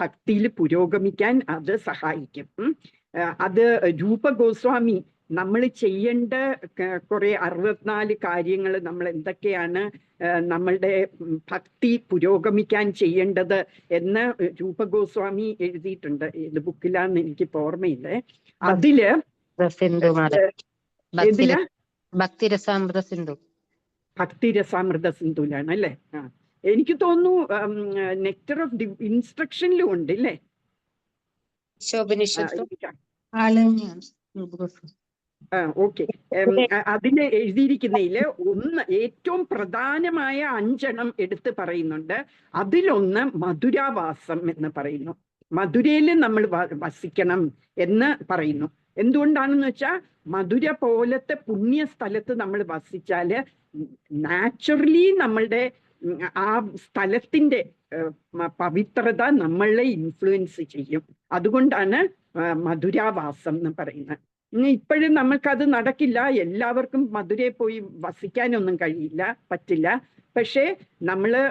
ഭക്തിയിൽ പുരോഗമിക്കാൻ അത് സഹായിക്കും. അത് രൂപ ഗോസ്വാമി നമ്മൾ ചെയ്യേണ്ട കുറെ 64 കാര്യങ്ങൾ, നമ്മൾ എന്തൊക്കെയാണ് നമ്മളുടെ ഭക്തി പുരോഗമിക്കാൻ ചെയ്യേണ്ടത് എന്ന് രൂപ ഗോസ്വാമി എഴുതിയിട്ടുണ്ട്. ഏത് ബുക്കിലാന്ന് എനിക്ക് ഓർമ്മയില്ലേ. അതില് ഏതില ഭക്തിരസാമൃത സിന്ധു, ഭക്തിരസാമൃത സിന്ധുലാണ് അല്ലേ? എനിക്ക് തോന്നുന്നു നെക്ടർ ഓഫ് ഇൻസ്ട്രക്ഷനിലും ഉണ്ട് അല്ലേ? ഓക്കെ. അതില് എഴുതിയിരിക്കുന്നതില് ഏറ്റവും പ്രധാനമായ 5 എടുത്ത് പറയുന്നുണ്ട്. അതിലൊന്ന് മധുരാവാസം എന്ന് പറയുന്നു. മധുരയില് നമ്മൾ വസിക്കണം എന്ന് പറയുന്നു. എന്തുകൊണ്ടാണെന്ന് വെച്ചാൽ മധുര പോലത്തെ പുണ്യ സ്ഥലത്ത് നമ്മൾ വസിച്ചാല് നാച്ചുറലി നമ്മളുടെ ആ സ്ഥലത്തിന്റെ പവിത്രത നമ്മളെ ഇൻഫ്ലുവൻസ് ചെയ്യും. അതുകൊണ്ടാണ് മധുരാവാസം എന്ന് പറയുന്നത്. ഇപ്പോഴും നമ്മൾക്കത് നടക്കില്ല. എല്ലാവർക്കും മധുരയിൽ പോയി വസിക്കാനൊന്നും പറ്റില്ല. പക്ഷേ നമ്മള്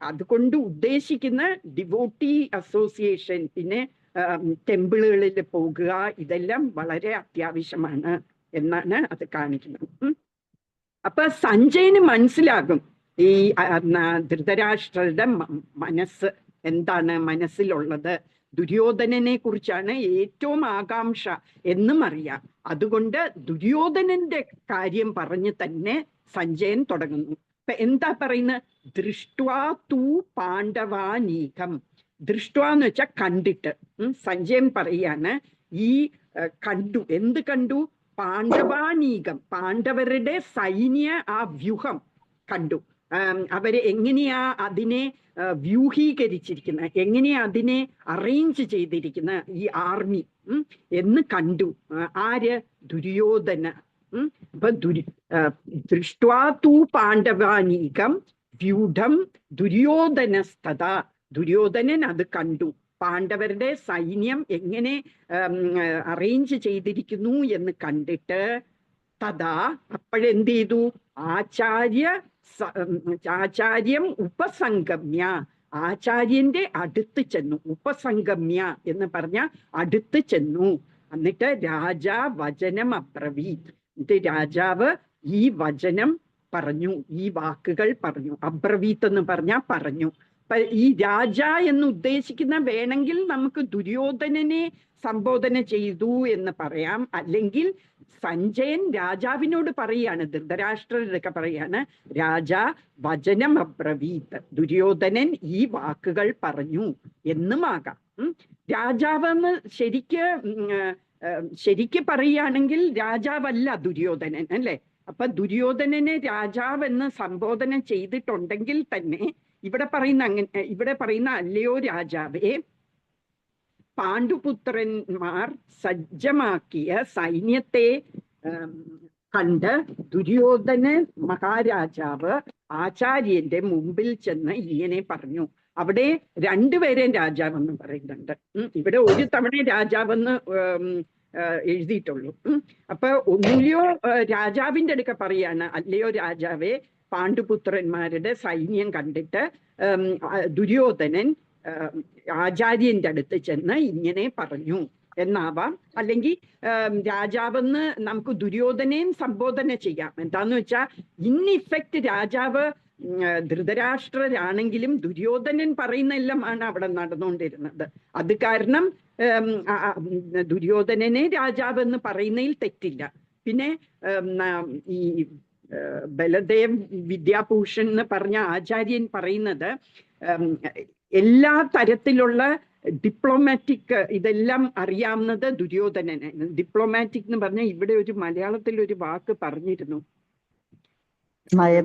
അതുകൊണ്ട് ഉദ്ദേശിക്കുന്ന ഡിവോട്ടി അസോസിയേഷൻ, പിന്നെ ടെമ്പിളുകളിൽ പോകുക, ഇതെല്ലാം വളരെ അത്യാവശ്യമാണ് എന്നാണ് അത് കാണിക്കുന്നത്. അപ്പൊ സഞ്ജയന് മനസ്സിലാകും ഈ ധൃതരാഷ്ട്രരുടെ മനസ്സ് എന്താണ് മനസ്സിലുള്ളത്. ദുര്യോധനനെ കുറിച്ചാണ് ഏറ്റവും ആകാംക്ഷ എന്നും അറിയാം. അതുകൊണ്ട് ദുര്യോധനന്റെ കാര്യം പറഞ്ഞ് തന്നെ സഞ്ജയൻ തുടങ്ങുന്നു. ഇപ്പൊ എന്താ പറയുന്നത്? ദൃഷ്ട്വാ തൂ പാണ്ഡവാനീകം. ദൃഷ്ട്വാന്ന് വെച്ചാൽ കണ്ടിട്ട്. സഞ്ജയൻ പറയാണ് ഈ കണ്ടു. എന്ത് കണ്ടു? പാണ്ഡവാനീകം, പാണ്ഡവരുടെ സൈന്യ ആ വ്യൂഹം കണ്ടു. അവര് എങ്ങനെയാ അതിനെ വ്യൂഹീകരിച്ചിരിക്കുന്നത്, എങ്ങനെയാ അതിനെ അറേഞ്ച് ചെയ്തിരിക്കുന്ന ഈ ആർമി എന്ന് കണ്ടു. ആര്? ദുര്യോധന. അപ്പൊ ദൃഷ്ട്വാ തൂ പാണ്ഡവാനീകം വ്യൂഢം ദുര്യോധനസ്തത. ദുര്യോധനൻ അത് കണ്ടു. പാണ്ഡവരുടെ സൈന്യം എങ്ങനെ അറേഞ്ച് ചെയ്തിരിക്കുന്നു എന്ന് കണ്ടിട്ട് തഥാ അപ്പോഴെന്ത് ചെയ്തു? ആചാര്യം ഉപസംഗമ്യ, ആചാര്യന്റെ അടുത്ത് ചെന്നു. ഉപസംഗമ്യ എന്ന് പറഞ്ഞ അടുത്ത് ചെന്നു. എന്നിട്ട് രാജാ വചനം അബ്രവീത്. എന്നിട്ട് രാജാവ് ഈ വചനം പറഞ്ഞു, ഈ വാക്കുകൾ പറഞ്ഞു. അബ്രവീത്ത് എന്ന് പറഞ്ഞാൽ പറഞ്ഞു. ഈ രാജ എന്ന് ഉദ്ദേശിക്കുന്ന വേണമെങ്കിൽ നമുക്ക് ദുര്യോധനനെ സംബോധന ചെയ്തു എന്ന് പറയാം. അല്ലെങ്കിൽ സഞ്ജയൻ രാജാവിനോട് പറയാണ്, ധൃതരാഷ്ട്രരൊക്കെ പറയാണ്, രാജാ വചനം അബ്രവീത്, ദുര്യോധനൻ ഈ വാക്കുകൾ പറഞ്ഞു എന്നുമാകാം. രാജാവെന്ന് ശരിക്ക് പറയുകയാണെങ്കിൽ രാജാവല്ല ദുര്യോധനൻ, അല്ലെ? അപ്പൊ ദുര്യോധനനെ രാജാവെന്ന് സംബോധന ചെയ്തിട്ടുണ്ടെങ്കിൽ തന്നെ ഇവിടെ പറയുന്ന അല്ലയോ രാജാവേ, പാണ്ഡുപുത്രന്മാർ സജ്ജമാക്കിയ സൈന്യത്തെ കണ്ട് ദുര്യോധന മഹാരാജാവ് ആചാര്യന്റെ മുമ്പിൽ ചെന്ന് ഇങ്ങനെ പറഞ്ഞു. അവിടെ 2 പേരെയും രാജാവെന്ന് പറയുന്നുണ്ട്. ഇവിടെ ഒരു തവണ രാജാവെന്ന് എഴുതിയിട്ടുള്ളൂ. അപ്പൊ ഒന്നുമില്ലയോ രാജാവിന്റെ അടുക്ക പറയാണ്, അല്ലയോ രാജാവേ, പാണ്ഡുപുത്രന്മാരുടെ സൈന്യം കണ്ടിട്ട് ദുര്യോധനൻ ആചാര്യന്റെ അടുത്ത് ചെന്ന് ഇങ്ങനെ പറഞ്ഞു എന്നാവാം, അല്ലെങ്കിൽ രാജാവെന്ന് നമുക്ക് ദുര്യോധനയും സംബോധന ചെയ്യാം. എന്താന്ന് വെച്ചാൽ ഇൻ ഇഫക്റ്റ് രാജാവ് ധൃതരാഷ്ട്രരാണെങ്കിലും ദുര്യോധനൻ പറയുന്നെല്ലാമാണ് അവിടെ നടന്നുകൊണ്ടിരുന്നത്. അത് കാരണം ദുര്യോധനനെ രാജാവെന്ന് പറയുന്നതിൽ തെറ്റില്ല. പിന്നെ ഈ ബലദേവ് വിദ്യാഭൂഷൺ എന്ന് പറഞ്ഞ ആചാര്യൻ പറയുന്നത് എല്ലാ തരത്തിലുള്ള ഡിപ്ലോമാറ്റിക് ഇതെല്ലാം അറിയാവുന്നത് ദുര്യോധനനാണ്. ഡിപ്ലോമാറ്റിക് എന്ന് പറഞ്ഞാൽ ഇവിടെ ഒരു മലയാളത്തിൽ ഒരു വാക്ക് പറഞ്ഞിരുന്നു,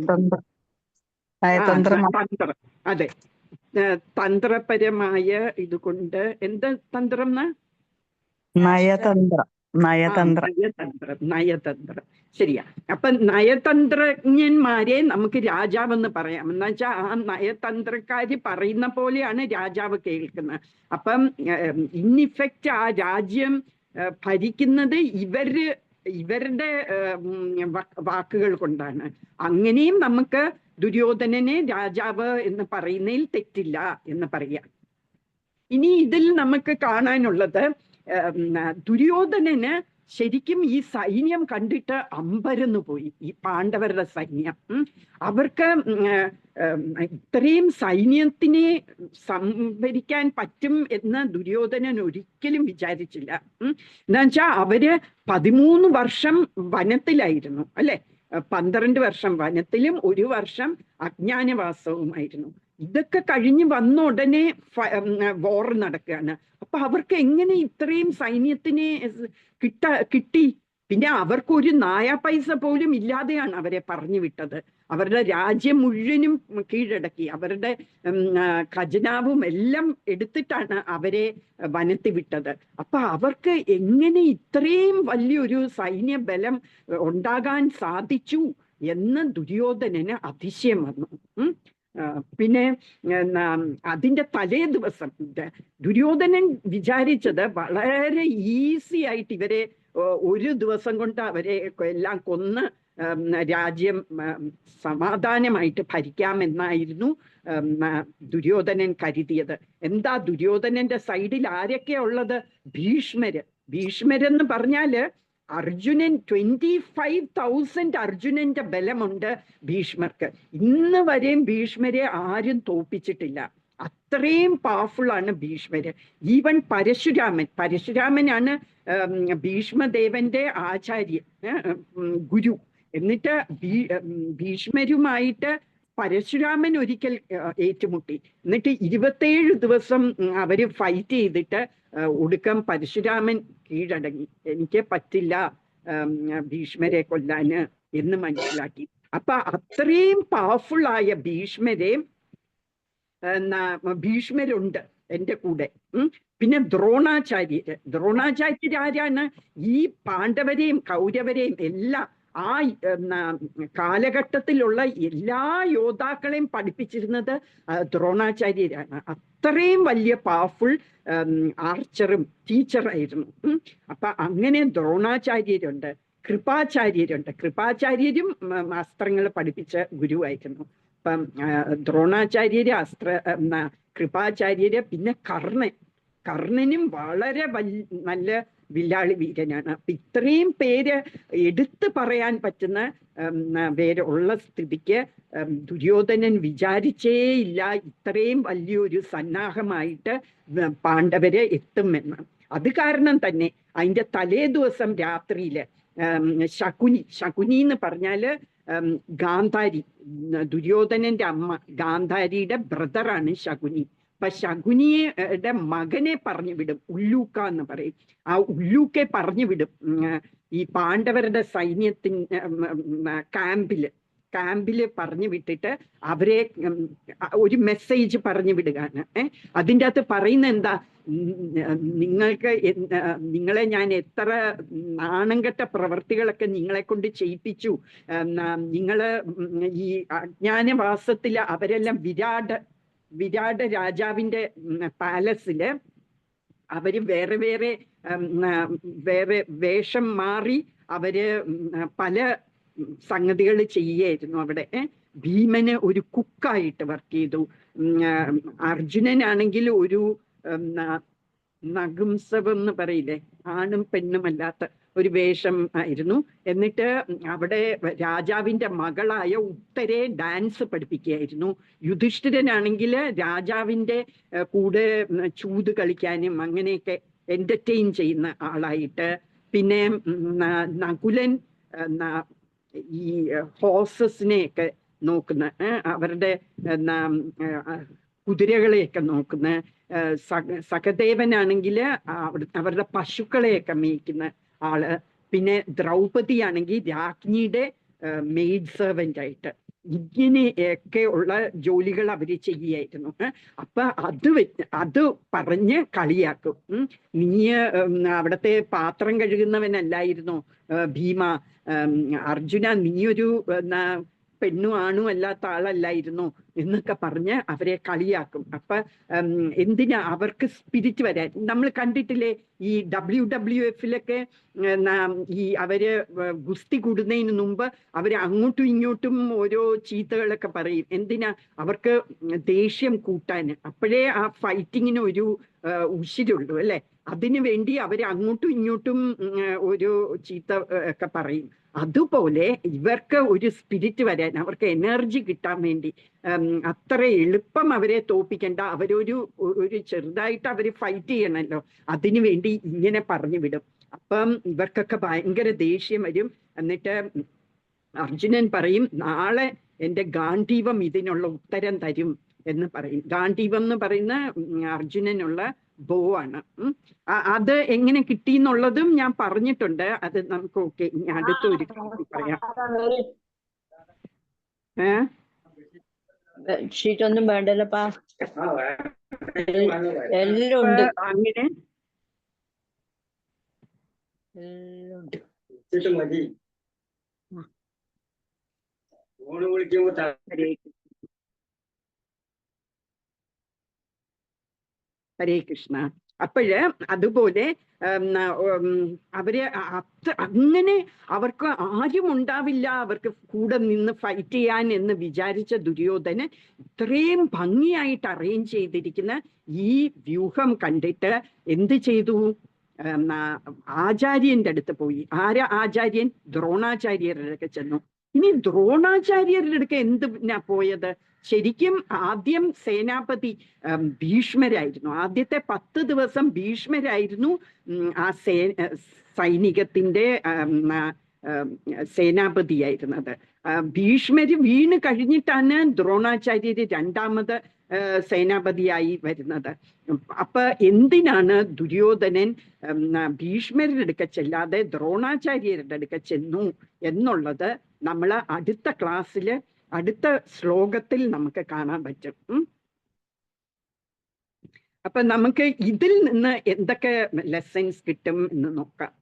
തന്ത്രം. അതെ, തന്ത്രപരമായ ഇതുകൊണ്ട് എന്താ തന്ത്രം? നയതന്ത്രം. ശരിയാ. അപ്പൊ നയതന്ത്രജ്ഞന്മാരെ നമുക്ക് രാജാവെന്ന് പറയാം. എന്ന് വെച്ചാൽ ആ നയതന്ത്രക്കാര് പറയുന്ന പോലെയാണ് രാജാവ് കേൾക്കുന്നത്. അപ്പം ഇൻ ഇഫക്റ്റ് ആ രാജ്യം ഭരിക്കുന്നത് ഇവരുടെ വാക്കുകൾ കൊണ്ടാണ്. അങ്ങനെയും നമുക്ക് ദുര്യോധനനെ രാജാവ് എന്ന് പറയുന്നതിൽ തെറ്റില്ല എന്ന് പറയാം. ഇനി ഇതിൽ നമുക്ക് കാണാനുള്ളത് ദുര്യോധനന് ശരിക്കും ഈ സൈന്യം കണ്ടിട്ട് അമ്പരന്നു പോയി. ഈ പാണ്ഡവരുടെ സൈന്യം, അവർക്ക് ഇത്രയും സൈന്യത്തിനെ സംഭരിക്കാൻ പറ്റും എന്ന് ദുര്യോധനൻ ഒരിക്കലും വിചാരിച്ചില്ല. എന്താ വെച്ചാൽ അവര് 13 വർഷം വനത്തിലായിരുന്നു, അല്ലെ? 12 വർഷം വനത്തിലും 1 വർഷം അജ്ഞാനവാസവുമായിരുന്നു. ഇതൊക്കെ കഴിഞ്ഞ് വന്ന ഉടനെ വോർ നടക്കുകയാണ്. അപ്പൊ അവർക്ക് എങ്ങനെ ഇത്രയും സൈന്യത്തിനെ കിട്ടി? പിന്നെ അവർക്ക് ഒരു നായാ പൈസ പോലും ഇല്ലാതെയാണ് അവരെ പറഞ്ഞു വിട്ടത്. അവരുടെ രാജ്യം മുഴുവനും കീഴടക്കി, അവരുടെ ഖജനാവും എല്ലാം എടുത്തിട്ടാണ് അവരെ വനത്തിൽ വിട്ടത്. അപ്പൊ അവർക്ക് എങ്ങനെ ഇത്രയും വലിയൊരു സൈന്യ ബലം ഉണ്ടാകാൻ സാധിച്ചു എന്ന് ദുര്യോധനന് അതിശയം വന്നു. പിന്നെ അതിന്റെ തലേ ദിവസം ദുര്യോധനൻ വിചാരിച്ചത് വളരെ ഈസി ആയിട്ട് ഇവരെ 1 ദിവസം കൊണ്ട് അവരെ എല്ലാം കൊന്ന് രാജ്യം സമാധാനമായിട്ട് ഭരിക്കാമെന്നായിരുന്നു ദുര്യോധനൻ കരുതിയത്. എന്താ ദുര്യോധനന്റെ സൈഡിൽ ആരൊക്കെയാ ഉള്ളത്? ഭീഷ്മരെന്ന് പറഞ്ഞാല് അർജുനൻ 25,000 അർജുനന്റെ ബലമുണ്ട് ഭീഷ്മർക്ക്. ഇന്ന് വരെയും ഭീഷ്മരെ ആരും തോപ്പിച്ചിട്ടില്ല. അത്രയും പവർഫുൾ ആണ് ഭീഷ്മര്. ഈവൻ പരശുരാമനാണ് ഭീഷ്മദേവന്റെ ആചാര്യൻ, ഗുരു. എന്നിട്ട് ഭീഷ്മരുമായിട്ട് പരശുരാമൻ ഒരിക്കൽ ഏറ്റുമുട്ടി. എന്നിട്ട് 27 ദിവസം അവര് ഫൈറ്റ് ചെയ്തിട്ട് ഒടുക്കം പരശുരാമൻ കീഴടങ്ങി. എനിക്ക് പറ്റില്ല ഭീഷ്മരെ കൊല്ലാന് എന്ന് മനസ്സിലാക്കി. അപ്പൊ അത്രയും പവർഫുൾ ആയ ഭീഷ്മരുണ്ട് എൻ്റെ കൂടെ. പിന്നെ ദ്രോണാചാര്യർ ആരാണ്? ഈ പാണ്ഡവരെയും കൗരവരെയും എല്ലാം ആ കാലഘട്ടത്തിലുള്ള എല്ലാ യോദ്ധാക്കളെയും പഠിപ്പിച്ചിരുന്നത് ദ്രോണാചാര്യരാണ്. അത്രയും വലിയ പവർഫുൾ ആർച്ചറും ടീച്ചറായിരുന്നു. അപ്പൊ അങ്ങനെ ദ്രോണാചാര്യരുണ്ട്, കൃപാചാര്യരും അസ്ത്രങ്ങൾ പഠിപ്പിച്ച ഗുരുവായിരുന്നു. അപ്പം ദ്രോണാചാര്യര് കൃപാചാര്യര്, പിന്നെ കർണനും വളരെ നല്ല വില്ലാളി വീരനാണ്. അപ്പൊ ഇത്രയും പേര് എടുത്തു പറയാൻ പറ്റുന്ന പേരുള്ള സ്ഥിതിക്ക് ദുര്യോധനൻ വിചാരിച്ചേയില്ല ഇത്രയും വലിയൊരു സന്നാഹമായിട്ട് പാണ്ഡവര് എത്തുമെന്ന്. അത് കാരണം തന്നെ അതിന്റെ തലേ ദിവസം രാത്രിയില് ശകുനി എന്ന് പറഞ്ഞാല് ഗാന്ധാരി, ദുര്യോധനന്റെ അമ്മ ഗാന്ധാരിയുടെ ബ്രദറാണ് ശകുനി. അപ്പൊ ശകുനിയുടെ മകനെ പറഞ്ഞു വിടും, ഉല്ലൂക്ക എന്ന് പറയും. ആ ഉല്ലൂക്കെ പറഞ്ഞു വിടും ഈ പാണ്ഡവരുടെ ക്യാമ്പില് പറഞ്ഞു വിട്ടിട്ട് അവരെ ഒരു മെസ്സേജ് പറഞ്ഞു വിടുകയാണ്. അതിൻ്റെ അകത്ത് പറയുന്ന എന്താ? നിങ്ങളെ ഞാൻ എത്ര നാണംകെട്ട പ്രവർത്തികളൊക്കെ നിങ്ങളെ കൊണ്ട് ചെയ്യിപ്പിച്ചു. നിങ്ങള് ഈ അജ്ഞാനവാസത്തില് അവരെല്ലാം വിരാട് രാജാവിന്റെ പാലസില് അവര് വേറെ വേഷം മാറി അവര് പല സംഗതികൾ ചെയ്യായിരുന്നു അവിടെ. ഭീമന് ഒരു കുക്കായിട്ട് വർക്ക് ചെയ്തു. അർജുനനാണെങ്കിൽ ഒരു നഗുംസവം എന്ന് പറയില്ലേ, ആണും പെണ്ണുമല്ലാത്ത ഒരു വേഷം ആയിരുന്നു. എന്നിട്ട് അവിടെ രാജാവിന്റെ മകളായ ഉത്തരെ ഡാൻസ് പഠിപ്പിക്കുകയായിരുന്നു. യുധിഷ്ഠിരനാണെങ്കിൽ രാജാവിന്റെ കൂടെ ചൂത് കളിക്കാനും അങ്ങനെയൊക്കെ എന്റർടൈൻ ചെയ്യുന്ന ആളായിട്ട്. പിന്നെ നകുലൻ ഈ ഹോഴ്സസിനെയൊക്കെ നോക്കുന്ന, അവരുടെ കുതിരകളെയൊക്കെ നോക്കുന്ന, സഹദേവനാണെങ്കിൽ അവരുടെ പശുക്കളെയൊക്കെ മേയ്ക്കുന്ന ആള്. പിന്നെ ദ്രൗപദി ആണെങ്കിൽ രാജ്ഞിയുടെ മെയ്ഡ് സെർവൻ്റ് ആയിട്ട് ഇങ്ങനെയൊക്കെ ഉള്ള ജോലികൾ അവര് ചെയ്യുകയായിരുന്നു. അപ്പൊ അത് പറഞ്ഞ് കളിയാക്കും. നീ അവിടത്തെ പാത്രം കഴുകുന്നവനല്ലായിരുന്നോ ഭീമ? അർജുന, നീയൊരു പെണ്ണും ആണും അല്ലാത്ത ആളല്ലായിരുന്നോ എന്നൊക്കെ പറഞ്ഞ് അവരെ കളിയാക്കും. അപ്പൊ എന്തിനാ അവർക്ക് സ്പിരിറ്റ് വരാൻ? നമ്മൾ കണ്ടിട്ടില്ലേ ഈ WWF-ലൊക്കെ ഈ അവര് ഗുസ്തി കൂടുന്നതിന് മുമ്പ് അവര് അങ്ങോട്ടും ഇങ്ങോട്ടും ഓരോ ചീത്തകളൊക്കെ പറയും. എന്തിനാ? അവർക്ക് ദേഷ്യം കൂട്ടാൻ. അപ്പോഴേ ആ ഫൈറ്റിങ്ങിന് ഒരു ഉശിരുള്ളൂ അല്ലെ. അതിനു വേണ്ടി അവര് അങ്ങോട്ടും ഇങ്ങോട്ടും ഒരു ചീത്ത ഒക്കെ പറയും. അതുപോലെ ഇവർക്ക് ഒരു സ്പിരിറ്റ് വരാൻ, അവർക്ക് എനർജി കിട്ടാൻ വേണ്ടി, അത്ര എളുപ്പം അവരെ തോപ്പിക്കണ്ട, അവരൊരു ചെറുതായിട്ട് അവര് ഫൈറ്റ് ചെയ്യണമല്ലോ, അതിനു വേണ്ടി ഇങ്ങനെ പറഞ്ഞു വിടും. അപ്പം ഇവർക്കൊക്കെ ഭയങ്കര ദേഷ്യം വരും. എന്നിട്ട് അർജുനൻ പറയും, നാളെ എൻ്റെ ഗാന്ധീവം ഇതിനുള്ള ഉത്തരം തരും എന്ന് പറയും. ഗാന്ധീവം എന്ന് പറയുന്ന അർജുനനുള്ള ബോ ആണ്. അത് എങ്ങനെ കിട്ടി എന്നുള്ളതും ഞാൻ പറഞ്ഞിട്ടുണ്ട്. അത് നമുക്ക് ഓക്കെ അടുത്ത ഒരു പറയാം. ഷീറ്റ് ഒന്നും വേണ്ടല്ലപ്പാ, എല്ലാം ഉണ്ട്. അങ്ങനെ ഹരേ കൃഷ്ണ. അപ്പോഴ് അതുപോലെ അവര് അങ്ങനെ അവർക്ക് ആരും ഉണ്ടാവില്ല അവർക്ക് കൂടെ നിന്ന് ഫൈറ്റ് ചെയ്യാൻ എന്ന് വിചാരിച്ച ദുര്യോധനൻ ഇത്രയും ഭംഗിയായിട്ട് അറേഞ്ച് ചെയ്തിരിക്കുന്ന ഈ വ്യൂഹം കണ്ടിട്ട് എന്ത് ചെയ്തു? ആചാര്യന്റെ അടുത്ത് പോയി. ആരാ ആചാര്യൻ? ദ്രോണാചാര്യരുടെ അടുത്ത് ചെന്നു. ഇനി ദ്രോണാചാര്യരുടെ അടുത്ത് എന്തിനാ പോയത്? ശരിക്കും ആദ്യം സേനാപതി ഭീഷ്മരായിരുന്നു. ആദ്യത്തെ 10 ദിവസം ഭീഷ്മരായിരുന്നു ആ സൈനികത്തിന്റെ സേനാപതിയായിരുന്നത്. ഭീഷ്മര് വീണ് കഴിഞ്ഞിട്ടാണ് ദ്രോണാചാര്യര് രണ്ടാമത് സേനാപതിയായി വരുന്നത്. അപ്പൊ എന്തിനാണ് ദുര്യോധനൻ ഭീഷ്മരുടെ അടുക്ക ചെല്ലാതെ ദ്രോണാചാര്യരുടെ അടുക്ക ചെന്നു എന്നുള്ളത് നമ്മൾ അടുത്ത ക്ലാസ്സില് അടുത്ത ശ്ലോകത്തിൽ നമുക്ക് കാണാൻ പറ്റും. അപ്പൊ നമുക്ക് ഇതിൽ നിന്ന് എന്തൊക്കെ ലെസൺസ് കിട്ടും എന്ന് നോക്കാം.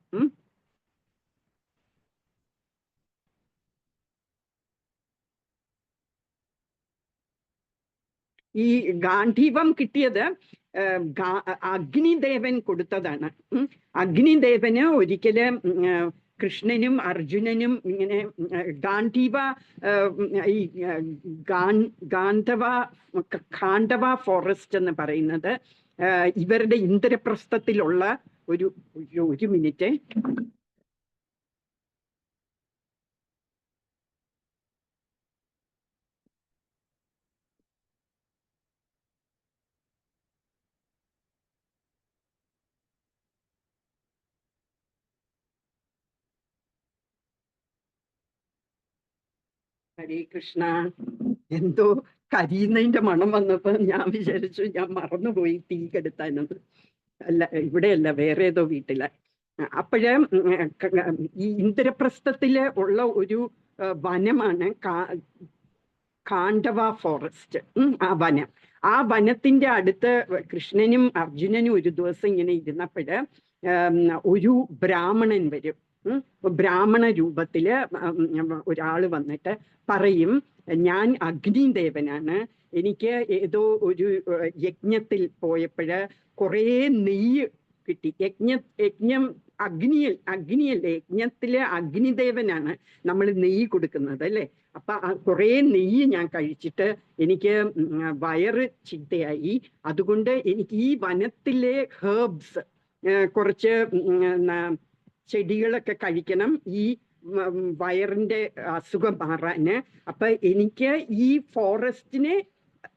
ഈ ഗാന്ധീവം കിട്ടിയത് അഗ്നിദേവൻ കൊടുത്തതാണ്. അഗ്നിദേവന് ഒരിക്കലും കൃഷ്ണനും അർജുനനും ഇങ്ങനെ ഖാണ്ഡവ ഫോറസ്റ്റ് എന്ന് പറയുന്നത് ഇവരുടെ ഇന്ദ്രപ്രസ്ഥത്തിലുള്ള ഒരു മിനിറ്റ്. ഹരേ കൃഷ്ണ. എന്തോ കരിയുന്നതിന്റെ മണം വന്നപ്പോ ഞാൻ വിചാരിച്ചു ഞാൻ മറന്നുപോയി തീ കെടുത്താനത്. അല്ല, ഇവിടെയല്ല, വേറെ ഏതോ വീട്ടില. അപ്പോഴ് ഈ ഇന്ദ്രപ്രസ്ഥത്തില് ഉള്ള ഒരു വനമാണ് ഖാണ്ഡവ ഫോറസ്റ്റ്. ആ വനത്തിന്റെ അടുത്ത് കൃഷ്ണനും അർജുനനും ഒരു ദിവസം ഇങ്ങനെ ഇരുന്നപ്പോഴ് ഒരു ബ്രാഹ്മണൻ വരും. ബ്രാഹ്മണ രൂപത്തില് ഒരാള് വന്നിട്ട് പറയും, ഞാൻ അഗ്നിദേവനാണ്, എനിക്ക് ഏതോ ഒരു യജ്ഞത്തിൽ പോയപ്പോഴ് കുറേ നെയ്യ് കിട്ടി. യജ്ഞം അഗ്നിയല്ലേ, യജ്ഞത്തിലെ അഗ്നിദേവനാണ് നമ്മൾ നെയ്യ് കൊടുക്കുന്നത് അല്ലേ. അപ്പൊ കുറെ നെയ്യ് ഞാൻ കഴിച്ചിട്ട് എനിക്ക് വയറ് ചീത്തയായി. അതുകൊണ്ട് എനിക്ക് ഈ വനത്തിലെ ഹെർബ്സ്, കുറച്ച് ചെടികളൊക്കെ കഴിക്കണം ഈ വയറിന്റെ അസുഖം മാറാന്. അപ്പൊ എനിക്ക് ഈ ഫോറസ്റ്റിനെ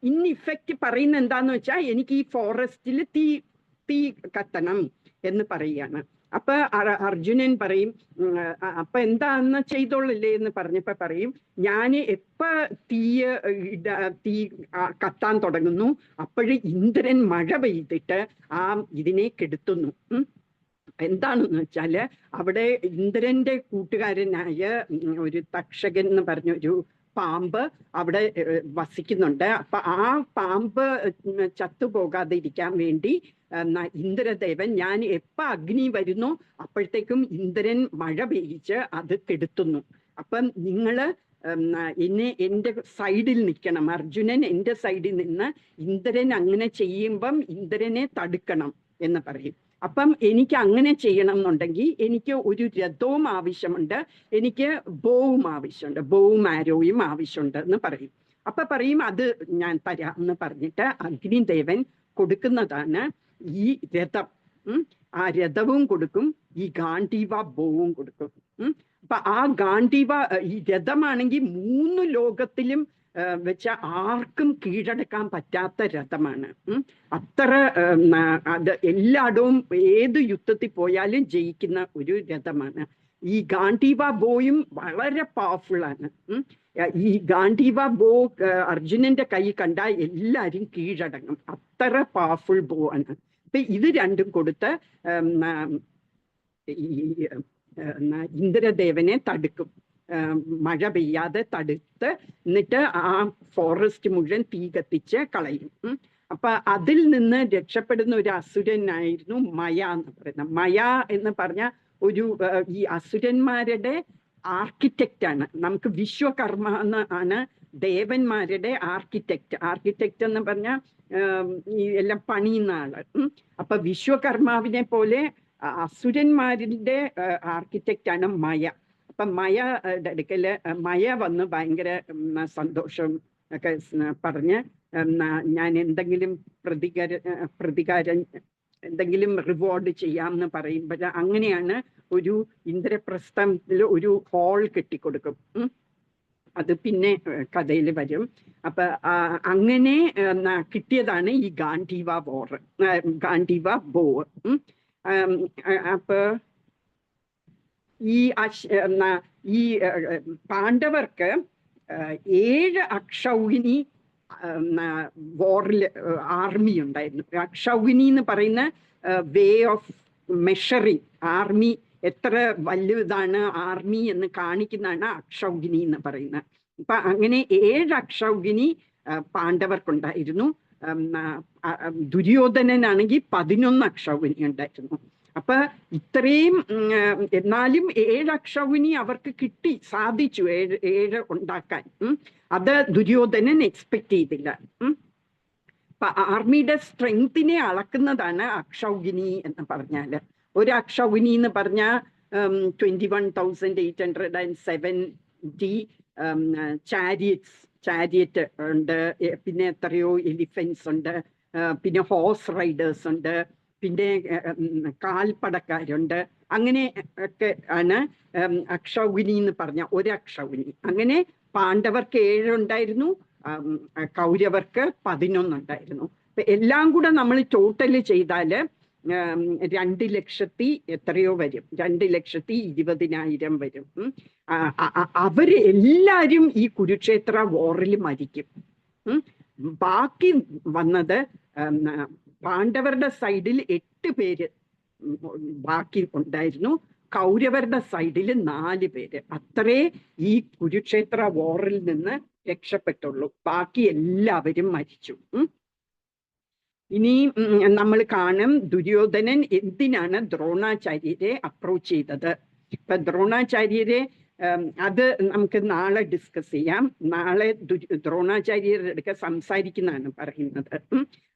ഇൻ ഇഫക്റ്റ് പറയുന്ന എന്താന്ന് വെച്ചാൽ എനിക്ക് ഈ ഫോറസ്റ്റിൽ തീ കത്തണം എന്ന് പറയാണ്. അപ്പൊ അർജുനൻ പറയും, അപ്പൊ എന്താന്ന് ചെയ്തോളില്ലേ എന്ന് പറഞ്ഞപ്പോ പറയും, ഞാന് എപ്പ തീ കത്താൻ തുടങ്ങുന്നു അപ്പോഴും ഇന്ദ്രൻ മഴ പെയ്തിട്ട് ഇതിനെ കെടുത്തുന്നു. എന്താണെന്ന് വെച്ചാല് അവിടെ ഇന്ദ്രന്റെ കൂട്ടുകാരനായ ഒരു തക്ഷകൻ എന്ന് പറഞ്ഞൊരു പാമ്പ് അവിടെ വസിക്കുന്നുണ്ട്. അപ്പൊ ആ പാമ്പ് ചത്തുപോകാതെ ഇരിക്കാൻ വേണ്ടി ഇന്ദ്രദേവൻ, ഞാൻ എപ്പ അഗ്നി വരുന്നു അപ്പോഴത്തേക്കും ഇന്ദ്രൻ മഴ പെയ്യിച്ച് അത് കെടുത്തുന്നു. അപ്പം നിങ്ങള് എന്റെ സൈഡിൽ നിൽക്കണം, അർജുനൻ എന്റെ സൈഡിൽ നിന്ന് ഇന്ദ്രൻ അങ്ങനെ ചെയ്യുമ്പം ഇന്ദ്രനെ തടുക്കണം എന്ന് പറയും. അപ്പം എനിക്ക് അങ്ങനെ ചെയ്യണം എന്നുണ്ടെങ്കിൽ എനിക്ക് ഒരു രഥവും ആവശ്യമുണ്ട്, എനിക്ക് ബോവും ആവശ്യമുണ്ട്, ബോവും ആരോയും ആവശ്യമുണ്ട് എന്ന് പറയും. അപ്പൊ പറയും അത് ഞാൻ തരാം എന്ന് പറഞ്ഞിട്ട് അഗ്നിദേവൻ കൊടുക്കുന്നതാണ് ഈ രഥം. ആ രഥവും കൊടുക്കും, ഈ ഗാണ്ഡീവ ബോവും കൊടുക്കും. അപ്പൊ ആ ഗാണ്ഡീവ ഈ രഥമാണെങ്കിൽ 3 ലോകത്തിലും വെച്ച ആർക്കും കീഴടക്കാൻ പറ്റാത്ത രഥമാണ്. അത്ര അത് എല്ലായിടവും ഏത് യുദ്ധത്തിൽ പോയാലും ജയിക്കുന്ന ഒരു രഥമാണ്. ഈ ഗാണ്ഡീവ ബോയും വളരെ പവർഫുൾ ആണ്. ഈ ഗാണ്ഡീവ ബോ അർജുനന്റെ കൈ കണ്ടാൽ എല്ലാരും കീഴടങ്ങും, അത്ര പവർഫുൾ ബോ ആണ്. അപ്പൊ ഇത് രണ്ടും കൊടുത്ത് ഈ ഇന്ദ്രദേവനെ തടുക്കും, മഴ പെയ്യാതെ തടുത്ത്, എന്നിട്ട് ആ ഫോറസ്റ്റ് മുഴുവൻ തീ കത്തിച്ച് കളയും. അപ്പൊ അതിൽ നിന്ന് രക്ഷപ്പെടുന്ന ഒരു അസുരനായിരുന്നു മയ എന്ന് പറയുന്നത്. മയ എന്ന് പറഞ്ഞ ഒരു ഈ അസുരന്മാരുടെ ആർക്കിടെക്റ്റ് ആണ്. നമുക്ക് വിശ്വകർമ്മ ആണ് ദേവന്മാരുടെ ആർക്കിടെക്റ്റ് എന്ന് പറഞ്ഞാൽ ഈ എല്ലാം പണിയുന്ന ആള്. അപ്പൊ വിശ്വകർമാവിനെ പോലെ അസുരന്മാരുടെ ആർക്കിടെക്റ്റ് ആണ് മയ. അപ്പൊ മയ അടുക്കല് മയ വന്ന് ഭയങ്കര സന്തോഷം ഒക്കെ പറഞ്ഞ് ഞാൻ എന്തെങ്കിലും പ്രതികാരം എന്തെങ്കിലും റിവാർഡ് ചെയ്യാമെന്ന് പറയുമ്പോൾ അങ്ങനെയാണ് ഒരു ഇന്ദ്രപ്രസ്ഥത്തിൽ ഒരു ഹാൾ കെട്ടിക്കൊടുക്കും. അത് പിന്നെ കഥയിൽ വരും. അപ്പൊ അങ്ങനെ കിട്ടിയതാണ് ഈ ഗാണ്ഡീവ ബോ. അപ്പൊ ഈ പാണ്ഡവർക്ക് 7 അക്ഷൗഹിണി വാറിൽ ആർമി ഉണ്ടായിരുന്നു. അക്ഷൗഹിണി എന്ന് പറയുന്ന വേ ഓഫ് മെഷറിങ് ആർമി, എത്ര വലുതാണ് ആർമി എന്ന് കാണിക്കുന്നതാണ് അക്ഷൗഹിണി എന്ന് പറയുന്നത്. അപ്പൊ അങ്ങനെ 7 അക്ഷൗഹിണി പാണ്ഡവർക്കുണ്ടായിരുന്നു. ദുര്യോധനനാണെങ്കിൽ 11 അക്ഷൗഹിണി ഉണ്ടായിരുന്നു. അപ്പൊ ഇത്രയും, എന്നാലും 7 അക്ഷൗഹിണി അവർക്ക് സാധിച്ചു 7 ഉണ്ടാക്കാൻ. അത് ദുര്യോധനൻ എക്സ്പെക്ട് ചെയ്തില്ല. അപ്പൊ ആർമിയുടെ സ്ട്രെങ്തിനെ അളക്കുന്നതാണ് അക്ഷൗഹിണി എന്ന് പറഞ്ഞാല്. ഒരു അക്ഷൗഹിണി എന്ന് പറഞ്ഞാൽ 21,870 ചാരിയറ്റ് ഉണ്ട്, പിന്നെ എത്രയോ എലിഫൻസ് ഉണ്ട്, പിന്നെ ഹോഴ്സ് റൈഡേഴ്സ് ഉണ്ട്, പിന്നെ കാൽപ്പടക്കാരുണ്ട്. അങ്ങനെ ഒക്കെ ആണ് അക്ഷൗഹിണി എന്ന് പറഞ്ഞ ഒരു അക്ഷൗഹിണി. അങ്ങനെ പാണ്ഡവർക്ക് 7 ഉണ്ടായിരുന്നു, കൗരവർക്ക് 11 ഉണ്ടായിരുന്നു. അപ്പൊ എല്ലാം കൂടെ നമ്മൾ ടോട്ടല് ചെയ്താല് 2,00,000 എത്രയോ വരും, 2,20,000 വരും. അവര് എല്ലാരും ഈ കുരുക്ഷേത്ര വാറിൽ മരിക്കും. ബാക്കി വന്നത് പാണ്ഡവരുടെ സൈഡിൽ 8 പേര് ബാക്കി ഉണ്ടായിരുന്നു, കൗരവരുടെ സൈഡിൽ 4 പേര്. അത്രേ ഈ കുരുക്ഷേത്ര വാറിൽ നിന്ന് രക്ഷപ്പെട്ടുള്ളൂ, ബാക്കി എല്ലാവരും മരിച്ചു. ഇനി നമ്മൾ കാണും ദുര്യോധനൻ എന്തിനാണ് ദ്രോണാചാര്യരെ അപ്രോച്ച് ചെയ്തത്. ഇപ്പൊ ദ്രോണാചാര്യരെ അത് നമുക്ക് നാളെ ഡിസ്കസ് ചെയ്യാം. നാളെ ദ്രോണാചാര്യരുടെ അടുക്ക സംസാരിക്കുന്നതാണ് പറയുന്നത്.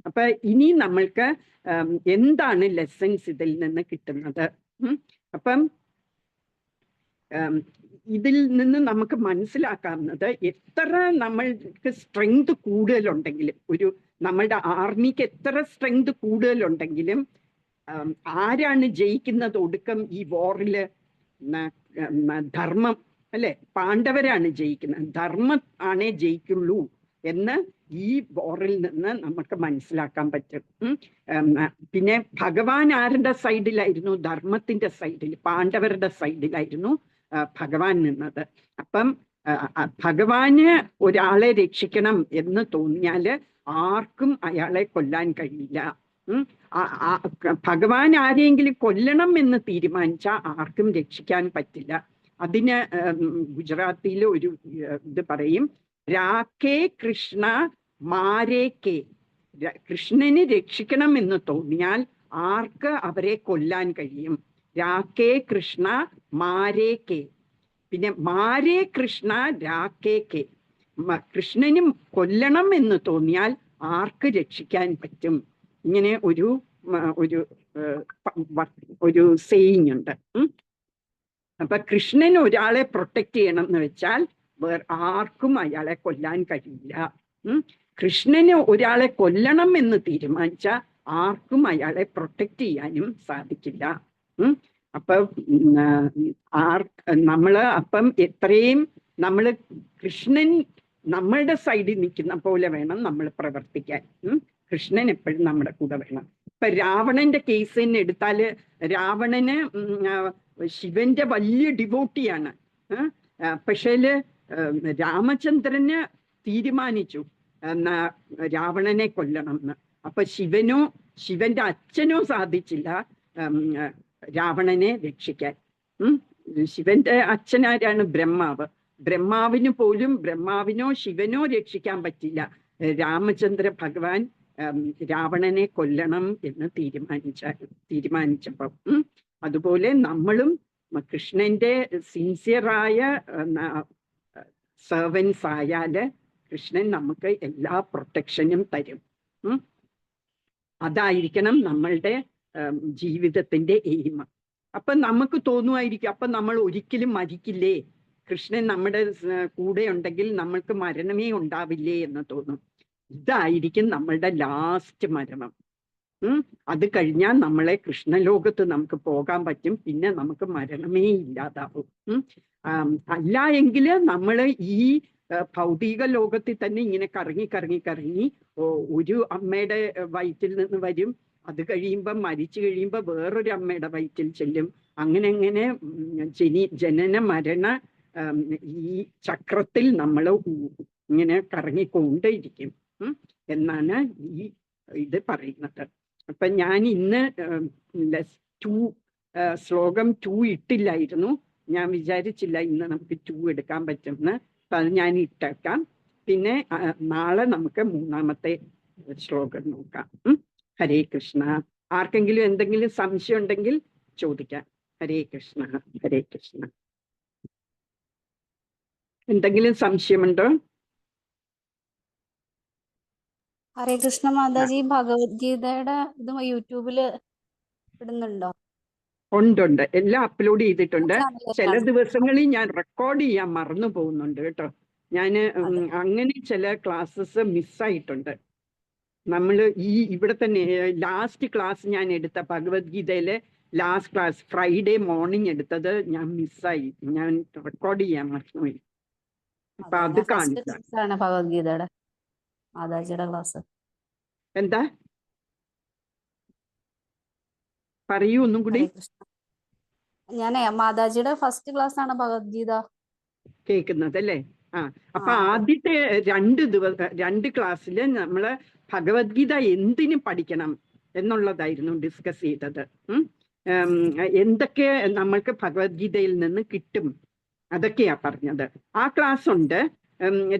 അപ്പൊ ഇനി നമ്മൾക്ക് എന്താണ് ലെസൺസ് ഇതിൽ നിന്ന് കിട്ടുന്നത്? അപ്പം ഇതിൽ നിന്ന് നമുക്ക് മനസ്സിലാക്കാവുന്നത് എത്ര നമ്മൾക്ക് സ്ട്രെങ്ത് കൂടുതലുണ്ടെങ്കിലും, നമ്മളുടെ ആർമിക്ക് എത്ര സ്ട്രെങ്ത് കൂടുതലുണ്ടെങ്കിലും ആരാണ് ജയിക്കുന്നത് ഒടുക്കം ഈ വാറില്? ധർമ്മം അല്ലെ, പാണ്ഡവരാണ് ജയിക്കുന്നത്. ധർമ്മം ആണേ ജയിക്കുള്ളൂ എന്ന് ഈ വാറിൽ നിന്ന് നമുക്ക് മനസ്സിലാക്കാൻ പറ്റും. പിന്നെ ഭഗവാൻ ആരുടെ സൈഡിലായിരുന്നു? ധർമ്മത്തിന്റെ സൈഡിൽ, പാണ്ഡവരുടെ സൈഡിലായിരുന്നു ഭഗവാൻ നിന്നത്. അപ്പം ഭഗവാന് ഒരാളെ രക്ഷിക്കണം എന്ന് തോന്നിയാല് ആർക്കും അയാളെ കൊല്ലാൻ കഴിയില്ല. ഭഗവാൻ ആരെയെങ്കിലും കൊല്ലണം എന്ന് തീരുമാനിച്ചാൽ ആർക്കും രക്ഷിക്കാൻ പറ്റില്ല. അതിന് ഗുജറാത്തിയിൽ ഒരു ഇത് പറയും, രാഖേ കൃഷ്ണ മാരേ കെ. കൃഷ്ണന് രക്ഷിക്കണം എന്ന് തോന്നിയാൽ ആർക്ക് അവരെ കൊല്ലാൻ കഴിയും? രാഖേ കൃഷ്ണ മാരേ കെ. പിന്നെ മാരേ കൃഷ്ണ രാഖേ കെ. കൃഷ്ണനും കൊല്ലണം എന്ന് തോന്നിയാൽ ആർക്ക് രക്ഷിക്കാൻ പറ്റും? ഇങ്ങനെ ഒരു സേയിങ് ഉണ്ട്. അപ്പൊ കൃഷ്ണൻ ഒരാളെ പ്രൊട്ടക്ട് ചെയ്യണം എന്ന് വെച്ചാൽ വേറെ ആർക്കും അയാളെ കൊല്ലാൻ കഴിയില്ല. കൃഷ്ണന് ഒരാളെ കൊല്ലണം എന്ന് തീരുമാനിച്ചാൽ ആർക്കും അയാളെ പ്രൊട്ടക്ട് ചെയ്യാനും സാധിക്കില്ല. അപ്പൊ അപ്പം എത്രയും കൃഷ്ണൻ നമ്മളുടെ സൈഡിൽ നിൽക്കുന്ന പോലെ വേണം നമ്മൾ പ്രവർത്തിക്കാൻ. കൃഷ്ണൻ എപ്പോഴും നമ്മുടെ കൂടെ വേണം. ഇപ്പൊ രാവണന്റെ കേസ് തന്നെ എടുത്താല്, രാവണന് ശിവന്റെ വലിയ ഡിവോട്ടിയാണ്. പക്ഷേല് രാമചന്ദ്രന് തീരുമാനിച്ചു രാവണനെ കൊല്ലണം എന്ന്. അപ്പൊ ശിവന്റെ അച്ഛനോ സാധിച്ചില്ല രാവണനെ രക്ഷിക്കാൻ. ശിവന്റെ അച്ഛനാരാണ്? ബ്രഹ്മാവ്. ബ്രഹ്മാവിനോ ശിവനോ രക്ഷിക്കാൻ പറ്റില്ല. രാമചന്ദ്ര ഭഗവാൻ രാവണനെ കൊല്ലണം എന്ന് തീരുമാനിച്ചപ്പം അതുപോലെ നമ്മളും കൃഷ്ണന്റെ സിൻസിയറായ സെർവൻസ് ആയാല് കൃഷ്ണൻ നമുക്ക് എല്ലാ പ്രൊട്ടക്ഷനും തരും. അതായിരിക്കണം നമ്മളുടെ ജീവിതത്തിന്റെ എയിം. അപ്പൊ നമുക്ക് തോന്നുമായിരിക്കും, അപ്പൊ നമ്മൾ ഒരിക്കലും മരിക്കില്ലേ, കൃഷ്ണൻ നമ്മുടെ കൂടെ ഉണ്ടെങ്കിൽ നമ്മൾക്ക് മരണമേ ഉണ്ടാവില്ലേ എന്ന് തോന്നും. ഇതായിരിക്കും നമ്മളുടെ ലാസ്റ്റ് മരണം. അത് കഴിഞ്ഞാൽ നമ്മളെ കൃഷ്ണലോകത്ത് നമുക്ക് പോകാൻ പറ്റും. പിന്നെ നമുക്ക് മരണമേ ഇല്ലാതാവും. അല്ല എങ്കിൽ നമ്മൾ ഈ ഭൗതിക ലോകത്തിൽ തന്നെ ഇങ്ങനെ കറങ്ങി ഒരു അമ്മയുടെ വയറ്റിൽ നിന്ന് വരും, അത് കഴിയുമ്പോൾ മരിച്ചു കഴിയുമ്പോൾ വേറൊരു അമ്മയുടെ വയറ്റിൽ ചെല്ലും. അങ്ങനെ ജനന മരണ ഈ ചക്രത്തിൽ നമ്മൾ ഇങ്ങനെ കറങ്ങിക്കൊണ്ടേയിരിക്കും എന്നാണ് ഈ ഇത് പറയുന്നത്. അപ്പൊ ഞാൻ ഇന്ന് ശ്ലോകം 2 ഇട്ടില്ലായിരുന്നു. ഞാൻ വിചാരിച്ചില്ല ഇന്ന് നമുക്ക് 2 എടുക്കാൻ പറ്റുമെന്ന്. അപ്പൊ അത് ഞാൻ ഇട്ടേക്കാം. പിന്നെ നാളെ നമുക്ക് 3-ാമത്തെ ശ്ലോകം നോക്കാം. ഹരേ കൃഷ്ണ. ആർക്കെങ്കിലും എന്തെങ്കിലും സംശയം ഉണ്ടെങ്കിൽ ചോദിക്കാം. ഹരേ കൃഷ്ണ, ഹരേ കൃഷ്ണ. എന്തെങ്കിലും സംശയമുണ്ടോ? ഹരേ കൃഷ്ണ മാതാജി, ഭഗവത്ഗീതയുടെ ഇത് യൂട്യൂബില് ഇടുന്നുണ്ടോ? ഉണ്ട്, എല്ലാം അപ്ലോഡ് ചെയ്തിട്ടുണ്ട്. ചില ദിവസങ്ങളിൽ ഞാൻ റെക്കോർഡ് ചെയ്യാൻ മറന്നു പോകുന്നുണ്ട് കേട്ടോ. അങ്ങനെ ചില ക്ലാസ്സസ് മിസ്സായിട്ടുണ്ട്. ഇവിടെ തന്നെ ലാസ്റ്റ് ക്ലാസ് ഞാൻ എടുത്ത ഭഗവത്ഗീതയിലെ ലാസ്റ്റ് ക്ലാസ് ഫ്രൈഡേ മോർണിംഗ് എടുത്തത് ഞാൻ മിസ്സായി. ഞാൻ റെക്കോർഡ് ചെയ്യാൻ മറന്നുപോയി. അപ്പൊ അത് കാണിക്കാം. ഭഗവത്ഗീതയുടെ മാതാജിയുടെ ക്ലാസ് എന്താ പറയൂ ഒന്നും കൂടി. ഞാനേ മാതാജിയുടെ ഫസ്റ്റ് ക്ലാസ് ആണ് ഭഗവത്ഗീത കേൾക്കുന്നത് അല്ലേ? അപ്പൊ ആദ്യത്തെ 2 ക്ലാസ്സില് നമ്മള് ഭഗവത്ഗീത എന്തിനു പഠിക്കണം എന്നുള്ളതായിരുന്നു ഡിസ്കസ് ചെയ്തത്. എന്തൊക്കെ നമ്മൾക്ക് ഭഗവത്ഗീതയിൽ നിന്ന് കിട്ടും അതൊക്കെയാ പറഞ്ഞത്. ആ ക്ലാസ് ഉണ്ട്.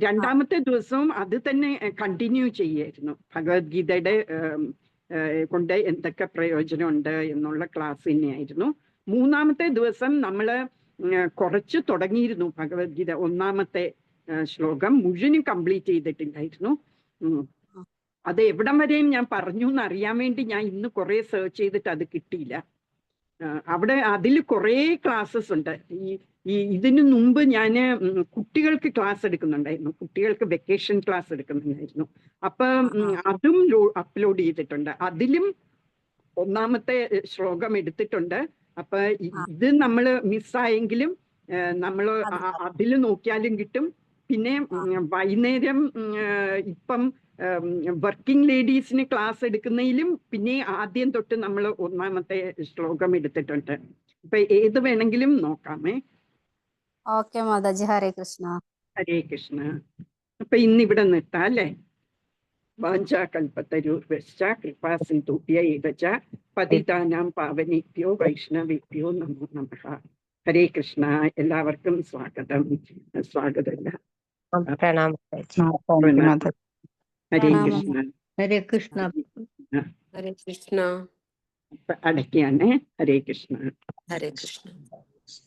2-ാമത്തെ ദിവസവും അത് തന്നെ കണ്ടിന്യൂ ചെയ്യായിരുന്നു. ഭഗവത്ഗീതയുടെ കൊണ്ട് എന്തൊക്കെ പ്രയോജനമുണ്ട് എന്നുള്ള ക്ലാസ് തന്നെയായിരുന്നു. 3-ാമത്തെ ദിവസം നമ്മള് കുറച്ച് തുടങ്ങിയിരുന്നു ഭഗവത്ഗീത. 1-ാമത്തെ ശ്ലോകം മുഴുവനും കംപ്ലീറ്റ് ചെയ്തിട്ടില്ലായിരുന്നു. അത് എവിടം വരെയും ഞാൻ പറഞ്ഞു എന്ന് അറിയാൻ വേണ്ടി ഞാൻ ഇന്ന് കുറെ സെർച്ച് ചെയ്തിട്ട് അത് കിട്ടിയില്ല. അവിടെ അതിൽ കുറേ ക്ലാസ്സസ് ഉണ്ട്. ഇതിനു മുമ്പ് ഞാൻ കുട്ടികൾക്ക് ക്ലാസ് എടുക്കുന്നുണ്ടായിരുന്നു, കുട്ടികൾക്ക് വെക്കേഷൻ ക്ലാസ് എടുക്കുന്നുണ്ടായിരുന്നു. അപ്പൊ അതും അപ്ലോഡ് ചെയ്തിട്ടുണ്ട്. അതിലും ഒന്നാമത്തെ ശ്ലോകം എടുത്തിട്ടുണ്ട്. അപ്പൊ ഇത് നമ്മൾ മിസ്സായെങ്കിലും നമ്മൾ അതിൽ നോക്കിയാലും കിട്ടും. പിന്നെ വൈകുന്നേരം ഇപ്പം വർക്കിംഗ് ലേഡീസിന് ക്ലാസ് എടുക്കുന്നതിലും പിന്നെ ആദ്യം തൊട്ട് നമ്മൾ ഒന്നാമത്തെ ശ്ലോകം എടുത്തിട്ടുണ്ട്. അപ്പൊ ഏത് വേണമെങ്കിലും നോക്കാമേ. ഓക്കെ മാതാജി, ഹരേ കൃഷ്ണ. ഹരേ കൃഷ്ണ. അപ്പൊ ഇന്നിവിടെ നിർത്താം അല്ലേ? വാഞ്ചാകൽപതരുർഭ്യശ്ച കൃപാ സിന്ധുഭ്യ ഏവ ച പതിതാനാം പാവനേഭ്യോ വൈഷ്ണവേഭ്യോ നമോ നമഃ. ഹരേ കൃഷ്ണ. എല്ലാവർക്കും സ്വാഗതം. സ്വാഗതമല്ല, പ്രണാമം. ഹരേ കൃഷ്ണ. ഹരേ കൃഷ്ണ. ഹരേ കൃഷ്ണ. അടയ്ക്കാണ്. ഹരേ കൃഷ്ണ. ഹരേ കൃഷ്ണ.